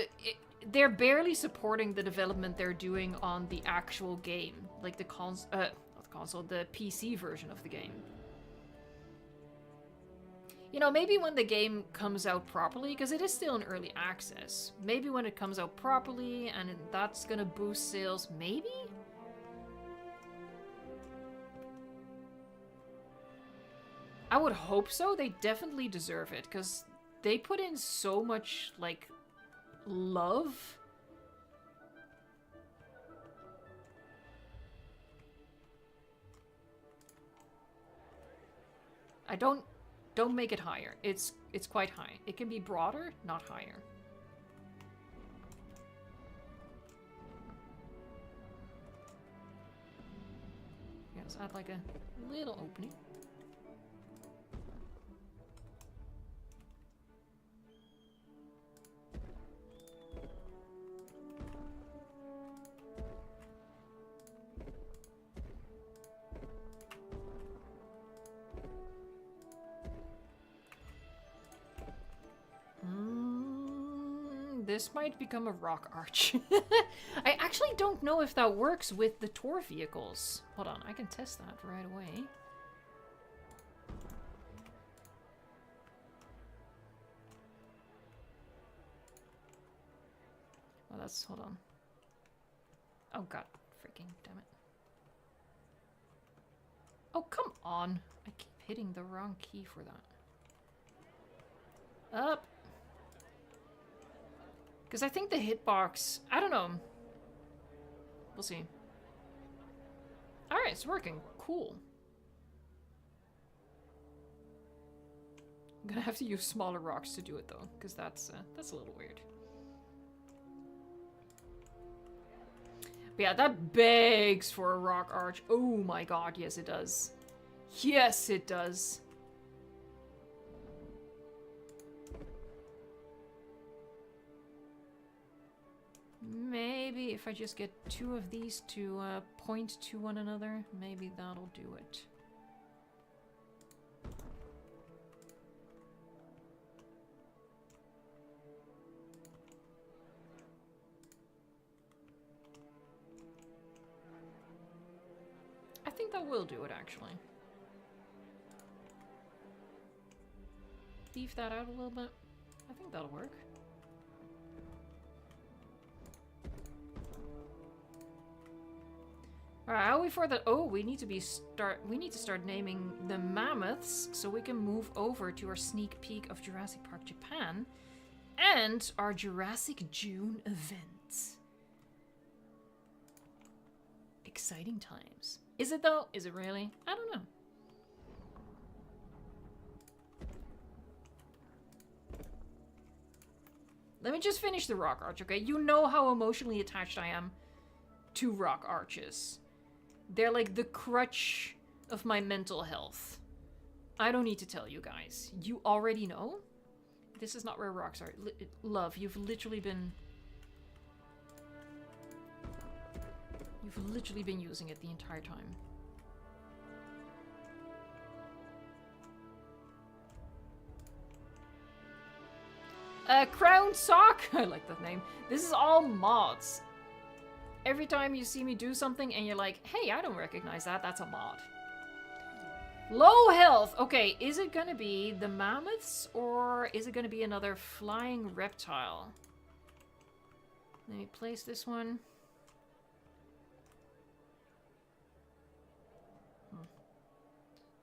they're barely supporting the development they're doing on the actual game, like the the PC version of the game. You know, maybe when the game comes out properly, because it is still in early access, maybe when it comes out properly and that's gonna boost sales, maybe? I would hope so. They definitely deserve it, because they put in so much, like, love. Don't make it higher. It's quite high. It can be broader, not higher. Yeah, let's add like a little opening. This might become a rock arch. I actually don't know if that works with the tour vehicles. Hold on, I can test that right away. Well, that's... hold on. Oh god, freaking damn it. Oh, come on. I keep hitting the wrong key for that. Up. Because I think the hitbox... I don't know. We'll see. Alright, it's working. Cool. I'm gonna have to use smaller rocks to do it though, because that's a little weird. But yeah, that begs for a rock arch. Oh my god, yes it does. Yes it does. Maybe if I just get 2 of these to point to one another, maybe that'll do it. I think that will do it, actually. Beef that out a little bit. I think that'll work. Alright, how are we for that? Oh, we need to start naming the mammoths so we can move over to our sneak peek of Jurassic Park Japan and our Jurassic June event. Exciting times. Is it though? Is it really? I don't know. Let me just finish the rock arch, okay? You know how emotionally attached I am to rock arches. They're like the crutch of my mental health. I don't need to tell you guys. You already know. This is not where rocks are. Love, you've literally been using it the entire time. Crown Sock! I like that name. This is all mods. Every time you see me do something and you're like, hey, I don't recognize that, that's a mod. Low health! Okay, is it gonna be the mammoths or is it gonna be another flying reptile? Let me place this one.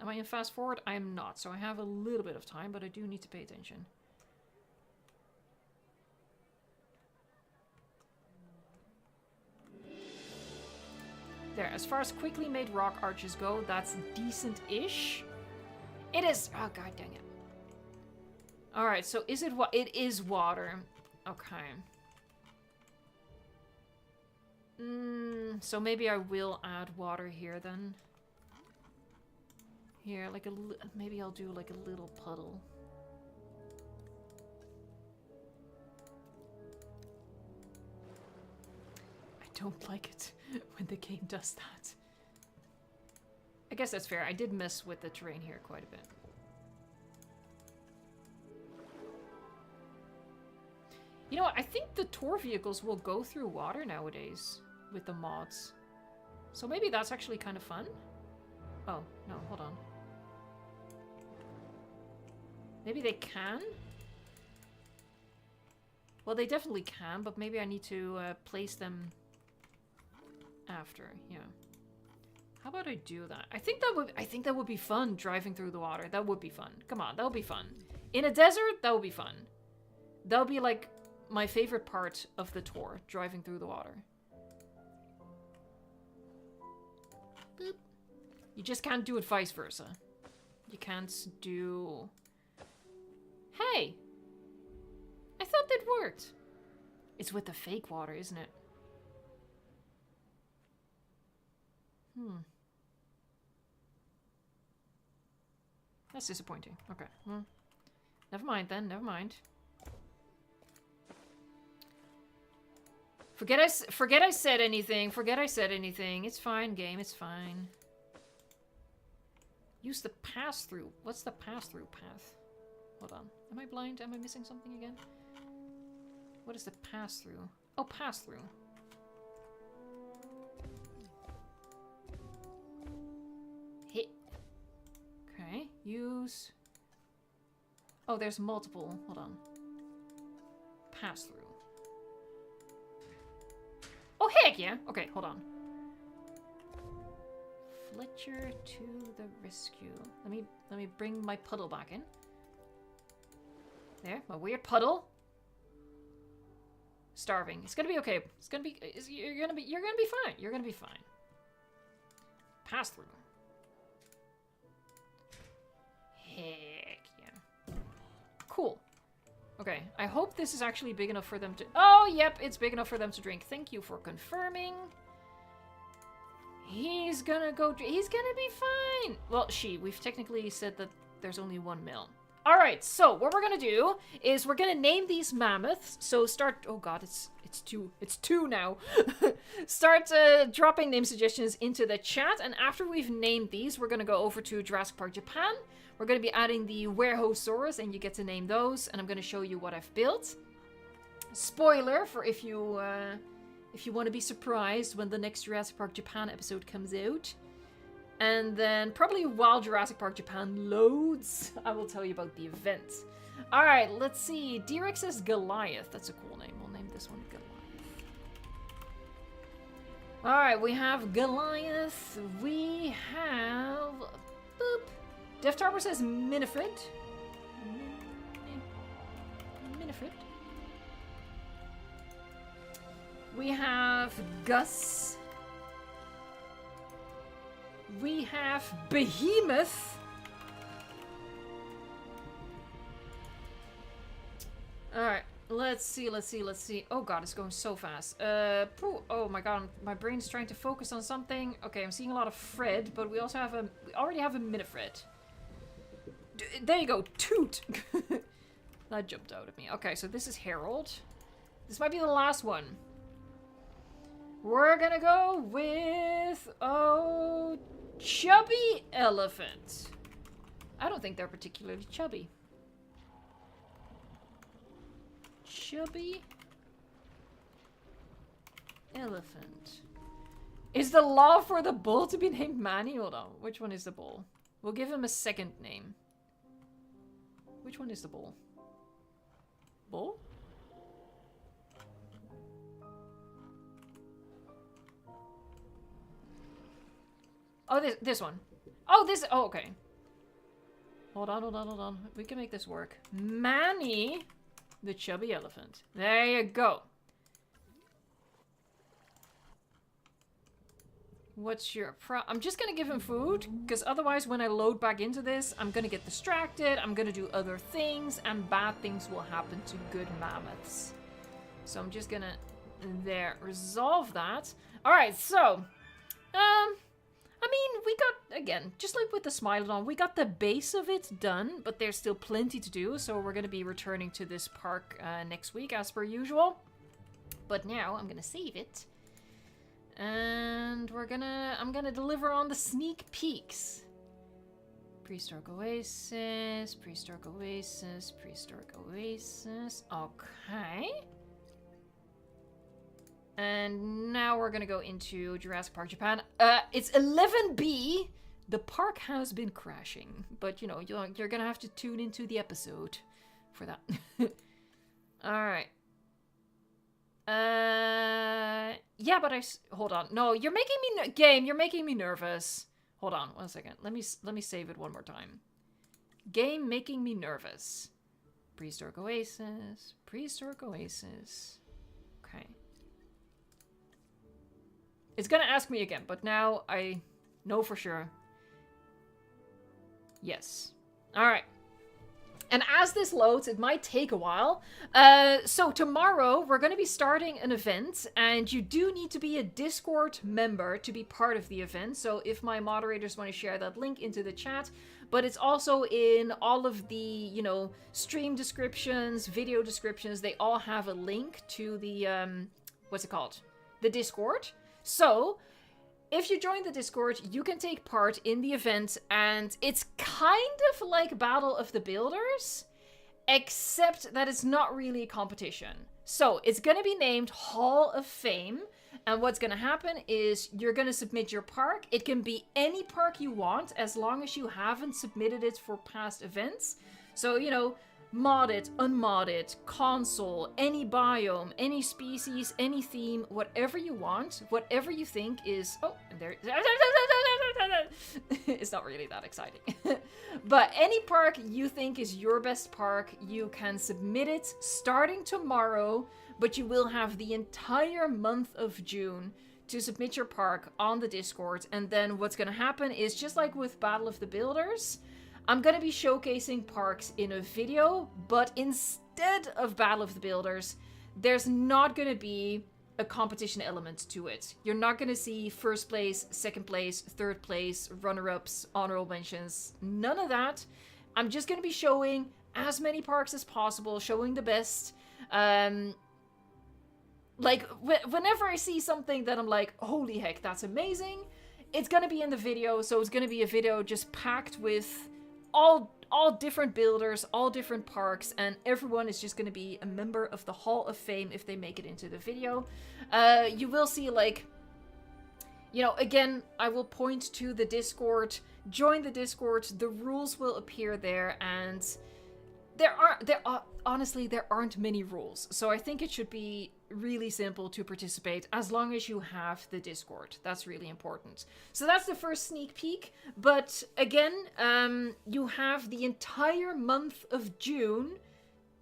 Am I in fast forward? I am not, so I have a little bit of time, but I do need to pay attention. There, as far as quickly made rock arches go, that's decent-ish. It is... Oh, god dang it. Alright, so is it what? It is water. Okay. So maybe I will add water here then. Here, like maybe I'll do like a little puddle. I don't like it when the game does that. I guess that's fair. I did mess with the terrain here quite a bit. You know what? I think the tour vehicles will go through water nowadays with the mods. So maybe that's actually kind of fun. Oh, no, hold on. Maybe they can? Well, they definitely can, but maybe I need to place them after, yeah. How about I do that? I think that would be fun, driving through the water. That would be fun. Come on, that would be fun. In a desert, that would be fun. That would be like my favorite part of the tour, driving through the water. Boop. You just can't do it vice versa. You can't do... Hey! I thought that worked. It's with the fake water, isn't it? That's disappointing. Okay, well, never mind then, never mind. Forget I said anything. Forget I said anything. It's fine, game. It's fine. Use the pass-through. What's the pass-through path? Hold on. Am I blind? Am I missing something again? What is the pass-through? Oh, pass-through. Hit. Okay. Use. Oh, there's multiple. Hold on. Pass-through. Oh, heck yeah. Okay, hold on. Fletcher to the rescue. Let me bring my puddle back in. There, my weird puddle. Starving. It's gonna be okay. It's gonna be. You're gonna be fine. You're gonna be fine. Pass through. Heck yeah. Cool. Okay, I hope this is actually big enough for them to... Oh, yep, it's big enough for them to drink. Thank you for confirming. He's gonna go... He's gonna be fine. Well, we've technically said that there's only 1 male. Alright, so what we're gonna do is we're gonna name these mammoths. So start... Oh god, it's two now. Start dropping name suggestions into the chat. And after we've named these, we're gonna go over to Jurassic Park Japan. We're going to be adding the Werehosaurus, and you get to name those, and I'm going to show you what I've built. Spoiler for if you want to be surprised when the next Jurassic Park Japan episode comes out. And then probably while Jurassic Park Japan loads, I will tell you about the event. Alright, let's see. D-Rex says Goliath. That's a cool name. We'll name this one Goliath. Alright, we have Goliath. We have... Boop. Deft Harbor says Minifred. Minifred. We have Gus. We have Behemoth. Alright, let's see. Oh god, it's going so fast. Oh my god, my brain's trying to focus on something. Okay, I'm seeing a lot of Fred, but we already have a Minifred. There you go, Toot! That jumped out at me. Okay, so this is Harold. This might be the last one. We're gonna go with... Oh... Chubby Elephant. I don't think they're particularly chubby. Chubby Elephant. Is the law for the bull to be named Manny? Hold on. Which one is the bull? We'll give him a second name. Which one is the bull? Bull? Oh, this one. Oh, this... Oh, okay. Hold on. We can make this work. Manny, the chubby elephant. There you go. What's your I'm just gonna give him food, because otherwise when I load back into this, I'm gonna get distracted, I'm gonna do other things, and bad things will happen to good mammoths. So I'm just gonna, resolve that. Alright, so, I mean, we got, again, just like with the Smilodon, we got the base of it done, but there's still plenty to do, so we're gonna be returning to this park next week, as per usual. But now, I'm gonna save it. And I'm gonna deliver on the sneak peeks. Prehistoric Oasis, Prehistoric Oasis, Prehistoric Oasis. Okay. And now we're gonna go into Jurassic Park Japan. It's 11B. The park has been crashing, but you know, you're gonna have to tune into the episode for that. Alright. Yeah, but hold on. No, you're making me game. You're making me nervous. Hold on, 1 second. Let me save it one more time. Game making me nervous. Prehistoric Oasis. Prehistoric Oasis. Okay. It's gonna ask me again, but now I know for sure. Yes. All right. And as this loads, it might take a while. So tomorrow, we're going to be starting an event, and you do need to be a Discord member to be part of the event. So if my moderators want to share that link into the chat, but it's also in all of the, you know, stream descriptions, video descriptions, they all have a link to the, what's it called? The Discord. So if you join the Discord, you can take part in the event, and it's kind of like Battle of the Builders, except that it's not really a competition. So it's going to be named Hall of Fame, and what's going to happen is you're going to submit your park. It can be any park you want, as long as you haven't submitted it for past events. So, you know, modded, unmodded, console, any biome, any species, any theme, whatever you want, whatever you think is... Oh, there... It's not really that exciting. But any park you think is your best park, you can submit it starting tomorrow, but you will have the entire month of June to submit your park on the Discord. And then what's going to happen is, just like with Battle of the Builders, I'm going to be showcasing parks in a video, but instead of Battle of the Builders, there's not going to be a competition element to it. You're not going to see first place, second place, third place, runner-ups, honorable mentions, none of that. I'm just going to be showing as many parks as possible, showing the best. Like, whenever I see something that I'm like, holy heck, that's amazing, it's going to be in the video. So it's going to be a video just packed with all different builders, all different parks, and everyone is just going to be a member of the Hall of Fame if they make it into the video. You will see, like, you know, again, I will point to the Discord. Join the Discord. The rules will appear there, and honestly, there aren't many rules. So I think it should be really simple to participate as long as you have the Discord. That's really important. So that's the first sneak peek. But again, you have the entire month of June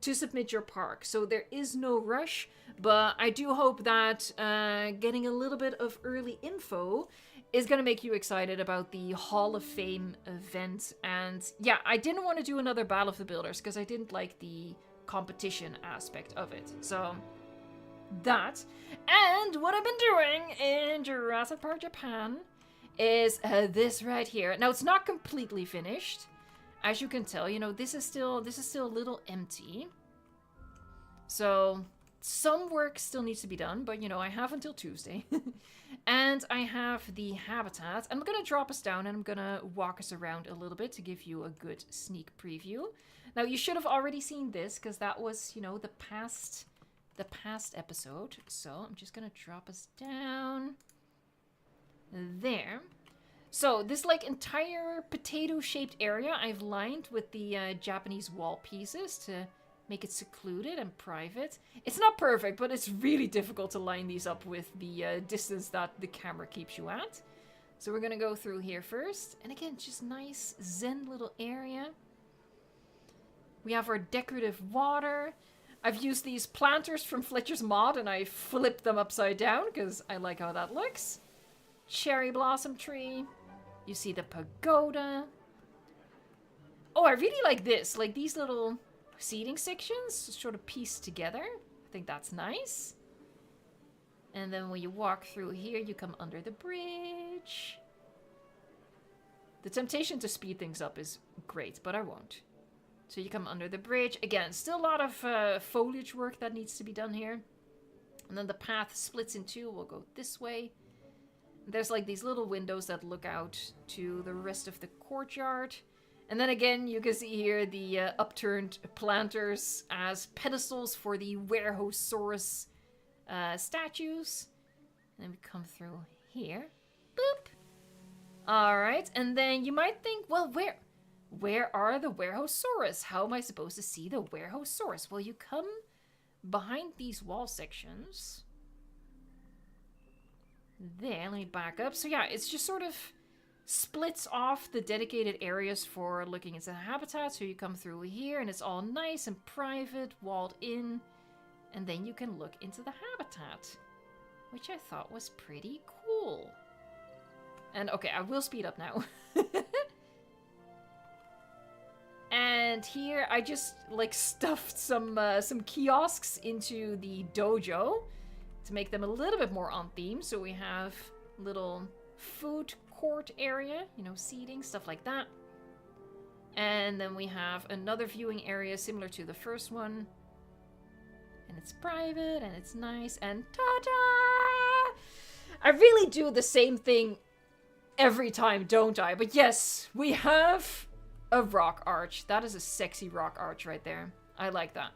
to submit your park. So there is no rush, but I do hope that getting a little bit of early info is going to make you excited about the Hall of Fame event. And yeah, I didn't want to do another Battle of the Builders because I didn't like the competition aspect of it. So that. And what I've been doing in Jurassic Park Japan is this right here. Now, it's not completely finished. As you can tell, you know, this is still a little empty. So some work still needs to be done, but you know, I have until Tuesday. And I have the habitat. I'm going to drop us down and I'm going to walk us around a little bit to give you a good sneak preview. Now, you should have already seen this because that was, you know, the past episode. So I'm just going to drop us down there. So this like entire potato-shaped area I've lined with the Japanese wall pieces to make it secluded and private. It's not perfect, but it's really difficult to line these up with the distance that the camera keeps you at. So we're gonna go through here first. And again, just nice zen little area. We have our decorative water. I've used these planters from Fletcher's Mod and I flipped them upside down because I like how that looks. Cherry blossom tree. You see the pagoda. Oh, I really like this. Like these little seating sections sort of pieced together. I think that's nice. And then when you walk through here, you come under the bridge. The temptation to speed things up is great, but I won't. So you come under the bridge. Again, still a lot of foliage work that needs to be done here. And then the path splits in two. We'll go this way. There's like these little windows that look out to the rest of the courtyard. And then again, you can see here the upturned planters as pedestals for the Werehosaurus statues. And then we come through here. Boop. Alright, and then you might think, well, where are the Werehosaurus? How am I supposed to see the Werehosaurus? Well, you come behind these wall sections. There, let me back up. So yeah, it's just sort of splits off the dedicated areas for looking into the habitat. So you come through here and it's all nice and private, walled in. And then you can look into the habitat, which I thought was pretty cool. And okay, I will speed up now. And here I just like stuffed some kiosks into the dojo to make them a little bit more on theme. So we have little food court area, you know, seating, stuff like that. And then we have another viewing area similar to the first one. And it's private and it's nice and ta-da! I really do the same thing every time, don't I? But yes, we have a rock arch. That is a sexy rock arch right there. I like that.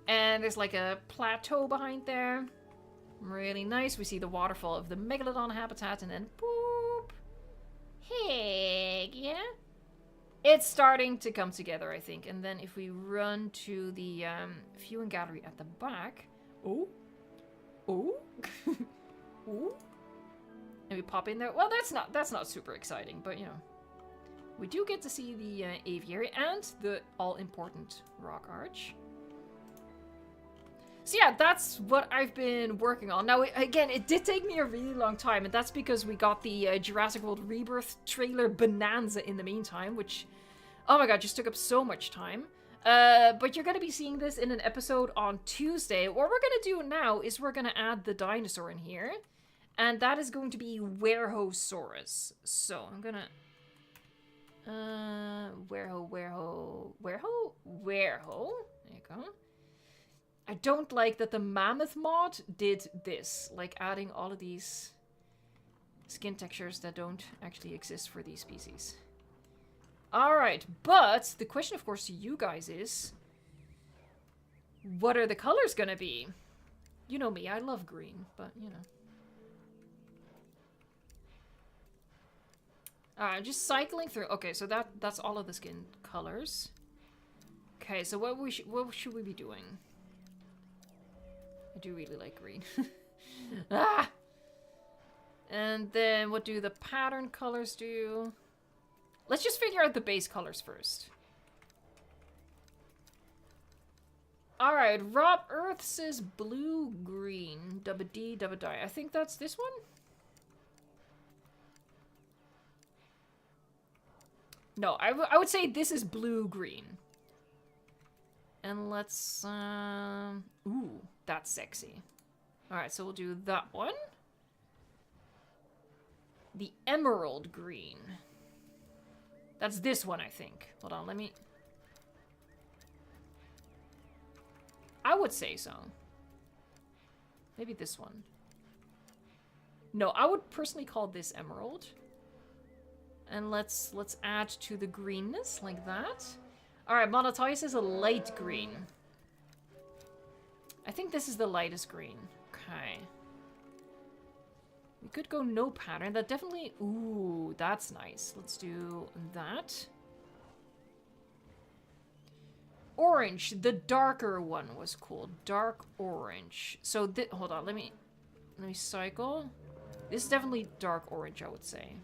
And there's like a plateau behind there. Really nice. We see the waterfall of the Megalodon habitat and then boop. Heck yeah. It's starting to come together, I think. And then if we run to the viewing gallery at the back. Oh. Oh. Ooh. And we pop in there. Well, that's not super exciting, but you know. We do get to see the aviary and the all-important rock arch. So yeah, that's what I've been working on. Now, again, it did take me a really long time, and that's because we got the Jurassic World Rebirth trailer bonanza in the meantime, which, oh my god, just took up so much time. But you're going to be seeing this in an episode on Tuesday. What we're going to do now is we're going to add the dinosaur in here, and that is going to be Werhosaurus. So I'm going to... Werho. There you go. I don't like that the Mammoth mod did this, like adding all of these skin textures that don't actually exist for these species. Alright, but the question, of course, to you guys is, what are the colors gonna be? You know me, I love green, but, you know. Alright, I'm just cycling through. Okay, so that's all of the skin colors. Okay, so what should we be doing? I do really like green. Ah! And then what do the pattern colors do? Let's just figure out the base colors first. Alright, Rob Earth says blue-green. Double D, double die. I think that's this one? No, I would say this is blue-green. And let's, ooh, that's sexy. Alright, so we'll do that one. The emerald green. That's this one, I think. Hold on, let me... I would say so. Maybe this one. No, I would personally call this emerald. And let's add to the greenness, like that. Alright, Monotois is a light green. I think this is the lightest green. Okay. We could go no pattern. That definitely... Ooh, that's nice. Let's do that. Orange, the darker one was cool. Dark orange. So, hold on, let me cycle. This is definitely dark orange, I would say.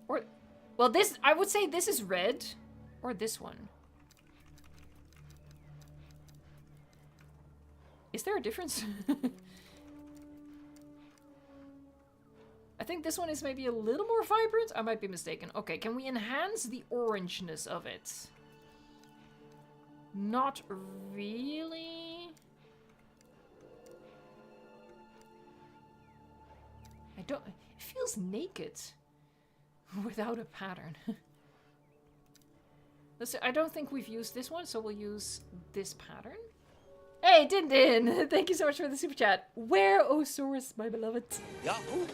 Or, well, this, I would say this is red. Or this one. Is there a difference? I think this one is maybe a little more vibrant. I might be mistaken. Okay, can we enhance the orangeness of it? Not really. I don't... It feels naked. Without a pattern. I don't think we've used this one, so we'll use this pattern. Hey, Din Din! Thank you so much for the super chat. Werhosaurus, my beloved. Yahoo!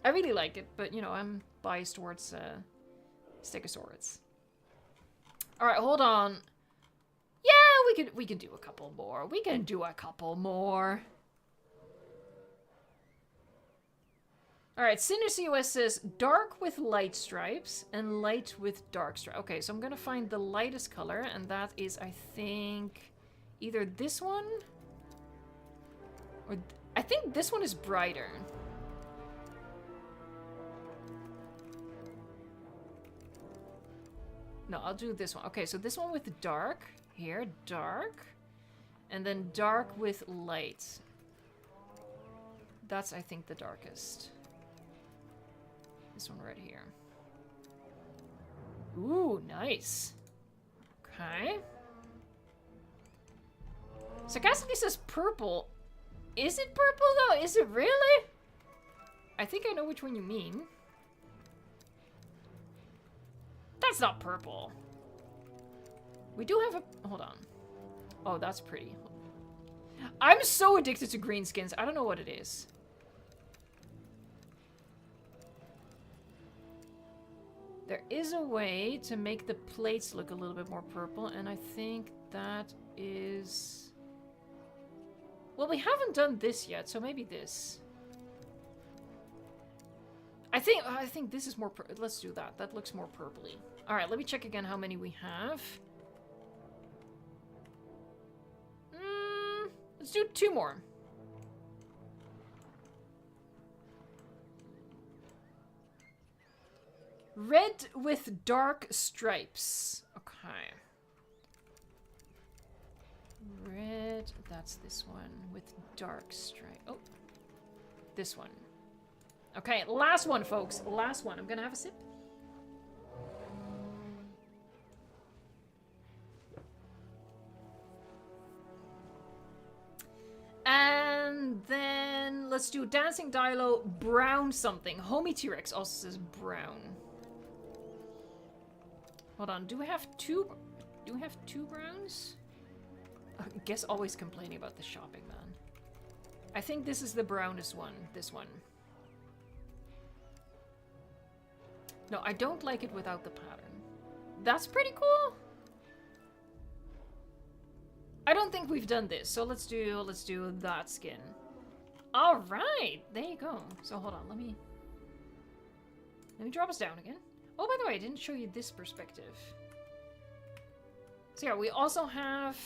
I really like it, but, you know, I'm biased towards Stegosaurus. Alright, hold on. Yeah, we can do a couple more. We can do a couple more. Alright, CinderCOS says dark with light stripes and light with dark stripes. Okay, so I'm gonna find the lightest color, and that is, I think, either this one or... I think this one is brighter. No, I'll do this one. Okay, so this one with dark. Here, dark. And then dark with light. That's, I think, the darkest. This one right here. Ooh, nice. Okay. Sarcastically says purple. Is it purple, though? Is it really? I think I know which one you mean. That's not purple. We do have a... Hold on. Oh, that's pretty. I'm so addicted to green skins. I don't know what it is. There is a way to make the plates look a little bit more purple, and I think that is... Well, we haven't done this yet, so maybe this. I think this is more. Let's do that. That looks more purpley. All right, let me check again how many we have. Let's do 2 more. Red with dark stripes. Okay. Red, that's this one with dark stripe. Oh, this one. Okay, last one, folks. Last one. I'm gonna have a sip. And then let's do Dancing Dilo brown something. Homie T-Rex also says brown. Hold on, do we have two browns? I guess always complaining about the shopping, man. I think this is the brownest one, this one. No, I don't like it without the pattern. That's pretty cool. I don't think we've done this, so let's do that skin. All right, there you go. So hold on, let me drop us down again. Oh, by the way, I didn't show you this perspective. So yeah, we also have...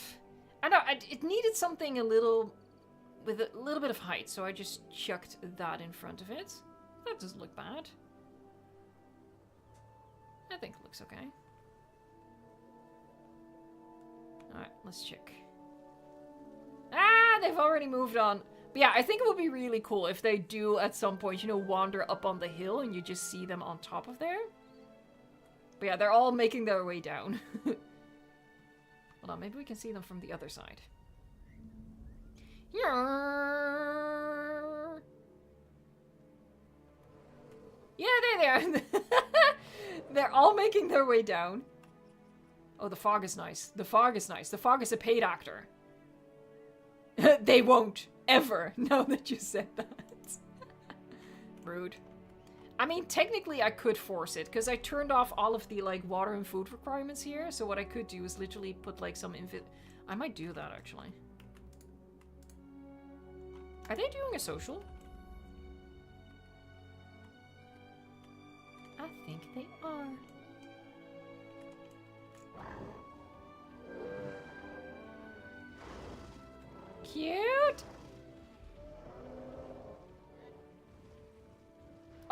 I know, it needed something with a little bit of height, so I just chucked that in front of it. That doesn't look bad. I think it looks okay. Alright, let's check. Ah, they've already moved on. But yeah, I think it would be really cool if they do at some point, you know, wander up on the hill and you just see them on top of there. But yeah, they're all making their way down. Hold on, maybe we can see them from the other side. Yeah, there they are. They're all making their way down. Oh, the fog is nice. The fog is nice. The fog is a paid actor. They won't. Ever. Now that you said that. Rude. I mean, technically I could force it, because I turned off all of the, like, water and food requirements here, so what I could do is literally put, like, some I might do that, actually. Are they doing a social? I think they are. Cute!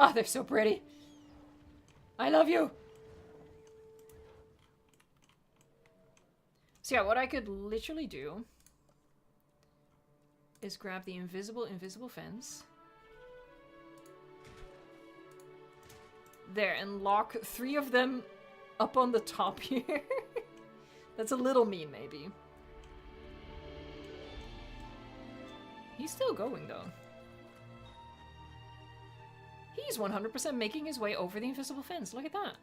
Oh, they're so pretty. I love you. So yeah, what I could literally do is grab the invisible fence. There, and lock 3 of them up on the top here. That's a little mean, maybe. He's still going, though. He's 100% making his way over the invisible fence. Look at that.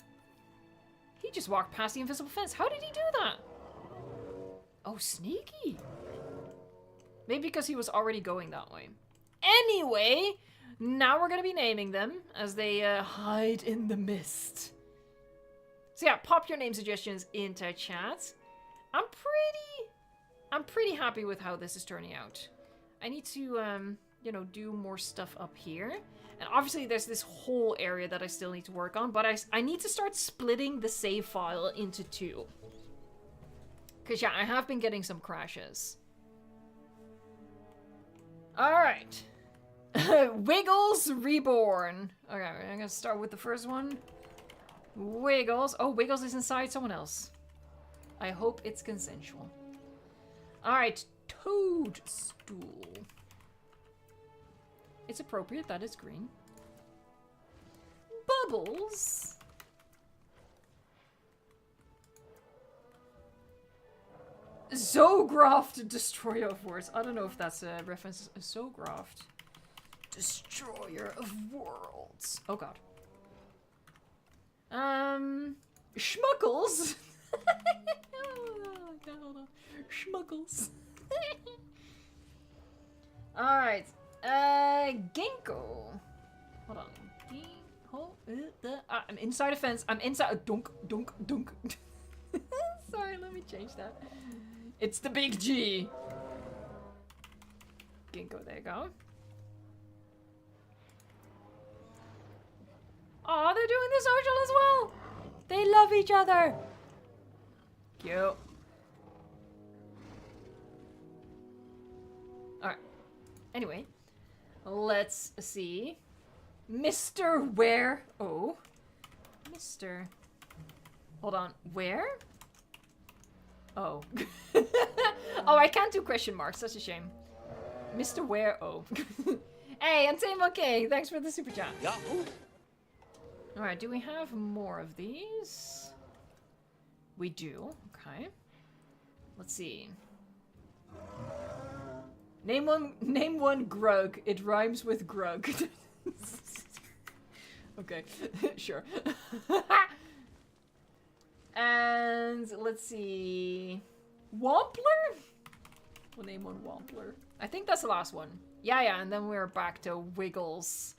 He just walked past the invisible fence. How did he do that? Oh, sneaky. Maybe because he was already going that way. Anyway, now we're going to be naming them as they hide in the mist. So yeah, pop your name suggestions into chat. I'm pretty happy with how this is turning out. I need to, you know, do more stuff up here. And obviously there's this whole area that I still need to work on, but I need to start splitting the save file into 2. Because yeah, I have been getting some crashes. Alright. Wiggles Reborn. Okay, I'm gonna start with the first one. Wiggles. Oh, Wiggles is inside someone else. I hope it's consensual. Alright, Toadstool. It's appropriate, that is green. Bubbles. Zograft, Destroyer of Worlds. I don't know if that's a reference. Zograft, Destroyer of Worlds. Oh god. Schmuckles. Hold on. Schmuckles. Alright. Ginkgo. Hold on. I'm inside a fence. I'm inside. Dunk, dunk, dunk. Sorry, let me change that. It's the big G. Ginkgo, there you go. Oh, they're doing the social as well. They love each other. Cute. Alright. Anyway, let's see. Mr. Where? Oh. Mr. Hold on. Where? Oh. Oh, I can't do question marks. That's a shame. Mr. Where? Oh. Hey, and same okay. Thanks for the super chat. Yahoo! Alright, do we have more of these? We do. Okay. Let's see. Name one grug. It rhymes with grug. Okay, sure. And let's see. Wampler? We'll name one Wampler. I think that's the last one. Yeah, and then we're back to Wiggles.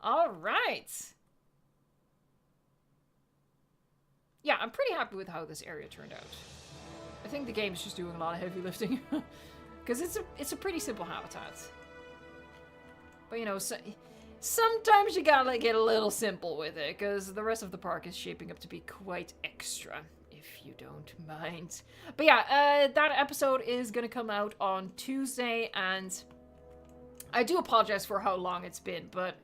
Alright. Yeah, I'm pretty happy with how this area turned out. I think the game's just doing a lot of heavy lifting. Because it's a pretty simple habitat. But you know, sometimes you gotta get a little simple with it, because the rest of the park is shaping up to be quite extra, if you don't mind. But yeah, that episode is gonna come out on Tuesday, and I do apologize for how long it's been, but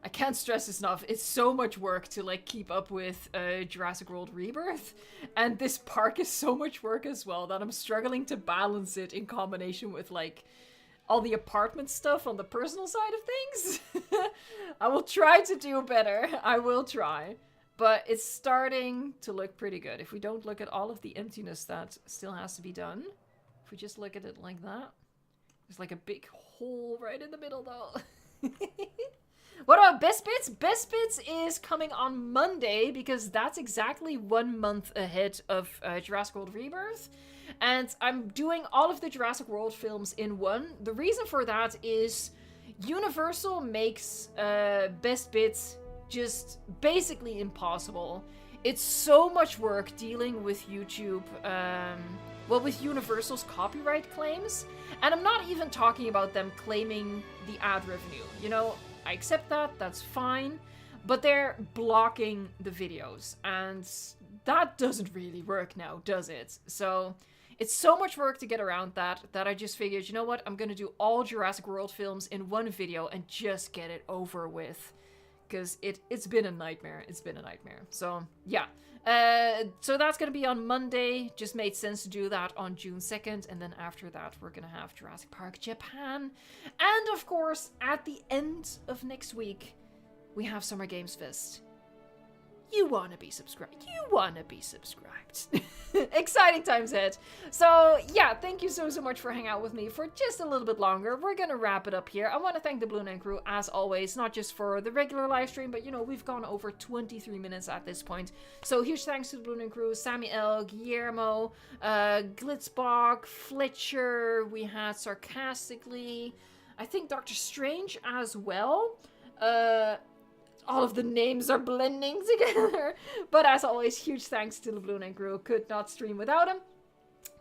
I can't stress this enough. It's so much work to like keep up with Jurassic World Rebirth, and this park is so much work as well that I'm struggling to balance it in combination with like all the apartment stuff on the personal side of things. I will try to do better. I will try. But it's starting to look pretty good. If we don't look at all of the emptiness that still has to be done, if we just look at it like that, there's like a big hole right in the middle though. What about Best Bits? Best Bits is coming on Monday because that's exactly 1 month ahead of Jurassic World Rebirth. And I'm doing all of the Jurassic World films in one. The reason for that is Universal makes Best Bits just basically impossible. It's so much work dealing with YouTube, well, with Universal's copyright claims. And I'm not even talking about them claiming the ad revenue. You know, I accept that, that's fine. But they're blocking the videos. And that doesn't really work now, does it? So it's so much work to get around that I just figured, you know what? I'm gonna do all Jurassic World films in one video and just get it over with. Because it's been a nightmare. It's been a nightmare. So, yeah. So that's going to be on Monday. Just made sense to do that on June 2nd. And then after that, we're going to have Jurassic Park Japan. And, of course, at the end of next week, we have Summer Games Fest. You want to be subscribed. You want to be subscribed. Exciting times ahead. So, yeah, thank you so much for hanging out with me for just a little bit longer. We're going to wrap it up here. I want to thank the Blue Nine crew, as always, not just for the regular live stream, but, you know, we've gone over 23 minutes at this point. So, huge thanks to the Blue Nine crew, Sammy L, Guillermo, Glitzbach, Fletcher, we had Sarcastically, I think Dr. Strange as well. All of the names are blending together. But as always, huge thanks to the Blue Nine crew. Could not stream without him.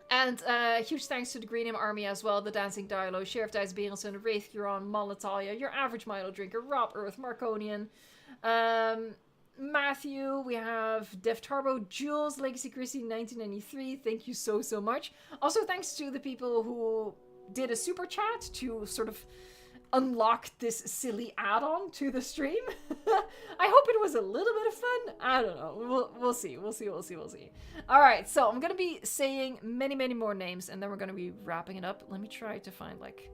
And huge thanks to the Greenham Army as well. The Dancing Dialo, Sheriff Dice Berenson, Wraith Huron, Molatalia, Your Average Milo Drinker, Rob Earth, Marconian, Matthew, we have Dev Turbo, Jules, Legacy Chrissy, 1993. Thank you so much. Also thanks to the people who did a super chat to sort of unlock this silly add-on to the stream. I hope it was a little bit of fun. I don't know. We'll see. We'll see. All right, so I'm gonna be saying many more names, and then we're gonna be wrapping it up. Let me try to find like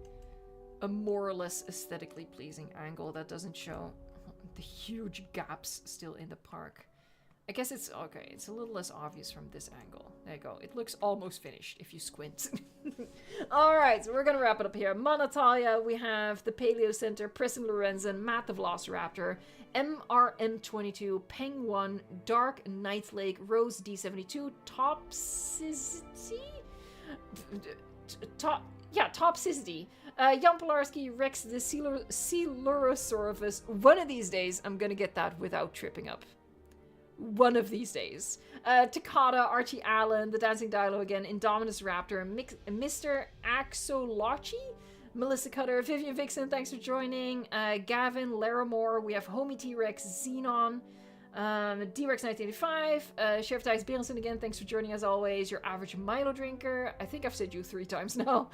a more or less aesthetically pleasing angle that doesn't show the huge gaps still in the park. I guess it's okay. It's a little less obvious from this angle. There you go. It looks almost finished if you squint. All right, so we're going to wrap it up here. Monatalia, we have the Paleo Center, Preston Lorenzen, Matt the Velociraptor, MRM22, Peng1, Dark Night Lake, Rose D72, Topsicity? Topsicity. Jan Polarski, Rex the Coelurosaurus. One of these days, I'm going to get that without tripping up. One of these days. Takata, Archie Allen, The Dancing Dialogue again, Indominus Raptor, Mr. Axolochi, Melissa Cutter, Vivian Vixen, thanks for joining. Gavin, Laramore, we have Homie T-Rex, Xenon, D-Rex1985, Sheriff Thijs Berensen again, thanks for joining as always. Your average Milo drinker, I think I've said you 3 times now.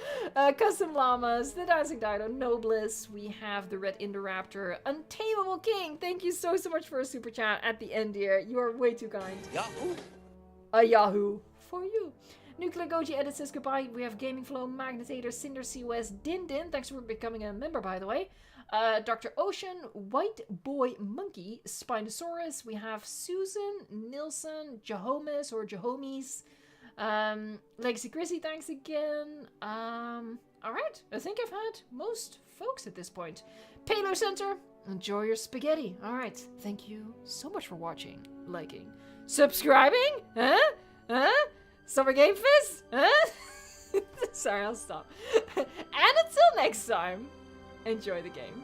Custom Llamas, The Dancing Dino, Nobliss, we have the Red Indoraptor, Untamable King, thank you so much for a super chat at the end here. You are way too kind. Yahoo! A Yahoo for you. Nuclear Goji Edit says goodbye. We have Gaming Flow, Magnetator, Cinder COS, Din Din. Thanks for becoming a member, by the way. Dr. Ocean, White Boy Monkey, Spinosaurus. We have Susan, Nilsson, Jahomis or Jahomies. Legacy Grizzy, thanks again. Alright, I think I've had most folks at this point. Palo Center, enjoy your spaghetti. Alright, thank you so much for watching, liking, subscribing? Huh? Summer Game Fest? Huh? Sorry, I'll stop. And until next time, enjoy the game.